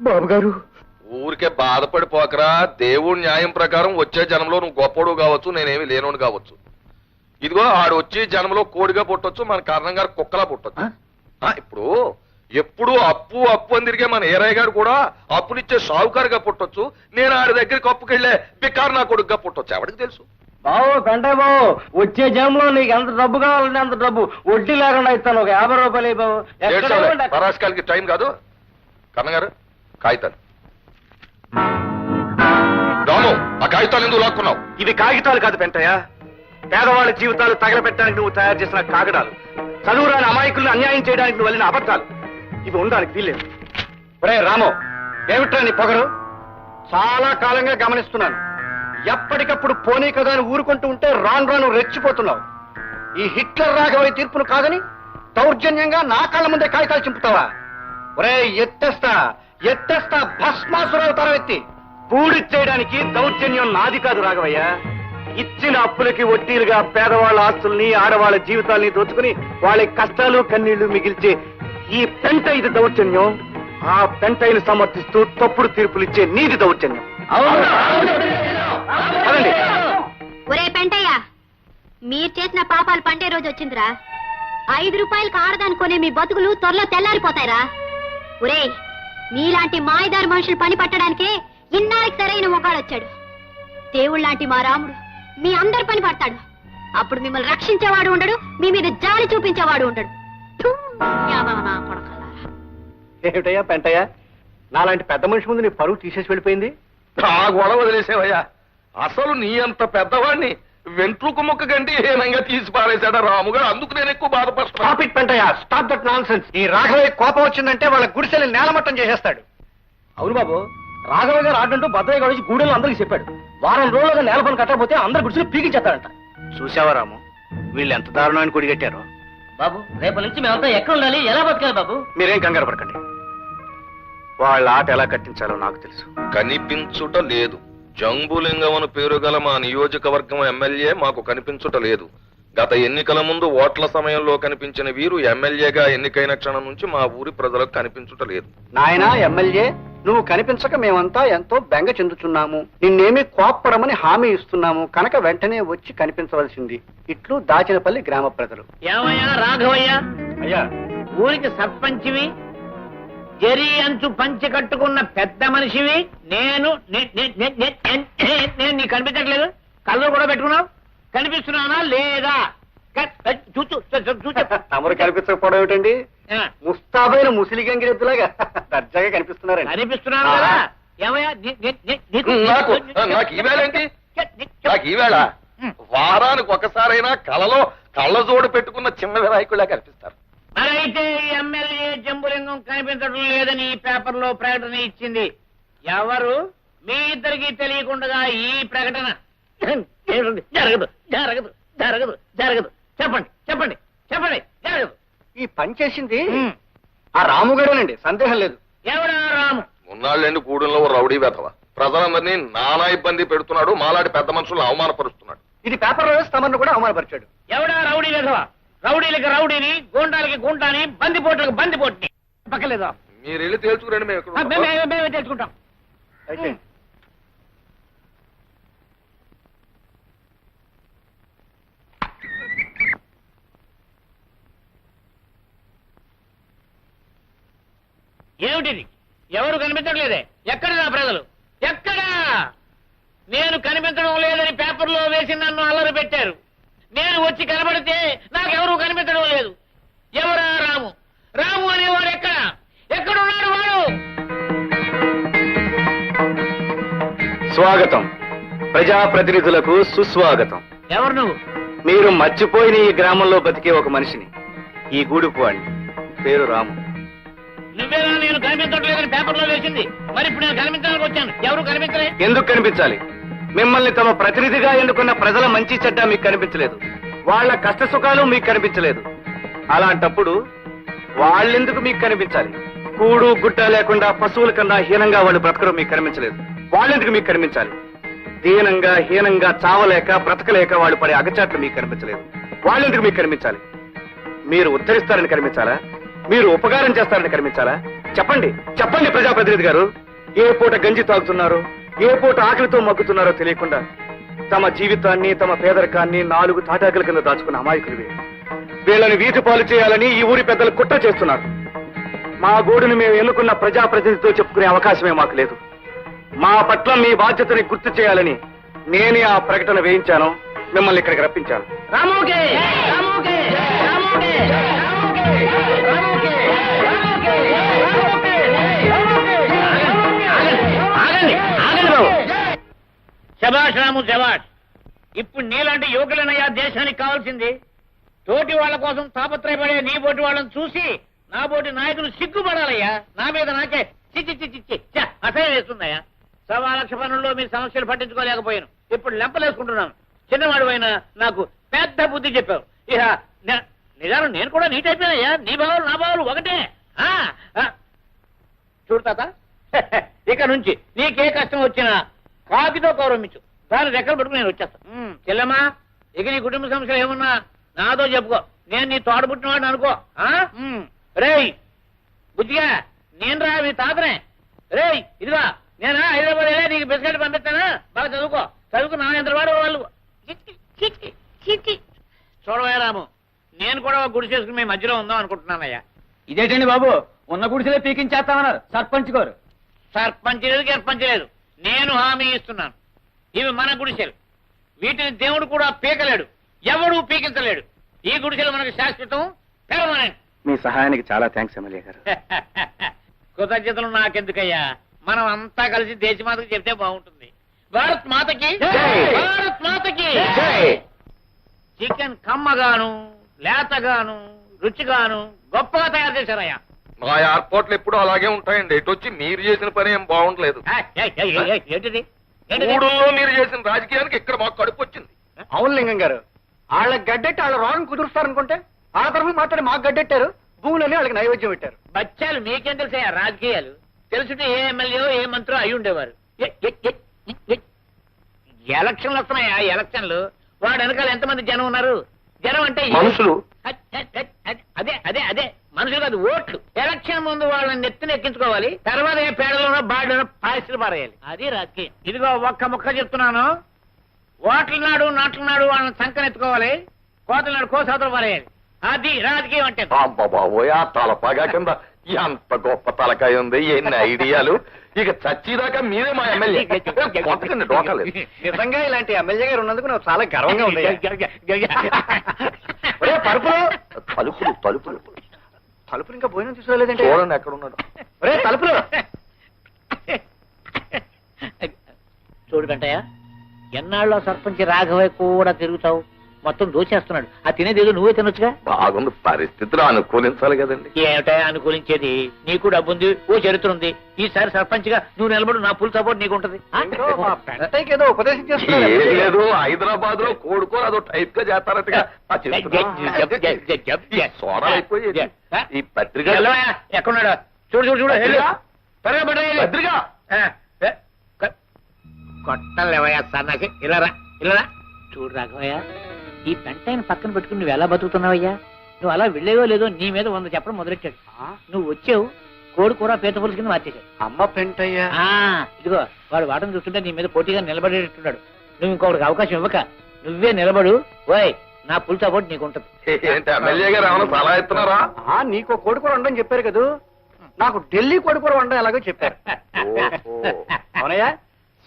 బాబు గారు. ఊరికే బాధపడిపోకరా. దేవుడి న్యాయం ప్రకారం వచ్చే జన్మలో నువ్వు గొప్పడు కావచ్చు, నేనేమి లేనోడు కావచ్చు. ఇదిగో ఆడు వచ్చి జన్మలో కోడిగా పుట్టొచ్చు, మన కారణం గారు కుక్కలా పుట్టొచ్చు. ఇప్పుడు ఎప్పుడు అప్పు అప్పు అని తిరిగే మన ఏరయ్య గారు కూడా అప్పునిచ్చే సావుకారుగా పుట్టొచ్చు. నేను ఆడి దగ్గరికి అప్పుకెళ్లే బికారు నా కొడుకుగా పుట్టొచ్చు. ఎవరికి తెలుసు? బాబు పెంటయ్య బాబు, వచ్చే జన్మలో నీకు ఎంత డబ్బు కావాలంటే అంత డబ్బు వడ్డీ లేకుండా ఇస్తాను. ఒక 50 రూపాయలు బాబు. పరాస్కాలకి టైం కాదు. కన్నగారు కాగితాలు. రాము, ఆ కాగితాలు ఎందుకు లాక్కున్నావు? ఇవి కాగితాలు కాదు పెంటయ్య, పేదవాళ్ళ జీవితాలు తగలబెట్టడానికి నువ్వు తయారు చేసిన కాగడాలు, చదువురాని అమాయకులను అన్యాయం చేయడానికి నువ్వు వెళ్ళిన అబద్ధాలు. ఇవి ఉండడానికి వీల్లేదు. ఒరే రాము, ఏమిట్రా నీ పొగరు? చాలా కాలంగా గమనిస్తున్నాను. ఎప్పటికప్పుడు పోనీ కదా అని ఊరుకుంటూ ఉంటే రాను రాను రెచ్చిపోతున్నావు. ఈ హిట్లర్ రాఘవయ్య తీర్పును కాదని దౌర్జన్యంగా నా కళ్ళ ముందే కాగితాలు చింపుతావా? ఒరే ఎత్తేస్తా భస్మాసురవతారం ఎత్తి. పూడి చేయడానికి దౌర్జన్యం నాది కాదు రాఘవయ్య. ఇచ్చిన అప్పులకి వడ్డీలుగా పేదవాళ్ళ ఆస్తుల్ని, ఆడవాళ్ళ జీవితాల్ని దోచుకుని వాళ్ళ కష్టాలు కన్నీళ్లు మిగిల్చే ఈ పెంట ఇది దౌర్జన్యం. ఆ పెంటైని సమర్థిస్తూ తప్పుడు తీర్పులు ఇచ్చే నీది దౌర్జన్యం. ఒరే పెంటయ్య, మీరు చేసిన పాపాలు పండే రోజు వచ్చిందిరా. 5 రూపాయలకు ఆడదాని కొనే మీ బతుకులు త్వరలో తెల్లారిపోతాయిరా. ఒరే, మీలాంటి మాయదారి మనుషులు పని పట్టడానికే ఇన్నాళ్ళకి సరైన మొగాడొచ్చాడు. దేవుళ్ళలాంటి మా రాముడు మీ అందరి పని పడతాడు. అప్పుడు మిమ్మల్ని రక్షించేవాడు ఉండడు, మీ మీద జాలి చూపించేవాడు ఉండడు. థూ, యాదవ నా కొడకల్లారా. ఏమిటయ్యా పెంటయ్య, నాలాంటి పెద్ద మనిషి ముందు నీ పరువు తీసేసి వెళ్ళిపోయింది. ఆ గొడవ వదిలేసేవయ్యా. అసలు నీ అంత పెద్దవాడిని వెంట్రుకు ముక్క కంటే హీనంగా తీసి పారేశాడా రాముగారు. అందుకు నేను ఎక్కువ బాధపడుతున్నా. Stop it Pentayya, stop that nonsense. ఈ రాఘవయ్య కోపం వచ్చిందంటే వాళ్ళ గుడిసెల్ని నేలమట్టం చేసేస్తాడు. అవును బాబు, రాఘవయ్య గారు ఆడంటూ భద్రయ్య గారు వచ్చి గూడెలో అందరికి చెప్పాడు. వారం రోజులుగా నేల పని కట్టకపోతే అందరు గుడిసెలు పీకించేస్తాడంట. చూసావా రాము, వీళ్ళు ఎంత దారుణాన్ని కొడిగట్టారో. బాబు, రేపటి నుంచి మేమంతా ఎక్కడ ఉండాలి, ఎలా బతకాలి బాబు? మీరేం కంగారు పడకండి, వాళ్ళ ఆట ఎలా కట్టించాలో నాకు తెలుసు. కనిపించుట లేదు. జంబులింగం అని పేరు గల మా నియోజకవర్గం ఎమ్మెల్యే మాకు కనిపించుట లేదు. గత ఎన్నికల ముందు ఓట్ల సమయంలో కనిపించిన వీరు ఎమ్మెల్యేగా ఎన్నికైన క్షణం నుంచి మా ఊరి ప్రజలకు కనిపించుట లేదు. నాయనా ఎమ్మెల్యే, నువ్వు కనిపించక మేమంతా ఎంతో బెంగ చెందుతున్నాము. నిన్నేమీ కోప్పడమని హామీ ఇస్తున్నాము కనుక వెంటనే వచ్చి కనిపించవలసింది. ఇట్లు దాచినపల్లి గ్రామ ప్రజలు. ఏమయ్యా రాఘవయ్య, అయ్యా, ఊరికి సర్పంచివి, జరి అంచు పంచి కట్టుకున్న పెద్ద మనిషివి నేను నేను నీకు కనిపించట్లేదు? కళ్ళు కూడా పెట్టుకున్నావు, కనిపిస్తున్నానా లేదా? తమరు కనిపించకపోవడం ఏమిటండి? ముస్తాబైన ముసిలి గంగిరెద్దులాగా దర్జాగా కనిపిస్తున్నారండి. కనిపిస్తున్నాను కదా. ఏమయ్యా నాకు ఈవేళేంటి? నాకు ఈవేళ వారానికి ఒకసారైనా కలలో కళ్ళజోడు పెట్టుకున్న చిన్న వినాయకుడిలా కనిపిస్తారు. మరైతే ఈ ఎమ్మెల్యే జంబులింగం కనిపించడం లేదని ఈ పేపర్లో ప్రకటన ఇచ్చింది ఎవరు? మీ ఇద్దరికి తెలియకుండా ఈ ప్రకటన జరగదు జరగదు జరగదు జరగదు. చెప్పండి చెప్పండి చెప్పండి. జరగదు. ఈ పని చేసింది ఆ రాముగారేనండి, సందేహం లేదు. ఎవడా రాము? ఉన్నాళ్ళండి గూడెంలో ఓ రౌడీ వెధవ ప్రజలందరినీ నానా ఇబ్బంది పెడుతున్నాడు, మాలాంటి పెద్ద మనుషులను అవమానపరుస్తున్నాడు. ఇది పేపర్లో వేసి తమను కూడా అవమానపరిచాడు. ఎవడా రౌడీ వెధవ? రౌడీలకి రౌడీని, గూండాలకి గుంటాని, బందిపోట్లకి బందిపోట్ని. పక్కలేదా? మీరు వెళ్ళి తేల్చుకురండి, మేము ఇక్కడ ఉంటాం. మేమే తెలుసుకుంటాం. అయితే ఏమిటిది? ఎవరు కనిపించట్లేదే? ఎక్కడ నా ప్రజలు? ఎక్కడా? నేను కనిపించడం లేదని పేపర్లో వేసి నన్ను అల్లరి పెట్టారు. నేను వచ్చి కనబడితే నాకెవరూ కనిపించడం లేదు. ఎవరా రాము? రాము అనేవాడు ఎక్కడ? ఎక్కడున్నాడు వాడు? స్వాగతం. ప్రజాప్రతినిధులకు సుస్వాగతం. ఎవరు నువ్వు? మీరు మర్చిపోయిన ఈ గ్రామంలో బతికే ఒక మనిషిని, ఈ గూడుపు వాడిని. పేరు రాము. నువ్వేనా నేను కనిపించట్లేదని పేపర్లో వేసింది? మరి ఇప్పుడు నేను కనిపించడానికి వచ్చాను. ఎవరు కనిపించలే? ఎందుకు కనిపించాలి? మిమ్మల్ని తమ ప్రతినిధిగా ఎన్నుకున్న ప్రజల మంచి చెడ్డ మీకు కనిపించలేదు, వాళ్ళ కష్ట సుఖాలు మీకు కనిపించలేదు. అలాంటప్పుడు వాళ్ళెందుకు మీకు కనిపించాలి? కూడు గుట్ట లేకుండా పశువుల కన్నా హీనంగా వాళ్ళు బ్రతకడం మీకు కనిపించలేదు, వాళ్ళెందుకు మీకు కనిపించాలి? దీనంగా హీనంగా చావలేక బ్రతకలేక వాళ్ళు పడే అగచాట్లు మీకు కనిపించలేదు, వాళ్ళెందుకు మీకు కనిపించాలి? మీరు ఉద్ధరిస్తారని కనిపించాలా? మీరు ఉపకారం చేస్తారని కనిపించాలా? చెప్పండి చెప్పండి ప్రజాప్రతినిధి గారు. ఏ పూట గంజి తాగుతున్నారో, ఏ పూట ఆకలితో మగ్గుతున్నారో తెలియకుండా తమ జీవితాన్ని, తమ పేదరికాన్ని 4 తాటాకుల కింద దాచుకున్న అమాయకులు వీళ్ళని వీధి పాలు చేయాలని ఈ ఊరి పెద్దలు కుట్ర చేస్తున్నారు. మా గూడుని మేము ఎన్నుకున్న ప్రజాప్రతినిధితో చెప్పుకునే అవకాశమే మాకు లేదు. మా పట్ల మీ బాధ్యతని గుర్తు చేయాలని నేనే ఆ ప్రకటన వేయించాను, మిమ్మల్ని ఇక్కడికి రప్పించాను. రాముకే రాముకే రాముకే రాముకే రాముకే ఆగండి ఆగండి బాబు. శభాష్ రాము శభాష్. ఇప్పుడు నీలాంటి యువకులనయ్యా దేశానికి కావాల్సింది. తోటి వాళ్ళ కోసం తాపత్రయపడే నీ బోటి వాళ్ళని చూసి నా బోటి నాయకులు సిగ్గుపడాలయ్యా. నా మీద నాకే చిచ్చి చిచ్చి చిచ్చి అసహ్యం వేస్తుందయ్యా. 1,00,000 పనుల్లో మీ సమస్యలు పట్టించుకోలేకపోయాను. ఇప్పుడు లెంపలేసుకుంటున్నాను. చిన్నవాడు అయినా నాకు పెద్ద బుద్ధి చెప్పావు. ఇక నిజాలు నేను కూడా నీట్ అయిపోయానయ్యా. నీ బావులు నా బావులు ఒకటే. చూడు తాత, ఇక నుంచి నీకే కష్టం వచ్చినా కాకితో గౌరవించు. దాని రెక్కలు పట్టుకుని నేను వచ్చేస్తాను. చెల్లెమ్మా, ఇక నీ కుటుంబ సమస్యలు ఏమన్నా నాతో చెప్పుకో. నేను నీ తోట పుట్టినవాడిని అనుకో. రేయ్ బుద్ధిగా, నేను రా మీ తాతనే. రేయ్ ఇదిగా, నేనా హైదరాబాద్ వెళ్ళా నీకు బిస్కెట్ పంపిస్తానా? బాగా చదువుకో. చదువుకు నా ఎంత వాడు వాళ్ళు. చూడవయ్యా రాము, నేను కూడా ఒక గుడి చేసుకుని మీ మధ్యలో ఉందాం అనుకుంటున్నానయ్యా. ఇదేంటండి బాబు, ఉన్న గుడిసెలే పీకించేస్తామన్నారు సర్పంచ్ గారు. సర్పంచ్ లేదు గర్పంచ్ లేదు, నేను హామీ ఇస్తున్నాను. ఇవి మన గుడిసెలు. వీటిని దేవుడు కూడా పీకలేడు, ఎవడూ పీకించలేడు. ఈ గుడిసెలు మనకు శాశ్వతం, పెర్మనెంట్. మీ సహాయానికి చాలా థ్యాంక్స్ ఎమ్మెల్యే గారు. కృతజ్ఞతలు నాకెందుకయ్యా. మనం అంతా కలిసి దేశమాతకి చెప్తే బాగుంటుంది. భారత్ మాతకి, భారత్ మాతకి. చికెన్ కమ్మగాను, లేతగాను, రుచిగాను గొప్పగా తయారు చేశారయ్యా. మా ఎయిర్పోర్ట్లు ఎప్పుడు అలాగే ఉంటాయండి. ఎటు వచ్చి మీరు చేసిన పని ఏం బాగుండలేదు. ఏంటిది? మూడుల్లో మీరు చేసిన రాజకీయానికి ఇక్కడ మాకు కడుపు వచ్చింది. అవును లింగం గారు, వాళ్ళకి గడ్డెట్టి వాళ్ళ రోగం కుదురుస్తారనుకుంటే ఆ తరఫు మాట్లాడి మాకు గడ్డెట్టారు, భూములని వాళ్ళకి నైవేద్యం పెట్టారు. బచ్చాలు మీకేం తెలుసా రాజకీయాలు? తెలుసుంటే ఏ ఎమ్మెల్యే ఏ మంత్రో అయి ఉండేవారు. ఎలక్షన్లు వస్తున్నాయా? ఎలక్షన్లు వాడు వెనకాల ఎంతమంది జనం ఉన్నారు? జనం అంటే మనుషులు. అదే అదే అదే మనుషులు కాదు, ఓట్లు. ఎలక్షన్ ముందు వాళ్ళని నెత్తిని ఎక్కించుకోవాలి, తర్వాత ఏ పేడలోనో బాడలోనో పాయసులు పారేయాలి. అది రాజకీయం. ఇదిగో ఒక్క ముక్క చెప్తున్నాను. ఓట్ల నాడు నాట్ల నాడు వాళ్ళని సంకనెత్తుకోవాలి, కోతల నాడు కోసాతలు పారేయాలి. అది రాజకీయం అంటే. బాబోయ్, ఆ తలపాగా కింద ఎంత గొప్ప తలకాయ ఉంది, ఎన్ని ఐడియాలు. ఇక చచ్చిదాకా మీరే మా ఎమ్మెల్యే. కొట్టకండి, డోకలేదు. నిజంగా ఇలాంటి ఎమ్మెల్యే గారు ఉన్నందుకు నాకు చాలా గర్వంగా ఉంది. ఒరే, పరుపులు తలుపులు తలుపులు తలుపులు ఇంకా భోజనం తీసుకోలేదంటే. చూడండి ఎక్కడ ఉన్నాడు. ఒరే, తలుపులు. చూడు వెంటయ్య, ఎన్నాళ్ళలో సర్పంచ్ రాఘవయ్య కూడా తిరుగుతావు, మొత్తం దోచేస్తున్నాడు. ఆ తినేదేదో నువ్వే తినొచ్చుగా. బాగుంది, పరిస్థితులు అనుకూలించాలి కదండి. ఏమిటా అనుకూలించేది? నీకు డబ్బు ఉంది, ఓ చరిత్ర ఉంది. ఈసారి సర్పంచ్ గా నువ్వు నిలబడు, నా ఫుల్ సపోర్ట్ నీకు ఉంటది. ఏదో ఉపదేశం ఏం చేస్తున్నారు. లేదు, హైదరాబాద్ లో కోడుకోరు అదో టైప్ గా చేస్తారట్టుగా. ఆ చెప్తున్నా. సోడా అయిపోయేది. ఈ పత్రిక ఎక్కడున్నాడు? చూడు చూడు చూడు. పత్రిక? పత్రిక కొట్టలేవయ్యా సన్నకి. ఇలారా ఇలారా. చూడు రాఘవయ్య, ఈ పెంటైన పక్కన పెట్టుకుని నువ్వు ఎలా బతుకుతున్నావయ్యా? నువ్వు అలా వెళ్ళేవో లేదో నీ మీద 100 చెప్పడం మొదలెట్టాడు. నువ్వు వచ్చావు, కోడి కూర పీత పులుసు కింద మార్చేశాడు. అమ్మ పెంటయ్య. ఇదిగో వాడు వాటం చూస్తుంటే నీ మీద పోటీగా నిలబడేట్టున్నాడు. నువ్వు ఇంకొకటికి అవకాశం ఇవ్వక నువ్వే నిలబడు. ఓయ్, నా ఫుల్ సపోర్ట్ నీకు ఉంటుంది. ఏంటి ఎమ్మెల్యే గారు ఏమైనా సలహా ఇస్తున్నారా? నీకు కోడికూర వండని చెప్పారు కదా, నాకు ఢిల్లీ కోడికూర వండడం ఎలాగో చెప్పారు. అవునయ్యా,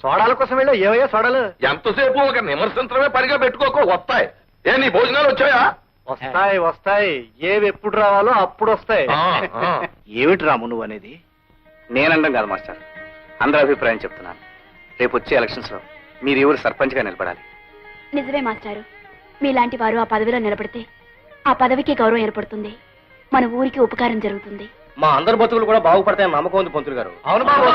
సోడాల కోసం వెళ్ళా. ఏవయ్యా సోడాలు? ఎంతసేపు ఒక నిమర్శించడమే పనిగా పెట్టుకోకు, వస్తాయి. ఏ నీ భోజనాలు వచ్చాయా? వస్తాయి వస్తాయి, ఏవి ఎప్పుడు రావాలో అప్పుడు వస్తాయి. ఆ. ఏమిటి రాము నువ్వు అనేది? నేనండం కాదు మాస్టర్, అందరి అభిప్రాయం చెప్తున్నాను. రేపు వచ్చే ఎలక్షన్స్ లో మీరు ఎవరు సర్పంచ్ గా నిలబడాలి. నిజమే మాస్టారు, మీలాంటి వారు ఆ పదవిలో నిలబడితే ఆ పదవికి గౌరవం ఏర్పడుతుంది, మన ఊరికి ఉపకారం జరుగుతుంది. మా అందరి బతుకులు కూడా బాగుపడతాయని నమ్మకం ఉంది పంతులు గారు. అవును బాబు,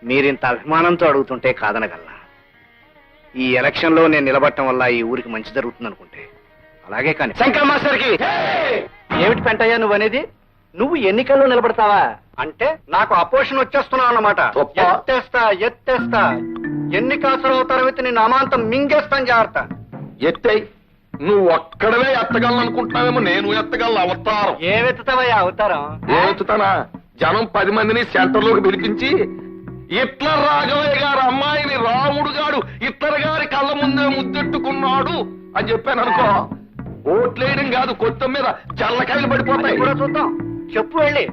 మీరింత అభిమానంతో అడుగుతుంటే కాదనగలనా? ఈ ఎలక్షన్ లో నేను నిలబడటం వల్ల ఈ ఊరికి మంచి జరుగుతుంది అనుకుంటే అలాగే. కానీ శంకర్ మాస్టర్ కి ఏమిటి పెంటయ్యా నువ్వు అనేది? నువ్వు ఎన్నికల్లో నిలబడతావా అంటే నాకు అపోజిషన్ వచ్చేస్తున్నావు అన్నమాట. ఎత్తేస్తా ఎత్తేస్తా, ఎన్నికాసులు అవతారం నిన్ను అమాంతం మింగేస్తాను. జాగ్రత్త. ఎత్తాయి, నువ్వు ఒక్కడవే ఎత్తగలను అనుకుంటున్నావేమో, నేను ఎత్తగలను అవతారం. ఏమెత్తుతావయ్యా అవతారం? ఏమెత్తుతానా? జనం 10 మందిని సెంటర్ లోకి పిలిపించి హిట్లర్ రాఘవయ్య గారు అమ్మాయిని రాముడు గాడు హిట్లర్ గారి కళ్ళ ముందే ముద్దెట్టుకున్నాడు అని చెప్పాను అనుకో, ఓట్లేయడం కాదు, కొత్త మీద జల్లకాయలు పడిపోతాయి. కూడా చూద్దాం. చెప్పు వెళ్ళి,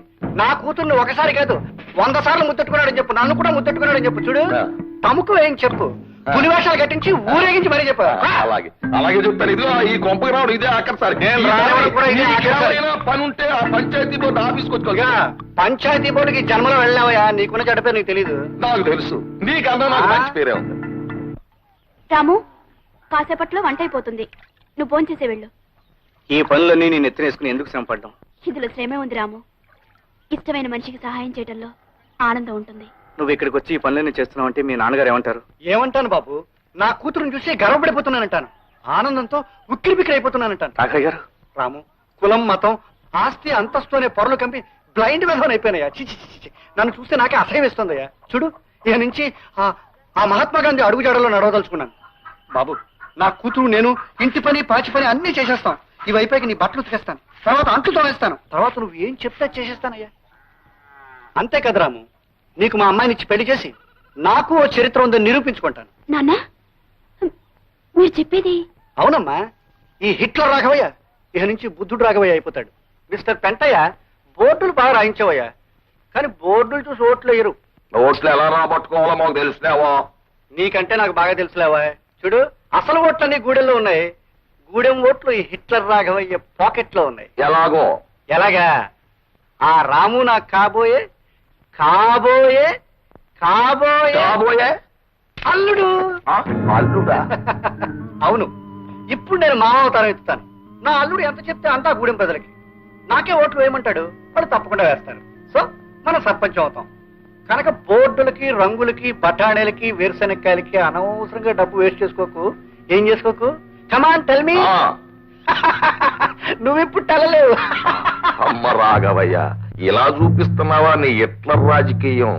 నా కూతుర్ని ఒకసారి కాదు 100 సార్లు ముద్దెట్టుకున్నాడని చెప్పు, నన్ను కూడా ముద్దెట్టుకున్నాడని చెప్పు. చూడు, తమకు ఏం చెప్పు, పులివేషాలు కట్టించి ఊరేగించి మరీ చెప్పు. అలాగే అలాగే చెప్తాను. ఇదిగో ఈ కొంపకి రావడం ఇదే ఆఖరిసారి. పని ఉంటే ఆ పంచాయతీ బోర్డు ఆఫీస్కి వచ్చుకోగా. పంచాయతీ బోర్డుకి జన్మలో వెళ్ళావయ్యా, నీకున్న చెడ్డ పేరు నీకు తెలీదు. నాకు తెలుసు, నీకన్నా నాకు మంచి పేరే ఉంది. రాము, కాసేపట్లో వంట అయిపోతుంది, నువ్వు భోంచేసే వెళ్ళు. ఈ పనులన్నీ నేను ఎత్తినేసుకుని ఎందుకు శ్రమ పడ్డాం? ఇందులో శ్రమే ఉంది రాము, ఇష్టమైన మనిషికి సహాయం చేయడంలో ఆనందం ఉంటుంది. నువ్వు ఇక్కడికి వచ్చి ఈ పనులన్నీ చేస్తున్నావు అంటే మీ నాన్నగారు ఏమంటారు? ఏమంటాను బాబు, నా కూతురుని చూసి గర్వపడిపోతున్నానంటాను, ఆనందంతో ఉక్కిరి బిక్కిరి అయిపోతున్నానంటాను. రాఘయ్య గారు, రాము, కులం మతం ఆస్తి అంతస్తు అనే పొరలు కంపి బ్లైండ్ వెధవన్ అయిపోయినాయా. చిచి, నన్ను చూస్తే నాకే అసహ్యం వేస్తుందయ్యా. చూడు, ఇక నుంచి ఆ మహాత్మా గాంధీ అడుగుజాడలో నడవదలుచుకున్నాను. బాబు, నా కూతురు నేను ఇంటి పని పాచి పని అన్ని చేసేస్తాం. ఈ వైపుకి నీ బట్టలు ఉతికేస్తాను, తర్వాత అంట్లు తోనేస్తాను, తర్వాత నువ్వు ఏం చెప్తే చేసేస్తానయ్యా. అంతే కదా రాము, నీకు మా అమ్మాయిని ఇచ్చి పెళ్లి చేసి నాకు ఓ చరిత్ర ఉందని నిరూపించుకుంటాను. నాన్న, మీరు చెప్పేది? అవునమ్మా, ఈ హిట్లర్ రాఘవయ్య ఇక నుంచి బుద్ధుడు రాఘవయ్య అయిపోతాడు. మిస్టర్ పెంటయ్య, బోర్డులు బాగా రాయించవయ్యా, కానీ బోర్డులు చూసి ఓట్లు వేయరు. ఓట్లు ఎలా రాబట్టుకోవాలో మాకు తెలిసినావా? నీకంటే నాకు బాగా తెలుసులేవా. చూడు, అసలు ఓట్లన్నీ గూడెల్లో ఉన్నాయి, గూడెం ఓట్లు ఈ హిట్లర్ రాఘవయ్య పాకెట్ లో ఉన్నాయి. ఎలాగో? ఎలాగా? ఆ రాము నాకు కాబోయే కాబోయే కాబోయే కాబోయే అల్లుడు. అల్లుడా? అవును, ఇప్పుడు నేను మామవతారం ఎత్తుతాను. నా అల్లుడు ఎంత చెప్తే అంతా గూడెం ప్రజలకి. నాకే ఓట్లు వేయమంటాడు, వాళ్ళు తప్పకుండా వేస్తారు. సో మనం సర్పంచ్ అవుతాం. కనుక బోర్డులకి, రంగులకి, బఠాణీలకి, వేరుశనక్కాయలకి అనవసరంగా డబ్బు వేస్ట్ చేసుకోకు. ఏం చేసుకోకు? Come on tell me. నువ్విప్పుడు తెలలేవు. అమ్మ రాఘవయ్య, ఇలా చూపిస్తున్నావా నీ హిట్లర్ రాజకీయం?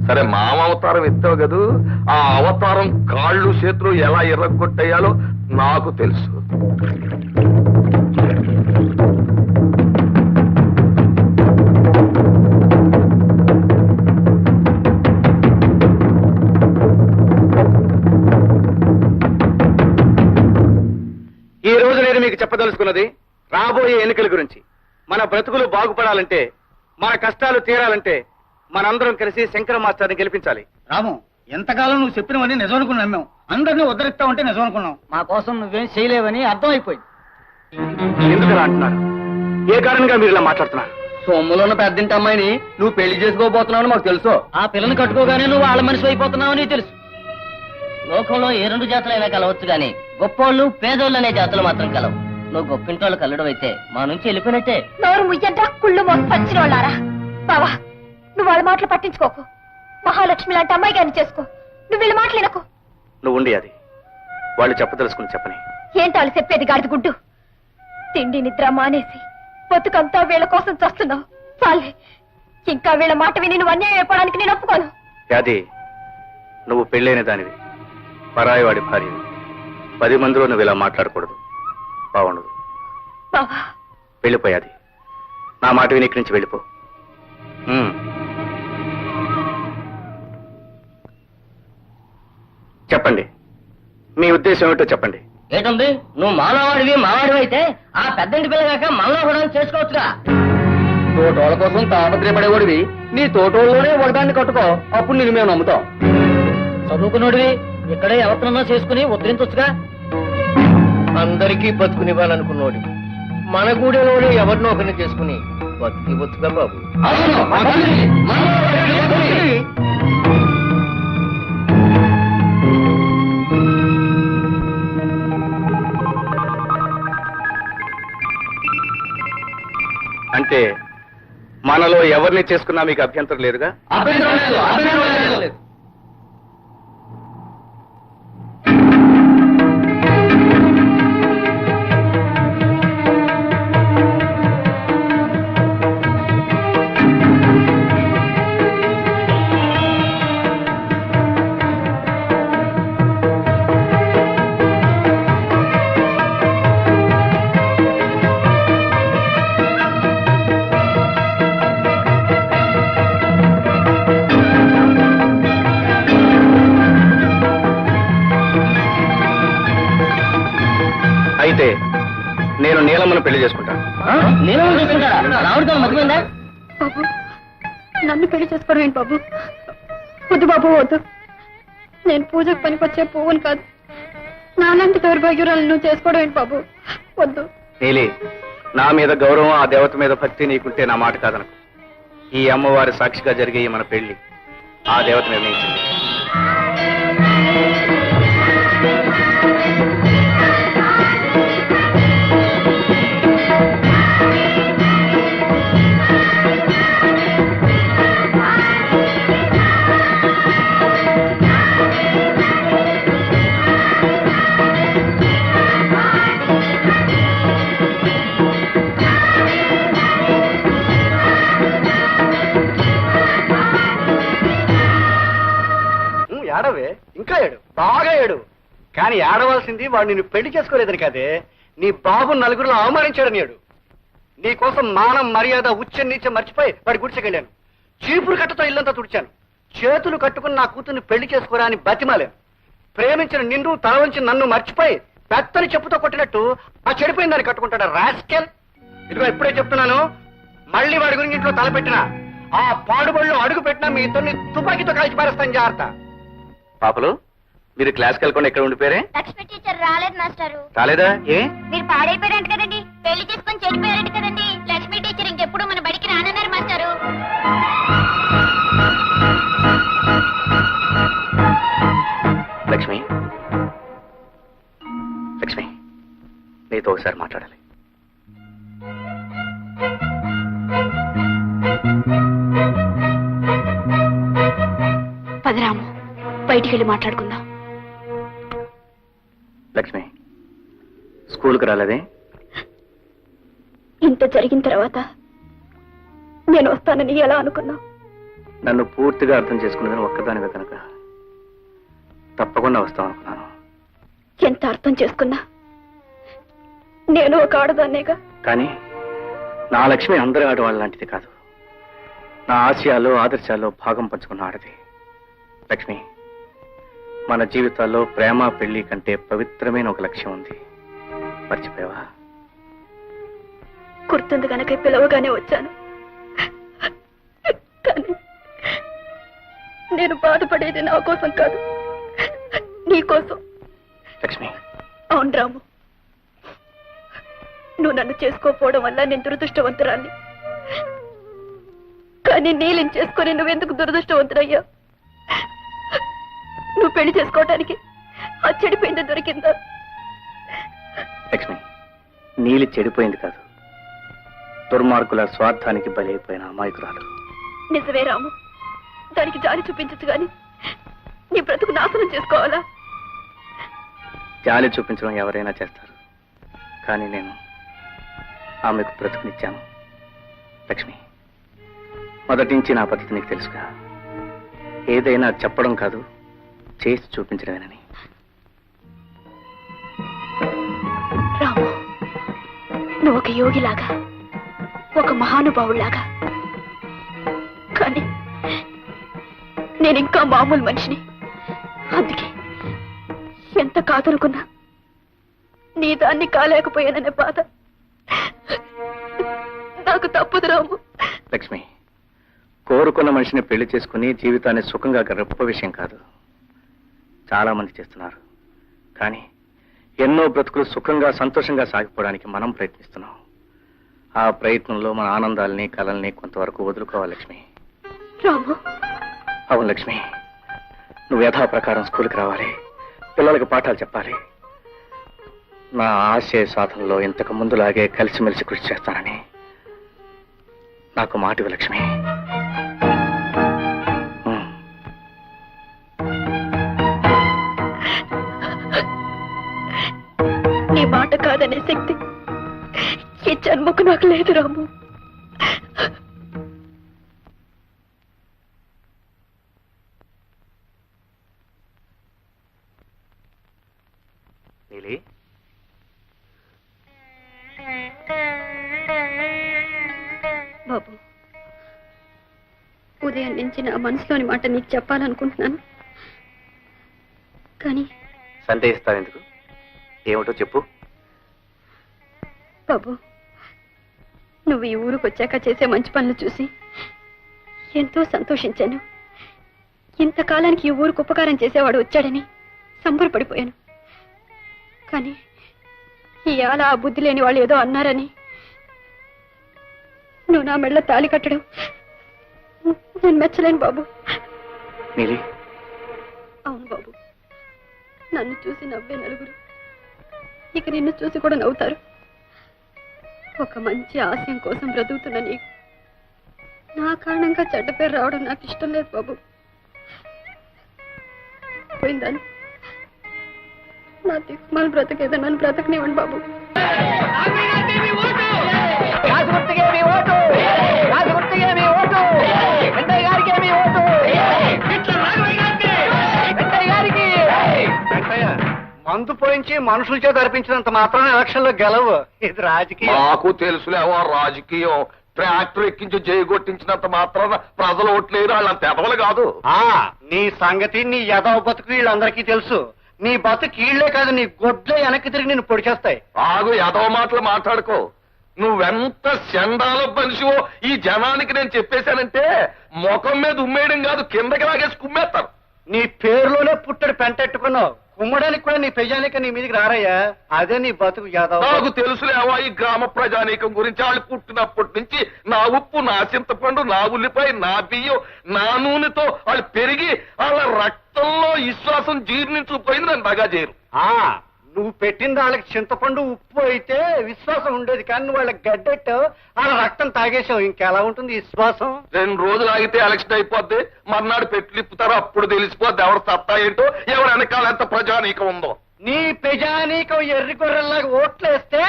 సరే, మామ అవతారం ఎత్తావు కదూ, ఆ అవతారం కాళ్ళు చేతులు ఎలా ఎర్రగొట్టేయాలో నాకు తెలుసు. ఈ రోజు నేను మీకు చెప్పదలుచుకున్నది రాబోయే ఎన్నికల గురించి. మన బ్రతుకులు బాగుపడాలంటే, మన కష్టాలు తీరాలంటే మనందరం కలిసి శంకర మాస్టర్ని గెలిపించాలి. రాము, ఎంతకాలం నువ్వు చెప్పినవన్నీ నిజం అనుకుని నమ్మాం. అందరినీ ఉద్ధరిస్తావంటే నిజం అనుకున్నాం. మా కోసం నువ్వేం చేయలేవని అర్థమైపోయింది. ఎందుకు అంటున్నారు? ఏ కారణంగా మీరు ఇలా మాట్లాడుతున్నారు? సొమ్ములో ఉన్న పెద్దింటి అమ్మాయిని నువ్వు పెళ్లి చేసుకోబోతున్నావు మాకు తెలుసు. ఆ పిల్లని కట్టుకోగానే నువ్వు వాళ్ళ మనిషి అయిపోతున్నావని తెలుసు. లోకంలో ఏ రెండు జాతులైనా కలవచ్చు గాని గొప్పోళ్ళు పేదోళ్ళు అనే జాతులు మాత్రం కలవు. నువ్వు గొప్పింటోళ్ళు కలడం అయితే మా నుంచి వెళ్ళిపోయినట్టే. నోరు ముయ్యద్దా కుళ్ళు మోసి పంచినోళ్ళారా. బావా, నువ్వు వాళ్ళ మాటలు పట్టించుకోకు. మహాలక్ష్మి లాంటి అమ్మాయి గారిని చేసుకో. నువ్వు వీళ్ళ మాటలు వినకు. నువ్వు ఉండి అది వాళ్ళు చెప్పదలుచుకుని చెప్పని. ఏంటి వాళ్ళు చెప్పేది గాడిద గుడ్డు? తిండి నిద్ర మానేసి బతుకంతా వీళ్ళ కోసం చస్తున్నావు. చాలే, ఇంకా వీళ్ళ మాట విని నువ్వు అన్యాయం అయిపోవడానికి నేను ఒప్పుకోను. అది నువ్వు పెళ్ళైన దానివి, పరాయి వాడి భార్యవి. 10 మందిలో నువ్వు ఇలా మాట్లాడకూడదు, బాగుండదు. బావా, వెళ్ళిపోయాది. నా మాట విని ఇక్కడి నుంచి వెళ్ళిపో. చెప్పండి, మీ ఉద్దేశం ఏమిటో చెప్పండి. ఏంటుంది, నువ్వు మానవాడివి మావాడివి అయితే ఆ పెద్దంటి పిల్లగాక మళ్ళా కూడా చేసుకోవచ్చుగా. తోటోళ్ళ కోసం తాపత్రయపడేవాడివి, నీ తోటోళ్ళలోనే ఒకదాన్ని కట్టుకో, అప్పుడు నేను మేము నమ్ముతాం. చదువుకున్నోడివి ఇక్కడే ఎవరినన్నా చేసుకుని ఉద్ధరించొచ్చుగా. అందరికీ బతుకునివ్వాలనుకున్నోడి మన గూడెలోనే ఎవరినో ఒకరిని చేసుకుని బతుకివచ్చుగా బాబు. అంటే మనలో ఎవరిని చేసుకున్నా మీకు అభ్యంతరం లేదుగా? అయితే నేను నీలమ్మను పెళ్లి చేసుకుంటాను. నేను చేసుకుంటారా? రావుడితో మర్చిపోయిందా? బాబు, నన్ను పెళ్లి చేసుకోవడం ఏంటి బాబు? వద్దు బాబు, వద్దు. నేను పూజకు పనికొచ్చే పువ్వును కాదు. నాలాంటి దౌర్భాగ్యురాలు నువ్వు చేసుకోవడం ఏంటి బాబు? వద్దు. నీలి, నా మీద గౌరవం, ఆ దేవత మీద భక్తి నీకుంటే నా మాట కాదనకు. ఈ అమ్మవారి సాక్షిగా జరిగే ఈ మన పెళ్లి ఆ దేవత నిర్ణయించింది. ఏడవే, ఇంకా ఏడు, బాగా ఏడు. కానీ ఏడవలసింది వాడు నిన్ను పెళ్లి చేసుకోలేదని కాదే, నీ బాబు నలుగురిలో అవమానించాడని ఏడు. నీ కోసం మానం మర్యాద ఉచ్చ నీచ మర్చిపోయి వాడి గుడిచెకెళ్ళాను. చీపురు కట్టతో ఇల్లంతా తుడిచాను. చేతులు కట్టుకుని నా కూతుర్ని పెళ్లి చేసుకోరా అని బతిమాలేను. ప్రేమించిన నిన్ను తల వంచి నన్ను మర్చిపోయి పెత్తని చెప్పుతో కొట్టినట్టు ఆ చెడిపోయిన దాన్ని కట్టుకుంటాడా రాస్కెల్. ఇదిగో ఇప్పుడే చెప్తున్నాను, మళ్ళీ వాడి గురించి ఇంట్లో తలపెట్టినా, ఆ పాడుబడిలో అడుగు పెట్టినా మీ ఇద్దరిని తుపాకీతో కలిసి పారేస్తాను. జాగ్రత్త. పాపలు, మీరు క్లాస్కి వెళ్ళకుండా ఎక్కడ ఉండిపోయారే? లక్ష్మి టీచర్ రాలేదు మాస్టారు. రాలేదా? ఏ? మీరు పాడైపోయారంట కదండి, పెళ్లి చేసుకొని చెడిపోయారంట కదండి. లక్ష్మి టీచర్ ఇంకెప్పుడు మన బడికి రానన్నారు మాస్టారు. లక్ష్మి, లక్ష్మి, నీతో ఒకసారి మాట్లాడాలి. పదరాము, బయటికి వెళ్ళి మాట్లాడుకుందాం. లక్ష్మి, స్కూల్కి రాలేదే? ఇంత జరిగిన తర్వాత నేను వస్తానని ఎలా అనుకున్నావు? నన్ను పూర్తిగా అర్థం చేసుకున్నదని ఒక్కదానివే కనుక తప్పకుండా వస్తాం అనుకున్నాను. ఎంత అర్థం చేసుకున్నా నేను ఒక ఆడదాన్నేగా. కానీ నా లక్ష్మి అందరి ఆడవాళ్ళ లాంటిది కాదు. నా ఆశయాలు ఆదర్శాల్లో భాగం పంచుకున్న ఆడది. లక్ష్మి, మన జీవితాల్లో ప్రేమ పెళ్లి కంటే పవిత్రమైన ఒక లక్ష్యం ఉంది. మర్చిపోయావా? గుర్తుంది కనుక పిలవగానే వచ్చాను. కానీ నేను బాధపడేది నా కోసం కాదు, నీ కోసం. లక్ష్మి, అవును రాము, నువ్వు నన్ను చేసుకోకపోవడం వల్ల నేను దురదృష్టవంతురాన్ని. కానీ నీళ్ళని చేసుకొని నువ్వెందుకు దురదృష్టవంతుడయ్యా? నువ్వు పెళ్లి చేసుకోవటానికి ఆ చెడిపోయింది దొరికిందా? లక్ష్మి, నీలి చెడిపోయింది కాదు, దుర్మార్గుల స్వార్థానికి బలైపోయిన అమాయకురాలు. నిజమే రాము, దానికి జాలి చూపించచ్చు గాని నీ బ్రతుకు నాశనం చేసుకోవాలా? జాలి చూపించడం ఎవరైనా చేస్తారు, కానీ నేను ఆమెకు బ్రతుకునిచ్చాను. లక్ష్మి, మొదటి నుంచి నా పద్ధతి నీకు తెలుసుగా, ఏదైనా చెప్పడం కాదు చేసి చూపించడమేనని. రాము, నువ్వు ఒక యోగిలాగా, ఒక మహానుభావులాగా, కానీ నేను ఇంకా మామూలు మనిషిని. అందుకే ఎంత కాదనుకున్నా నీ దాన్ని కాలేకపోయాననే బాధ నాకు తప్పదు రాము. లక్ష్మి, కోరుకున్న మనిషిని పెళ్లి చేసుకుని జీవితాన్ని సుఖంగా గొప్ప విషయం కాదు. చాలా మంది చేస్తున్నారు, కానీ ఎన్నో బ్రతుకులు సుఖంగా సంతోషంగా సాగిపోవడానికి మనం ప్రయత్నిస్తున్నాం. ఆ ప్రయత్నంలో మన ఆనందాలని కలల్ని కొంతవరకు వదులుకోవాలి లక్ష్మి. రాము, అవును లక్ష్మి, నువ్వు యథాప్రకారం స్కూల్కి రావాలి, పిల్లలకు పాఠాలు చెప్పాలి. నా ఆశయ సాధనలో ఇంతకు ముందులాగే కలిసిమెలిసి కృషి చేస్తానని నాకు మాటివి లక్ష్మి. నీ మాట కాదనే శక్తి ఈ జన్మకు నాకు లేదు రాము. నీలి, బాబు, ఉదయం నుంచి నా మనసులోని మాట నీకు చెప్పాలనుకుంటున్నాను, కానీ సందేహిస్తావెందుకు? ఏమిటో చెప్పు. బాబు, నువ్వు ఈ ఊరికి వచ్చాక చేసే మంచి పనులు చూసి ఎంతో సంతోషించాను. ఇంతకాలానికి ఈ ఊరికి ఉపకారం చేసేవాడు వచ్చాడని సంబరపడిపోయాను. కానీ ఇవాళ ఆ బుద్ధి లేని వాళ్ళు ఏదో అన్నారని నువ్వు నా మెళ్ళ తాళి కట్టడం నేను మెచ్చలేను బాబు. నీలి, అవును బాబు, నన్ను చూసి నవ్వే నలుగురు ఇక నిన్ను చూసి కూడా నవ్వుతారు. ఒక మంచి ఆశయం కోసం బ్రతుకుతున్న నీకు నా కారణంగా చెడ్డ పేరు రావడం నాకు ఇష్టం లేదు బాబు. పోయిందాను నా దిక్కుమాల బ్రతకేదో నన్ను బ్రతకనివ్వండి బాబు. మందు పోయించి మనుషుల చేత అర్పించినంత మాత్రం ఎలక్షన్ లో గెలవు. ఇది రాజకీయం. నాకు తెలుసులేవో రాజకీయం. ట్రాక్టర్ ఎక్కించి జయగొట్టించినంత మాత్రాన ప్రజలు ఓట్లేరు, వాళ్ళంత ఎదవలు కాదు. నీ సంగతి నీ యదవ బతుకు వీళ్ళందరికీ తెలుసు. నీ బతుకు ఈళ్లే కాదు, నీ గొడ్లే వెనక్కి తిరిగి నిన్ను పొడి చేస్తాయి. ఆగు, ఎదవ మాటలు మాట్లాడుకో. నువ్వెంత చండాల మనిషివో ఈ జనానికి నేను చెప్పేశానంటే ముఖం మీద ఉమ్మేయడం కాదు, కిందకి లాగేసి కుమ్మేస్తాను. నీ పేరులోనే పుట్టడు పెంటెట్టుకున్నావు. కుమ్మడానికి కూడా నీ పెజానిక నీ మీదకి రారయ్యా. అదే నీ బతుకు యాదవ్. నాకు తెలుసులేవా ఈ గ్రామ ప్రజానీకం గురించి. వాళ్ళు పుట్టినప్పటి నుంచి నా ఉప్పు, నా చింతపండు, నా ఉల్లిపాయ, నా బియ్యం, నా నూనెతో వాళ్ళు పెరిగి వాళ్ళ రక్తంలో విశ్వాసం జీర్ణించుకుపోయింది. నన్ను బాగా చేయరు. నువ్వు పెట్టింది వాళ్ళకి చింతపండు ఉప్పు అయితే విశ్వాసం ఉండేది, కానీ నువ్వు వాళ్ళకి గడ్డెట్టు వాళ్ళ రక్తం తాగేసావు. ఇంకెలా ఉంటుంది విశ్వాసం? 2 రోజులు ఆగితే ఎలక్షన్ అయిపోద్ది, మర్నాడు పెట్లు ఇప్పుతారో అప్పుడు తెలిసిపోద్ది ఎవరు సత్తా ఏంటో, ఎవరు వెనకాల ఎంత ప్రజానీకం ఉందో. నీ ప్రజానీకం ఎర్రి గొర్రెల్లాగా ఓట్లేస్తే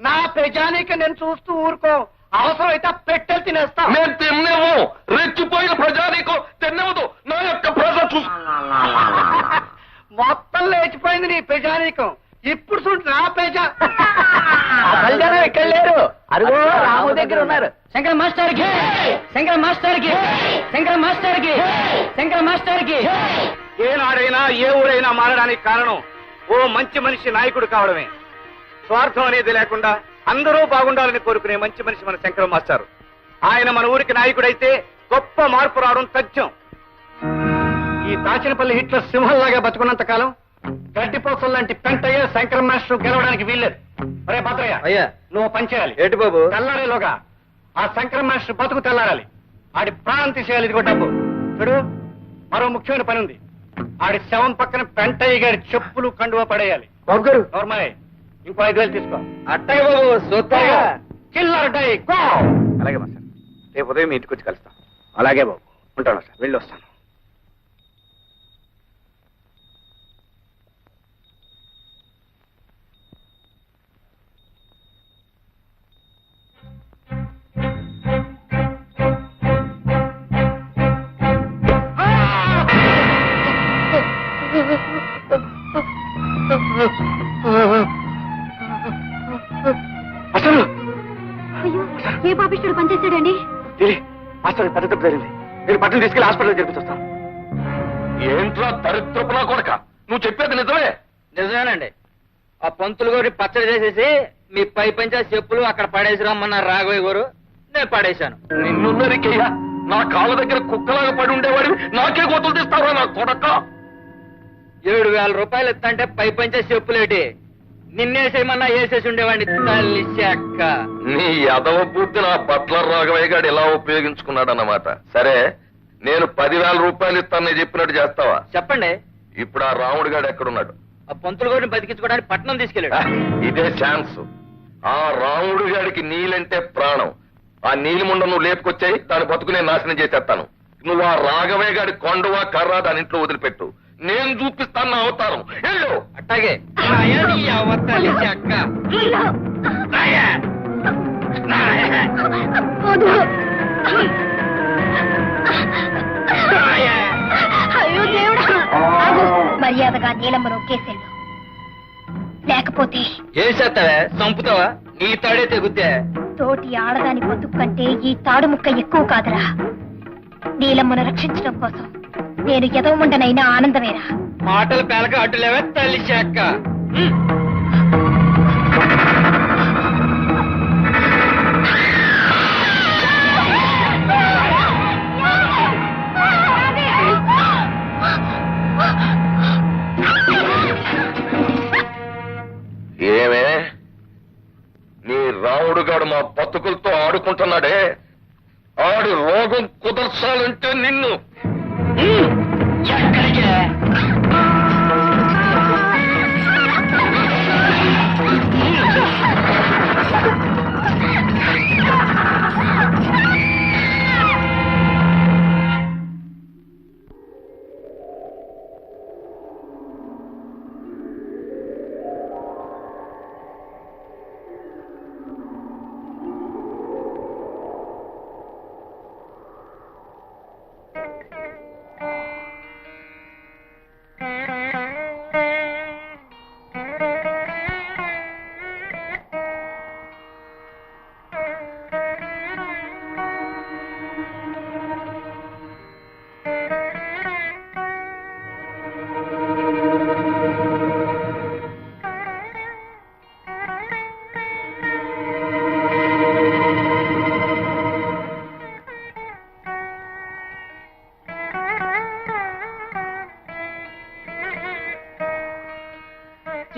నా ప్రజానీకం నేను చూస్తూ ఊరుకో. అవసరం అయితే పెట్టెలు తినేస్తా. నేను తిన్నేమో, రెచ్చిపోయిన ప్రజానీకం తిన్నవదు. నా యొక్క ప్రజ చూసు మొత్తం లేచిపోయింది నీ ప్రజానీకం. ఇప్పుడు చూడు నా ప్రజ. ఇక్కడ లేరు, అరుగో రాము దగ్గర ఉన్నారు. శంకర మాస్టర్ కి, శంకర మాస్టర్ కి, శంకర మాస్టర్ కి, శంకర మాస్టర్ కి. ఏనాడైనా ఏ ఊరైనా మారడానికి కారణం ఓ మంచి మనిషి నాయకుడు కావడమే. స్వార్థం అనేది లేకుండా అందరూ బాగుండాలని కోరుకునే మంచి మనిషి మన శంకర మాస్టారు. ఆయన మన ఊరికి నాయకుడైతే గొప్ప మార్పు రావడం తథ్యం. ఈ దాచినపల్లి హిట్లర్ సింహంలాగా బతుకున్నంత కాలం గడ్డిపోసల లాంటి పెంటయ్య శంకర మాస్టర్ గెలవడానికి వీల్లేదు. అరే భద్రయ్య, అయ్యా నువ్వు పని చేయాలి. ఏంటి బాబు? తెల్లారేలోగా ఆ శంకర మాస్టర్ బతుకు తెల్లారాలి. ఆడి ప్రాణం తీసేయాలి. ఇదిగో డబ్బు చూడు. మరో ముఖ్యమైన పని ఉంది. ఆడి శవం పక్కన పెంటయ్య గారి చెప్పులు కండువా పడేయాలి. బాబు గారు నోర్మాయ్, ఇంకో 5,000 తీసుకో. అట్టగే బాబు చూస్తాగా. Killer die go. అలాగే మాస్టర్, రేపు ఉదయం మీ ఇంటికి వచ్చి కలుస్తాం. అలాగే బాబు, ఉంటాను సార్, వెళ్ళి వస్తాను. అసలు అయ్యో ఏ పాపిష్టుడు పనిచేశాడండి? మాస్టర్ పెద్ద తప్పు జరిగింది. మీరు బట్టలు తీసుకెళ్లి హాస్పిటల్ జరిపించొస్తాను. ఏంట్రా దరిద్రపులా కొడక, నువ్వు చెప్పేది నిజమే? నిజమేనండి. ఆ పంతులు గారి పచ్చడి చేసేసి మీ పై పంచా చెప్పులు అక్కడ పడేసి రమ్మన్నారు రాఘవయ్య గారు. నేను పడేశాను. నిన్నున్నరికయ్యా, నా కాళ్ళ దగ్గర కుక్కలాగా పడి ఉండేవాడివి నాకే గోతులు తీస్తావా నా కొడక? 7,000 రూపాయలు ఇస్తంటే పై పంచా చెప్పులేటి నిన్నేసేయమన్నా వేసేసి ఉండేవాడిని. తల్లి చెక్క. నీ యదవ బుద్ధి నా బట్లర్ రాఘవయ్య గారు ఇలా ఉపయోగించుకున్నాడన్నమాట. సరే, నేను 10,000 రూపాయలు ఇస్తానని చెప్పినట్టు చేస్తావా? చెప్పండి. ఇప్పుడు ఆ రాముడు గారు ఎక్కడున్నాడు? ఆ పంతులు గారిని బతికించుకోవడానికి పట్నం తీసుకెళ్ళాడు. ఇదే ఛాన్స్. ఆ రాముడు గారికి నీలంటే ప్రాణం. ఆ నీలిముండ నువ్వు లేపుకొచ్చాయి, దాని బతుకు నేను నాశనం చేసేస్తాను. నువ్వు ఆ రాఘవయ్య గారి కొండవా కర్రా దాని ఇంట్లో వదిలిపెట్టు. నేను చూపిస్తాను నా అవతారం. వెళ్ళు. అట్టాగే. తల్లి చెక్క. అయ్యో దేవుడా! మర్యాదగా నీలమ్మ నొక్కేసేళ్ళు, లేకపోతే ఏం చేస్తావే? చంపుతావా? నీ తాడే తెగుద్దే. తోటి ఆడదాని బతుకు కంటే ఈ తాడు ముక్క ఎక్కువ కాదురా. నీలమ్మను రక్షించడం కోసం నేను ఎదవముండనైనా ఆనందమేరా. మాటలు పేలక అడ్డులేవే తల్లి చెక్క. ఏమే, నీ రాముడు గాడు మా బతుకులతో ఆడుకుంటున్నాడే, ఆడి రోగం కుదర్చాలంటే నిన్ను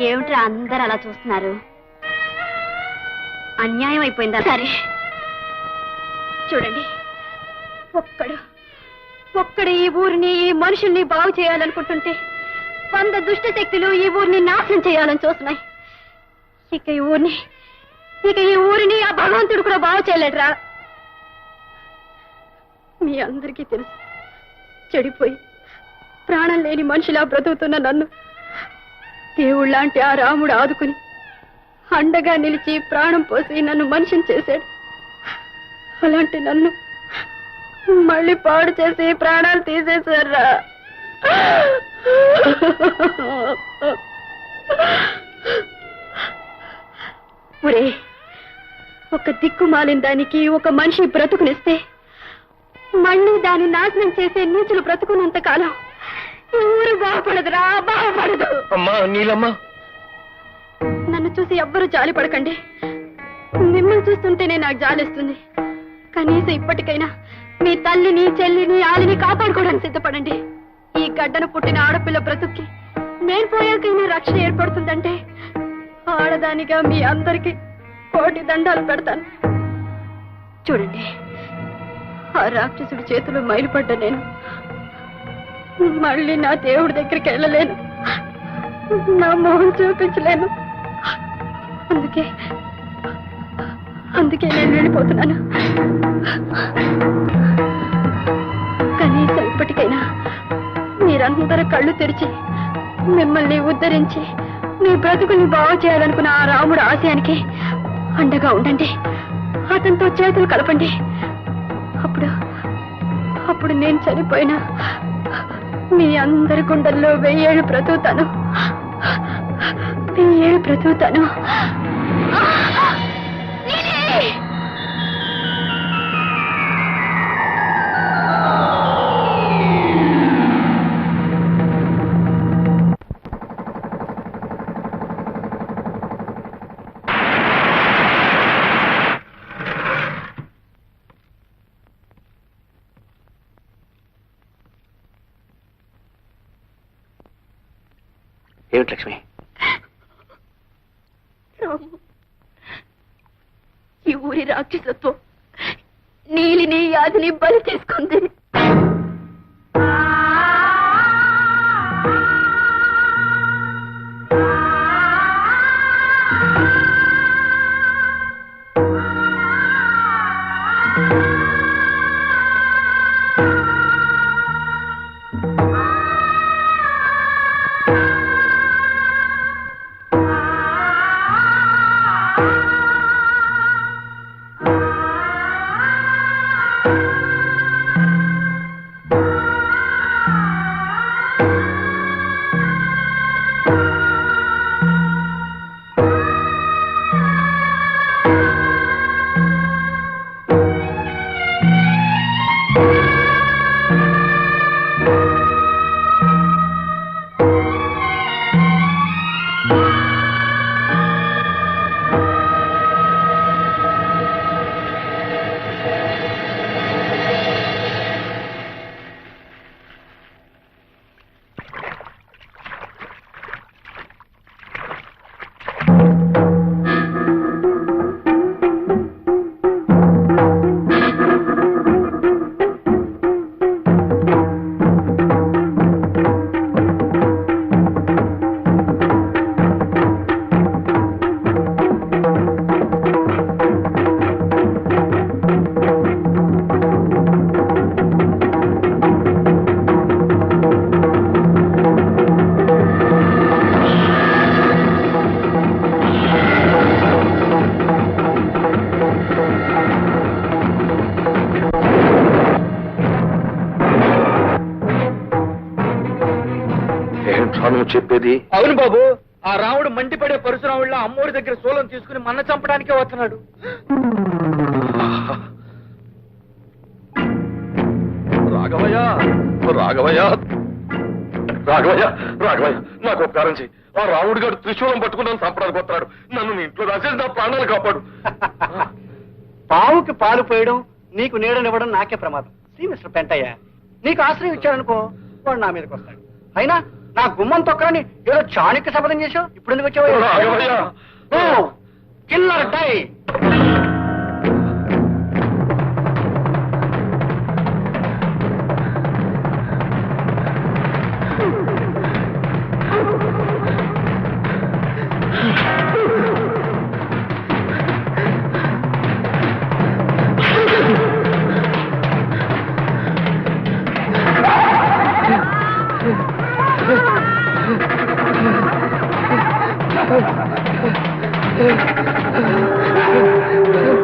ఏమిట్రా అందరు అలా చూస్తున్నారు? అన్యాయం అయిపోయిందా? సరే చూడండి, ఒక్కడు ఈ ఊరిని, ఈ మనుషుల్ని బాగు చేయాలనుకుంటుంటే 100 దుష్ట శక్తులు ఈ ఊరిని నాశనం చేయాలని చూస్తున్నాయి. ఇక ఈ ఊరిని ఆ భగవంతుడు కూడా బాగు చేయలేడురా. మీ అందరికీ తెలుసు, చెడిపోయి ప్రాణం లేని మనిషిలా బ్రతుకుతున్న నన్ను దేవుళ్ళంటే ఆ రాముడు ఆదుకుని అండగా నిలిచి ప్రాణం పోసి నన్ను మనిషిని చేశాడు. అలాంటి నన్ను మళ్ళీ పాడు చేసి ప్రాణాలు తీసేశారా. ఒరే, ఒక దిక్కుమాలిన దానికి ఒక మనిషి బ్రతుకునిస్తే మళ్ళీ దాన్ని నాశనం చేసే నీచులు బ్రతుకున్నంత కాలం ఊరు బాగుపడదురా, బాగుపడదు. అమ్మా నీలమ్మ, నన్ను చూసి ఎవ్వరూ జాలి పడకండి. మిమ్మల్ని చూస్తుంటేనే నాకు జాలేస్తుంది. కనీసం ఇప్పటికైనా మీ తల్లిని చెల్లిని ఆలిని కాపాడుకోవడానికి సిద్ధపడండి. ఈ గడ్డను పుట్టిన ఆడపిల్ల బ్రతుక్కి నేను పోయాకైనా రక్షణ ఏర్పడుతుందంటే ఆడదానిగా మీ అందరికి కోటి దండాలు పెడతాను. చూడండి, ఆ రాక్షసుడి చేతులు మైలుపడ్డా నేను మళ్ళీ నా దేవుడి దగ్గరికి వెళ్ళలేను, నా మొహం చూపించలేను. అందుకే నేను వెళ్ళిపోతున్నాను. కనీసం ఇప్పటికైనా మీరందరూ కళ్ళు తెరిచి మిమ్మల్ని ఉద్ధరించి మీ బ్రతుకుల్ని బాగు చేయాలనుకున్న ఆ రాముడు ఆశయానికి అండగా ఉండండి. అతనితో చేతులు కలపండి. అప్పుడు నేను చనిపోయినా మీ అందరి గుండెల్లో 1000 ఏళ్ళు బ్రతుకుతాను. 1000 ఏళ్ళు బ్రతుకుతాను. ఏమిటి లక్ష్మి? ఈ ఊరి రాక్షసత్వం నీలిని యాదిని బలి చేసుకుంది. చెప్పేది? అవును బాబు, ఆ రాముడు మండిపడే పరశురాముళ్ళ అమ్మోడి దగ్గర సోలం తీసుకుని మన్న చంపడానికే వస్తున్నాడు. రాఘవయ్య, రాఘవయ్య, రాఘవయ్య, రాఘవయ్య, నాకు ఉపకారం చెయ్యి. ఆ రాముడు గారు త్రిశూలం పట్టుకున్నాను చంపడానికి వస్తున్నాడు. నన్ను నీ ఇంట్లో రాసేసి నా ప్రాణాలు కాపాడు. పావుకి పాలు పోయడం, నీకు నీడనివ్వడం నాకే ప్రమాదం. సి మిస్టర్ పెంటయ్య, నీకు ఆశ్రయం ఇచ్చాడనుకో, వాడు నా మీదకి వస్తాడు. అయినా నా గుమ్మం తొక్కరని ఏదో చాణక్య శపథం చేశావు. ఇప్పుడు ఎందుకు వచ్చావు? Killer die. Oh,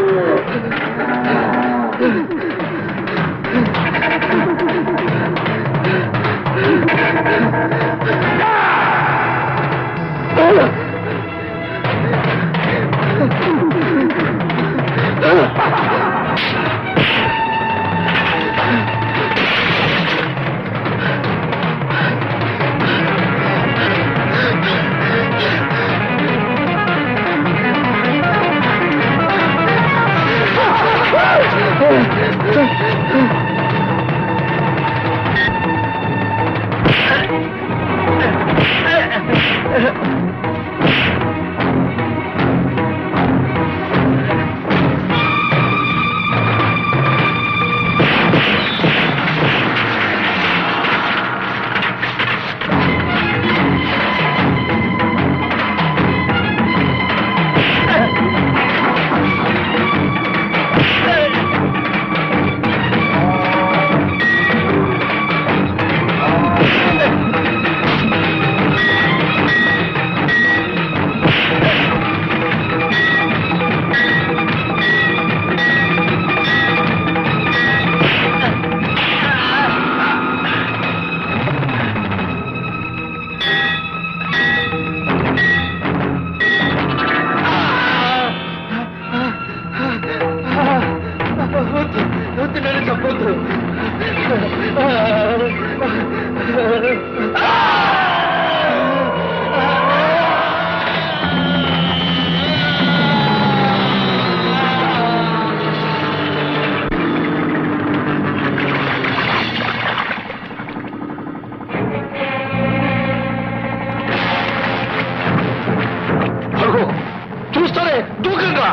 చూస్తారే దూకంగా.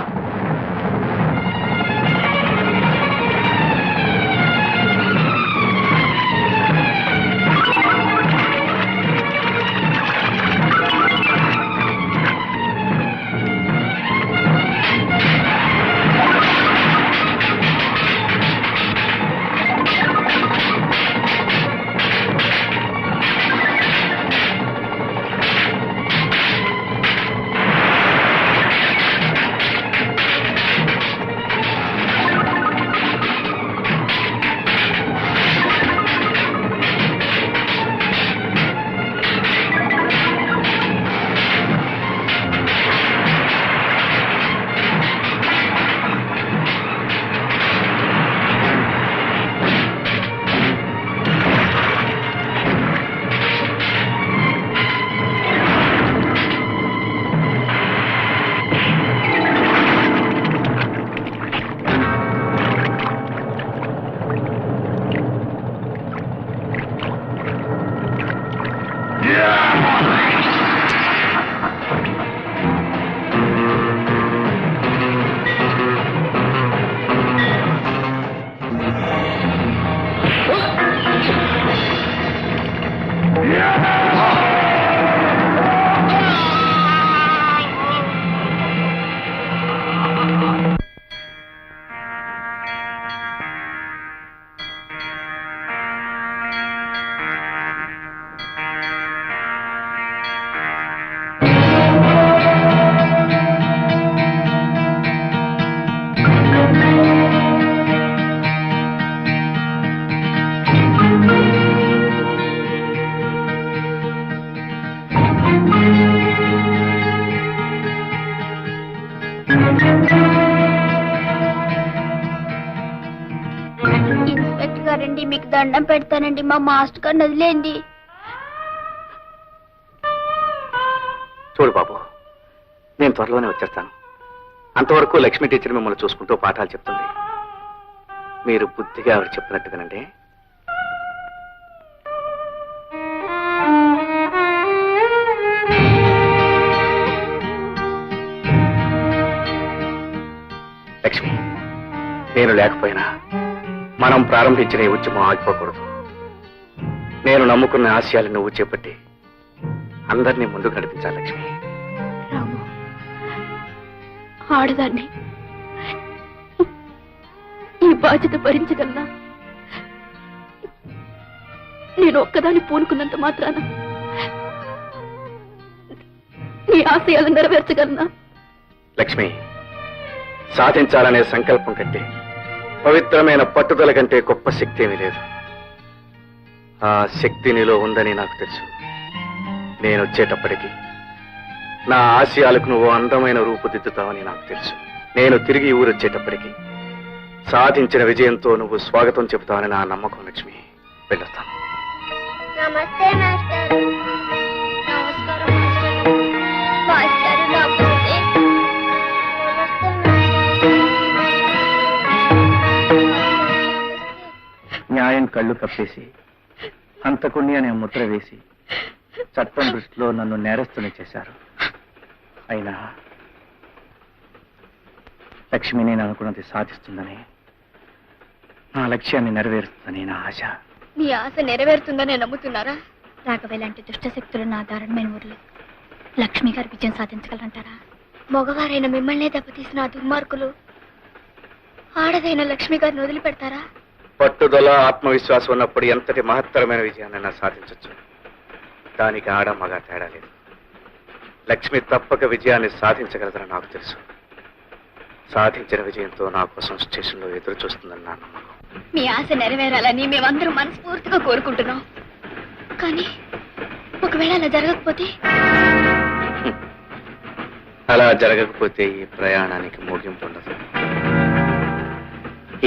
ఇన్స్పెక్టర్ గారండి, మీకు దండం పెడతానండి, మా మాస్టర్ గారిని వదిలేండి. చూడు బాబు, నేను త్వరలోనే వచ్చేస్తాను. అంతవరకు లక్ష్మీ టీచర్ మిమ్మల్ని చూసుకుంటూ పాఠాలు చెప్తుంది. మీరు బుద్ధిగా ఆవిడ చెప్పినట్టుగానండి. లక్ష్మి, నేను లేకపోయినా మనం ప్రారంభించిన ఈ ఉద్యమం ఆగిపోకూడదు. నేను నమ్ముకున్న ఆశయాలు నువ్వు చేపట్టి అందరినీ ముందుకు నడిపించాలి లక్ష్మి. రాము, ఆడదాన్ని ఈ బాధ్యత భరించగలనా? నేను ఒక్కదాన్ని పూనుకున్నంత మాత్రాన నీ ఆశయాలు నెరవేర్చగలనా? లక్ష్మి, సాధించాలనే సంకల్పం కంటే, పవిత్రమైన పట్టుదల కంటే గొప్ప శక్తి ఏమీ లేదు. ఆ శక్తి నీలో ఉందని నాకు తెలుసు. నేను వచ్చేటప్పటికి నా ఆశయాలకు నువ్వు అందమైన రూపుదిద్దుతావని నాకు తెలుసు. నేను తిరిగి ఊరొచ్చేటప్పటికి సాధించిన విజయంతో నువ్వు స్వాగతం చెబుతావని నా నమ్మకం. లక్ష్మి, వెళ్ళొస్తాను. నమస్తే మాస్టర్. నమస్కారం మాస్టర్. నమస్తే. న్యాయం కళ్ళు కప్పేసి, హంతకుణ్ణి అనే ముద్ర వేసి చట్టం దృష్టిలో నన్ను నేరస్తుని చేశారు. అయినా లక్ష్మి నేను అనుకున్నది సాధిస్తుందని, నా లక్ష్యాన్ని నెరవేరుస్తుందని నా ఆశ. మీ ఆశ నెరవేరుతుందని నమ్ముతున్నారా? రాఘవ లాంటి దుష్టశక్తులను నా దారుణమైన ఊర్లో లక్ష్మి గారు విజయం సాధించగలంటారా? మగవారైన మిమ్మల్నే దెబ్బతీసిన ఆ దుర్మార్గులు ఆడదైన లక్ష్మి గారిని వదిలిపెడతారా? పట్టుదల, ఆత్మవిశ్వాసం ఉన్నప్పుడు ఎంతటి మహత్తరమైన విజయాన్నైనా సాధించవచ్చు. దానికి ఆడ మగ తేడా లేదు. లక్ష్మి తప్పక విజయాన్ని సాధించగలదని నాకు తెలుసు. సాధించిన విజయంతో నా కోసం స్టేషన్లో ఎదురు చూస్తుందని నా నమ్మకం. మీ ఆశ నెరవేరాలని మేమందరం మనస్ఫూర్తిగా కోరుకుంటున్నాం. కానీ ఒకవేళ అలా జరగకపోతే? అలా జరగకపోతే ఈ ప్రయాణానికి ముగింపు ఉండదు.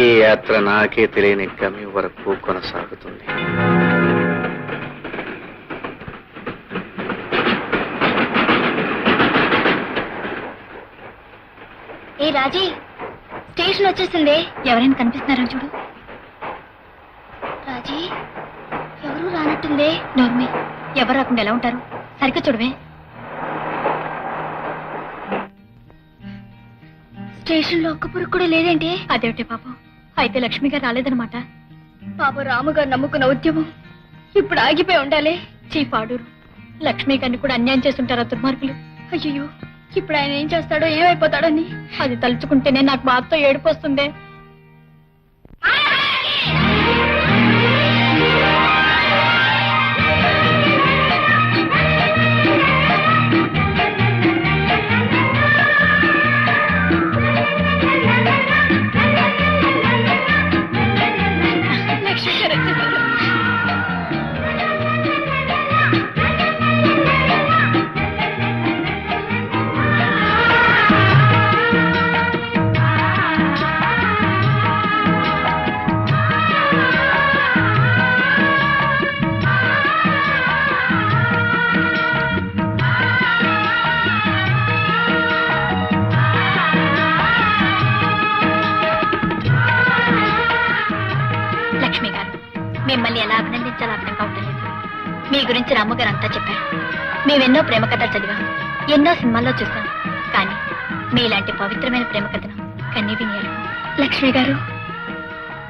ఈ యాత్ర నాకే తెలియని గమ్యం వరకు కొనసాగుతుంది. ఏ రాజీ, స్టేషన్ వచ్చేసింది. ఎవరైనా కనిపిస్తున్నారని చూడు. రాజీ, ఎవరు రానట్టుంది. నోర్మి, ఎవరు రాకుండా ఎలా ఉంటారు? సరిగ్గా చూడవే. స్టేషన్ లో ఒక్క పురుగు కూడా లేదేంటి? అదేమిటి పాపం, అయితే లక్ష్మి గారు రాలేదనమాట. పాప రాముగారు నమ్ముకున్న ఉద్యమం ఇప్పుడు ఆగిపోయి ఉండాలి. చీపాడూరు లక్ష్మి గారిని కూడా అన్యాయం చేస్తుంటారా దుర్మార్గులు? అయ్యో, ఇప్పుడు ఆయన ఏం చేస్తాడో, ఏమైపోతాడని అది తలుచుకుంటేనే నాకు బాధతో ఏడుపు వస్తుంది. లక్ష్మి గారు వచ్చేసారు. లక్ష్మి గారు, మిమ్మల్ని ఎలా అభినందించాలో అర్థం కావట్లేదు. మీ గురించి రామ్మగారు అంతా చెప్పారు. మేమెన్నో ప్రేమ కథలు చదివాం, ఎన్నో సినిమాల్లో చూసాం. కానీ మీలాంటి పవిత్రమైన ప్రేమ కథను కన్నీ వినియాలి. లక్ష్మి గారు,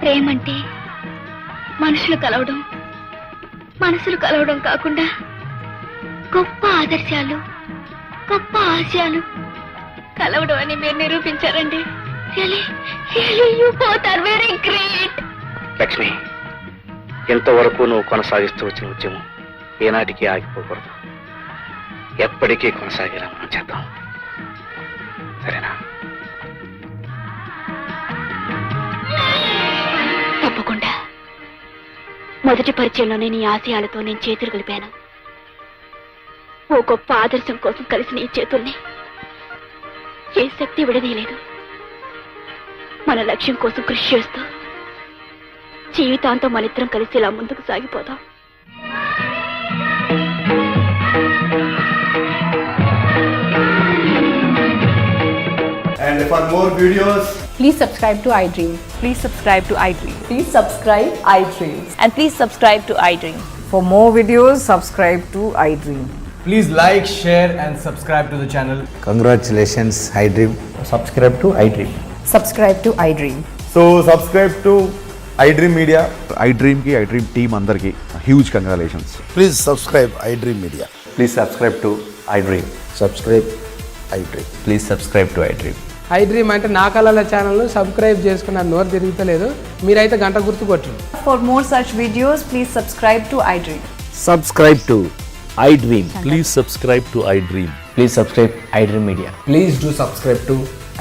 ప్రేమంటే మనసులు కలవడం కాకుండా గొప్ప ఆదర్శాలు, గొప్ప ఆశయాలు కలవడం అని మీరు నిరూపించారండి. Really, you both are very great. Lakshmi, ఇంతవరకు నువ్వు కొనసాగిస్తూ వచ్చిన ఉద్యమం ఏనాటికి ఆగిపోకూడదు. ఎప్పటికీ కొనసాగేలా మనం చేద్దాం. సరేనా? తప్పకుండా. మొదటి పరిచయంలోనే నీ ఆశయాలతో నేను చేతులు కలిపాను. ఓ గొప్ప ఆదర్శం కోసం కలిసిన ఈ చేతుల్ని ఏ శక్తి విడదీయలేదు. మన లక్ష్యం కోసం కృషి చేస్తూ జీవితాంతం మనిద్దరం కలిసి ఇలా ముందుకు సాగిపోదాం. And for more videos, please subscribe to iDream. Please subscribe to iDream. Please subscribe iDream. And please subscribe to iDream. For more videos, subscribe to iDream. please like, share and subscribe to the channel. Congratulations, iDream. Subscribe to iDream. Subscribe to iDream. So subscribe to iDream Media. iDream ki iDream team andarki huge congratulations. Please subscribe iDream Media. Please subscribe to iDream. Subscribe iDream. Please subscribe to iDream. iDream అంటే నా కళల ఛానల్ సబ్స్క్రైబ్ చేసుకున్న నోరు తిరుగుతలేదు. మీరైతే గంట గుర్తు కొట్టండి. For more such videos, please subscribe to iDream. Subscribe to iDream. Please subscribe to iDream. Please subscribe iDream Media. Please do subscribe to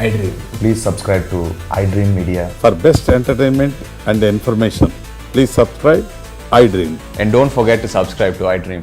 iDream. Please subscribe to iDream Media. For best entertainment and information, please subscribe iDream. And don't forget to subscribe to iDream.